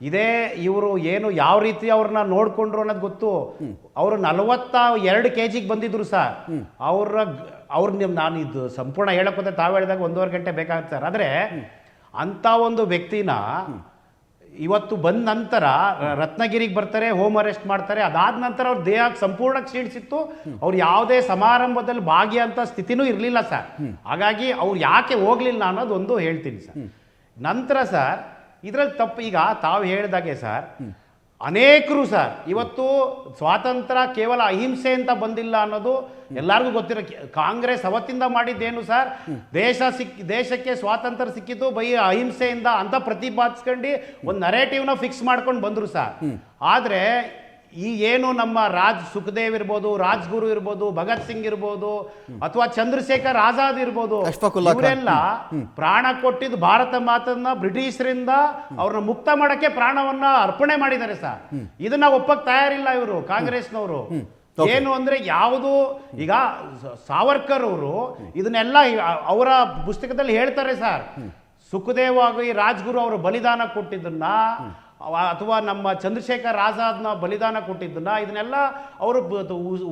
ಇದೇ ಇವರು ಏನು ಯಾವ ರೀತಿ ಅವ್ರನ್ನ ನೋಡ್ಕೊಂಡ್ರು ಅನ್ನೋದು ಗೊತ್ತು. ಅವರು 42 kg ಬಂದಿದ್ರು ಸರ್. ನಾನು ಇದು ಸಂಪೂರ್ಣ ಹೇಳಕ್ ಹೋದ್ರೆ ತಾವು ಹೇಳಿದಾಗ 1.5 ಗಂಟೆ ಬೇಕಾಗುತ್ತೆ ಸರ್. ಆದ್ರೆ ಅಂತ ಒಂದು ವ್ಯಕ್ತಿನ ಇವತ್ತು ಬಂದ ನಂತರ ರತ್ನಗಿರಿಗೆ ಬರ್ತಾರೆ, ಹೋಮ್ ಅರೆಸ್ಟ್ ಮಾಡ್ತಾರೆ. ಅದಾದ ನಂತರ ಅವ್ರ ದೇಹಕ್ಕೆ ಸಂಪೂರ್ಣ ಕ್ಷೀಣಿಸಿತ್ತು. ಅವ್ರು ಯಾವುದೇ ಸಮಾರಂಭದಲ್ಲಿ ಭಾಗಿಯಂತ ಸ್ಥಿತಿನೂ ಇರಲಿಲ್ಲ ಸರ್. ಹಾಗಾಗಿ ಅವ್ರು ಯಾಕೆ ಹೋಗ್ಲಿಲ್ಲ ಅನ್ನೋದು ಒಂದು ಹೇಳ್ತೀನಿ ಸರ್. ನಂತರ ಸರ್ ಇದ್ರಲ್ಲಿ ತಪ್ಪು, ಈಗ ತಾವು ಹೇಳಿದಾಗೆ ಸರ್, ಅನೇಕರು ಸರ್ ಇವತ್ತು ಸ್ವಾತಂತ್ರ್ಯ ಕೇವಲ ಅಹಿಂಸೆ ಅಂತ ಬಂದಿಲ್ಲ ಅನ್ನೋದು ಎಲ್ಲರಿಗೂ ಗೊತ್ತಿರೋ. ಕಾಂಗ್ರೆಸ್ ಅವತ್ತಿಂದ ಮಾಡಿದ್ದೇನು ಸರ್, ದೇಶಕ್ಕೆ ಸ್ವಾತಂತ್ರ್ಯ ಸಿಕ್ಕಿದ್ದು ಬೈ ಅಹಿಂಸೆಯಿಂದ ಅಂತ ಪ್ರತಿಪಾದಿಸ್ಕೊಂಡು ಒಂದು ನರೇಟಿವ್ನ ಫಿಕ್ಸ್ ಮಾಡ್ಕೊಂಡು ಬಂದ್ರು ಸರ್. ಆದ್ರೆ ಈ ಏನು ನಮ್ಮ ಸುಖದೇವ್ ಇರ್ಬೋದು, ರಾಜ್ಗುರು ಇರ್ಬೋದು, ಭಗತ್ ಸಿಂಗ್ ಇರ್ಬೋದು, ಅಥವಾ ಚಂದ್ರಶೇಖರ್ ಆಜಾದ್ ಇರ್ಬೋದು, ಇವರೆಲ್ಲ ಪ್ರಾಣ ಕೊಟ್ಟಿದ್ದು ಭಾರತ ಮಾತನ್ನ ಬ್ರಿಟಿಷರಿಂದ ಅವ್ರನ್ನ ಮುಕ್ತ ಮಾಡಕ್ಕೆ ಪ್ರಾಣವನ್ನ ಅರ್ಪಣೆ ಮಾಡಿದ್ದಾರೆ ಸರ್. ಇದನ್ನ ಒಪ್ಪಕ್ ತಯಾರಿಲ್ಲ ಇವರು ಕಾಂಗ್ರೆಸ್ನವರು. ಏನು ಅಂದ್ರೆ ಯಾವುದು, ಈಗ ಸಾವರ್ಕರ್ ಅವರು ಇದನ್ನೆಲ್ಲ ಅವರ ಪುಸ್ತಕದಲ್ಲಿ ಹೇಳ್ತಾರೆ ಸರ್. ಸುಖದೇವ್ ಆಗಿ ರಾಜ್ಗುರು ಅವರು ಬಲಿದಾನ ಕೊಟ್ಟಿದ್ದನ್ನ, ಅಥವಾ ನಮ್ಮ ಚಂದ್ರಶೇಖರ್ ಆಜಾದ್ನ ಬಲಿದಾನ ಕೊಟ್ಟಿದ್ದನ್ನ, ಇದನ್ನೆಲ್ಲ ಅವರು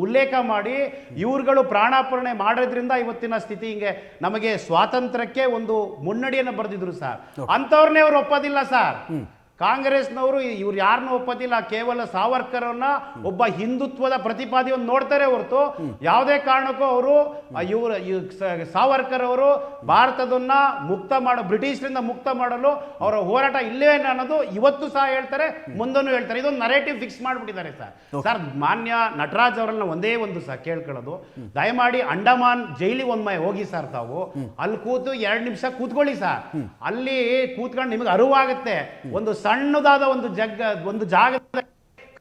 ಉಲ್ಲೇಖ ಮಾಡಿ ಇವ್ರುಗಳು ಪ್ರಾಣಾರ್ಪಣೆ ಮಾಡೋದ್ರಿಂದ ಇವತ್ತಿನ ಸ್ಥಿತಿ ಹಿಂಗೆ ನಮಗೆ ಸ್ವಾತಂತ್ರ್ಯಕ್ಕೆ ಒಂದು ಮುನ್ನಡಿಯನ್ನು ಬರೆದಿದ್ರು ಸರ್. ಅಂಥವ್ರನ್ನೇ ಅವ್ರು ಒಪ್ಪೋದಿಲ್ಲ ಸರ್. ಕಾಂಗ್ರೆಸ್ನವರು ಇವ್ರು ಯಾರನ್ನೂ ಒಪ್ಪೋದಿಲ್ಲ. ಕೇವಲ ಸಾವರ್ಕರ್ ಅವ್ರನ್ನ ಒಬ್ಬ ಹಿಂದುತ್ವದ ಪ್ರತಿಪಾದಿಯನ್ನು ನೋಡ್ತಾರೆ ಹೊರತು ಯಾವುದೇ ಕಾರಣಕ್ಕೂ ಅವರು ಸಾವರ್ಕರ್ ಅವರು ಭಾರತದನ್ನ ಬ್ರಿಟಿಷರಿಂದ ಮುಕ್ತ ಮಾಡಲು ಅವರ ಹೋರಾಟ ಇಲ್ಲೇ ಅನ್ನೋದು ಇವತ್ತು ಸಹ ಹೇಳ್ತಾರೆ, ಮುಂದೂ ಹೇಳ್ತಾರೆ. ಇದೊಂದು ನರೇಟಿವ್ ಫಿಕ್ಸ್ ಮಾಡಿಬಿಟ್ಟಿದ್ದಾರೆ ಸರ್. ಸರ್ ಮಾನ್ಯ ನಟರಾಜ್ ಅವರನ್ನ ಒಂದೇ ಒಂದು ಸಹ ಕೇಳ್ಕೊಳ್ಳೋದು, ದಯಮಾಡಿ ಅಂಡಮಾನ್ ಜೈಲಿಗೆ ಒಮ್ಮೆ ಹೋಗಿ ಸರ್. ತಾವು ಅಲ್ಲಿ ಕೂತು 2 ನಿಮಿಷ ಕೂತ್ಕೊಳ್ಳಿ ಸರ್. ಅಲ್ಲಿ ಕೂತ್ಕೊಂಡು ನಿಮಗೆ ಅರಿವಾಗುತ್ತೆ. ಒಂದು ಸಣ್ಣದಾದ ಒಂದು ಜಾಗದ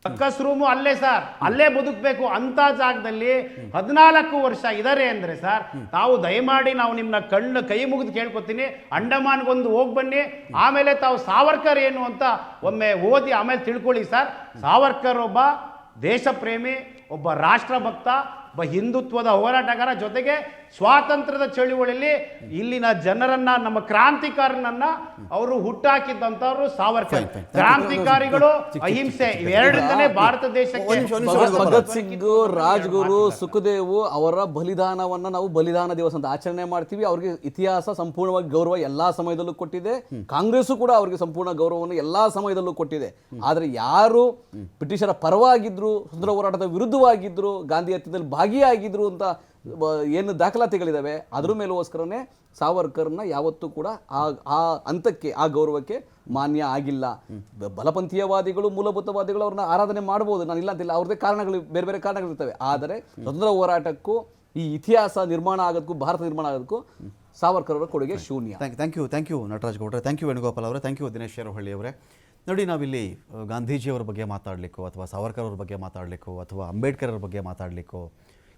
ಕಕ್ಕಸ್ ರೂಮು ಅಲ್ಲೇ ಸರ್, ಅಲ್ಲೇ ಬದುಕಬೇಕು ಅಂತ ಜಾಗದಲ್ಲಿ 14 ವರ್ಷ ಇದಾರೆ ಅಂದ್ರೆ ಸರ್, ತಾವು ದಯಮಾಡಿ ನಾವು ನಿಮ್ಮನ್ನ ಕೈ ಮುಗಿದು ಕೇಳ್ಕೊತೀನಿ, ಅಂಡಮಾನ್ಗೊಂದು ಹೋಗಿ ಬನ್ನಿ. ಆಮೇಲೆ ತಾವು ಸಾವರ್ಕರ್ ಏನು ಅಂತ ಒಮ್ಮೆ ಓದಿ ಆಮೇಲೆ ತಿಳ್ಕೊಳ್ಳಿ ಸರ್. ಸಾವರ್ಕರ್ ಒಬ್ಬ ದೇಶ ಪ್ರೇಮಿ, ಒಬ್ಬ ರಾಷ್ಟ್ರಭಕ್ತ, ಒಬ್ಬ ಹಿಂದುತ್ವದ ಹೋರಾಟಗಾರ, ಜೊತೆಗೆ ಸ್ವಾತಂತ್ರ್ಯದ ಚಳುವಳಿಯಲ್ಲಿ ಇಲ್ಲಿನ ಜನರನ್ನ, ನಮ್ಮ ಕ್ರಾಂತಿಕಾರನನ್ನ ಅವರು ಹುಟ್ಟಾಕಿದ್ದಂತವ್ರು ಸಾವರ್ಕರ್. ಕ್ರಾಂತಿಕಾರಿಗಳು ಅಹಿಂಸೆ ಇವೆರಡರಿಂದಲೇ ಭಾರತ ದೇಶಕ್ಕೆ. ಭಗತ್ ಸಿಂಗ್, ರಾಜ್ಗುರು, ಸುಖದೇವ್ ಅವರ ಬಲಿದಾನವನ್ನ ನಾವು ಬಲಿದಾನ ದಿವಸ ಅಂತ ಆಚರಣೆ ಮಾಡ್ತೀವಿ. ಅವ್ರಿಗೆ ಇತಿಹಾಸ ಸಂಪೂರ್ಣವಾಗಿ ಗೌರವ ಎಲ್ಲಾ ಸಮಯದಲ್ಲೂ ಕೊಟ್ಟಿದೆ. ಕಾಂಗ್ರೆಸ್ ಕೂಡ ಅವ್ರಿಗೆ ಸಂಪೂರ್ಣ ಗೌರವವನ್ನು ಎಲ್ಲಾ ಸಮಯದಲ್ಲೂ ಕೊಟ್ಟಿದೆ. ಆದ್ರೆ ಯಾರು ಬ್ರಿಟಿಷರ ಪರವಾಗಿದ್ರು, ಸ್ವತಂತ್ರ ಹೋರಾಟದ ವಿರುದ್ಧವಾಗಿದ್ರು, ಗಾಂಧಿ ಹತ್ಯೆಯಲ್ಲಿ ಭಾಗಿಯಾಗಿದ್ರು ಅಂತ ಏನು ದಾಖಲಾತಿಗಳಿದಾವೆ, ಅದ್ರ ಮೇಲುಗೋಸ್ಕರನೇ ಸಾವರ್ಕರ್ನ ಯಾವತ್ತೂ ಕೂಡ ಆ ಹಂತಕ್ಕೆ, ಆ ಗೌರವಕ್ಕೆ ಮಾನ್ಯ ಆಗಿಲ್ಲ. ಬಲಪಂಥೀಯವಾದಿಗಳು, ಮೂಲಭೂತವಾದಿಗಳು ಅವ್ರನ್ನ ಆರಾಧನೆ ಮಾಡಬಹುದು, ನಾನು ಇಲ್ಲ ಅಂತಿಲ್ಲ, ಅವ್ರದ್ದೇ ಕಾರಣಗಳು, ಬೇರೆ ಬೇರೆ ಕಾರಣಗಳಿರ್ತವೆ. ಆದರೆ ಸ್ವತಂತ್ರ ಹೋರಾಟಕ್ಕೂ ಈ ಇತಿಹಾಸ ನಿರ್ಮಾಣ ಆಗೋದಕ್ಕೂ, ಭಾರತ ನಿರ್ಮಾಣ ಆಗೋದಕ್ಕೂ ಸಾವರ್ಕರ್ ಅವರ ಕೊಡುಗೆ ಶೂನ್ಯ. ಥ್ಯಾಂಕ್ ಯು ನಟರಾಜ್ ಗೌಡ್ರೆ, ಥ್ಯಾಂಕ್ ಯು ವೇಣುಗೋಪಾಲ್ ಅವರೇ, ಥ್ಯಾಂಕ್ ಯು ದಿನೇಶ್ ಶೇರಹಳ್ಳಿ ಅವರೇ. ನೋಡಿ, ನಾವಿಲ್ಲಿ ಗಾಂಧೀಜಿಯವರ ಬಗ್ಗೆ ಮಾತಾಡಲಿಕ್ಕೋ, ಅಥವಾ ಸಾವರ್ಕರ್ ಅವ್ರ ಬಗ್ಗೆ ಮಾತಾಡಲಿಕ್ಕೋ, ಅಥವಾ ಅಂಬೇಡ್ಕರ್ ಅವ್ರ ಬಗ್ಗೆ ಮಾತಾಡಲಿಕ್ಕೋ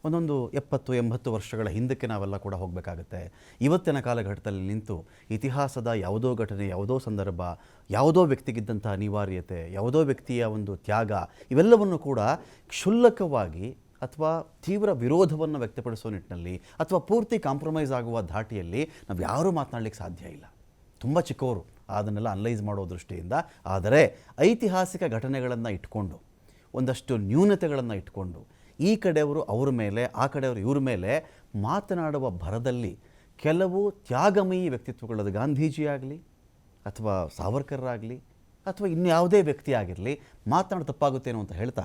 ಒಂದೊಂದು 70-80 ವರ್ಷಗಳ ಹಿಂದಕ್ಕೆ ನಾವೆಲ್ಲ ಕೂಡ ಹೋಗಬೇಕಾಗುತ್ತೆ. ಇವತ್ತಿನ ಕಾಲಘಟ್ಟದಲ್ಲಿ ನಿಂತು ಇತಿಹಾಸದ ಯಾವುದೋ ಘಟನೆ, ಯಾವುದೋ ಸಂದರ್ಭ, ಯಾವುದೋ ವ್ಯಕ್ತಿಗಿದ್ದಂಥ ಅನಿವಾರ್ಯತೆ, ಯಾವುದೋ ವ್ಯಕ್ತಿಯ ಒಂದು ತ್ಯಾಗ, ಇವೆಲ್ಲವನ್ನು ಕೂಡ ಕ್ಷುಲ್ಲಕವಾಗಿ ಅಥವಾ ತೀವ್ರ ವಿರೋಧವನ್ನು ವ್ಯಕ್ತಪಡಿಸೋ ನಿಟ್ಟಿನಲ್ಲಿ, ಅಥವಾ ಪೂರ್ತಿ ಕಾಂಪ್ರಮೈಸ್ ಆಗುವ ಧಾಟಿಯಲ್ಲಿ ನಾವು ಯಾರೂ ಮಾತನಾಡಲಿಕ್ಕೆ ಸಾಧ್ಯ ಇಲ್ಲ. ತುಂಬ ಚಿಕ್ಕವರು ಅದನ್ನೆಲ್ಲ ಅನಲೈಸ್ ಮಾಡೋ ದೃಷ್ಟಿಯಿಂದ. ಆದರೆ ಐತಿಹಾಸಿಕ ಘಟನೆಗಳನ್ನು ಇಟ್ಕೊಂಡು, ಒಂದಷ್ಟು ನ್ಯೂನತೆಗಳನ್ನು ಇಟ್ಕೊಂಡು ಈ ಕಡೆಯವರು ಅವ್ರ ಮೇಲೆ, ಆ ಕಡೆಯವರು ಇವ್ರ ಮೇಲೆ ಮಾತನಾಡುವ ಭರದಲ್ಲಿ ಕೆಲವು ತ್ಯಾಗಮಯಿ ವ್ಯಕ್ತಿತ್ವಗಳದು, ಗಾಂಧೀಜಿ ಆಗಲಿ ಅಥವಾ ಸಾವರ್ಕರ್ ಆಗಲಿ ಅಥವಾ ಇನ್ಯಾವುದೇ ವ್ಯಕ್ತಿ ಆಗಿರಲಿ ಮಾತನಾಡೋ ತಪ್ಪಾಗುತ್ತೇನೋ ಅಂತ ಹೇಳ್ತಾ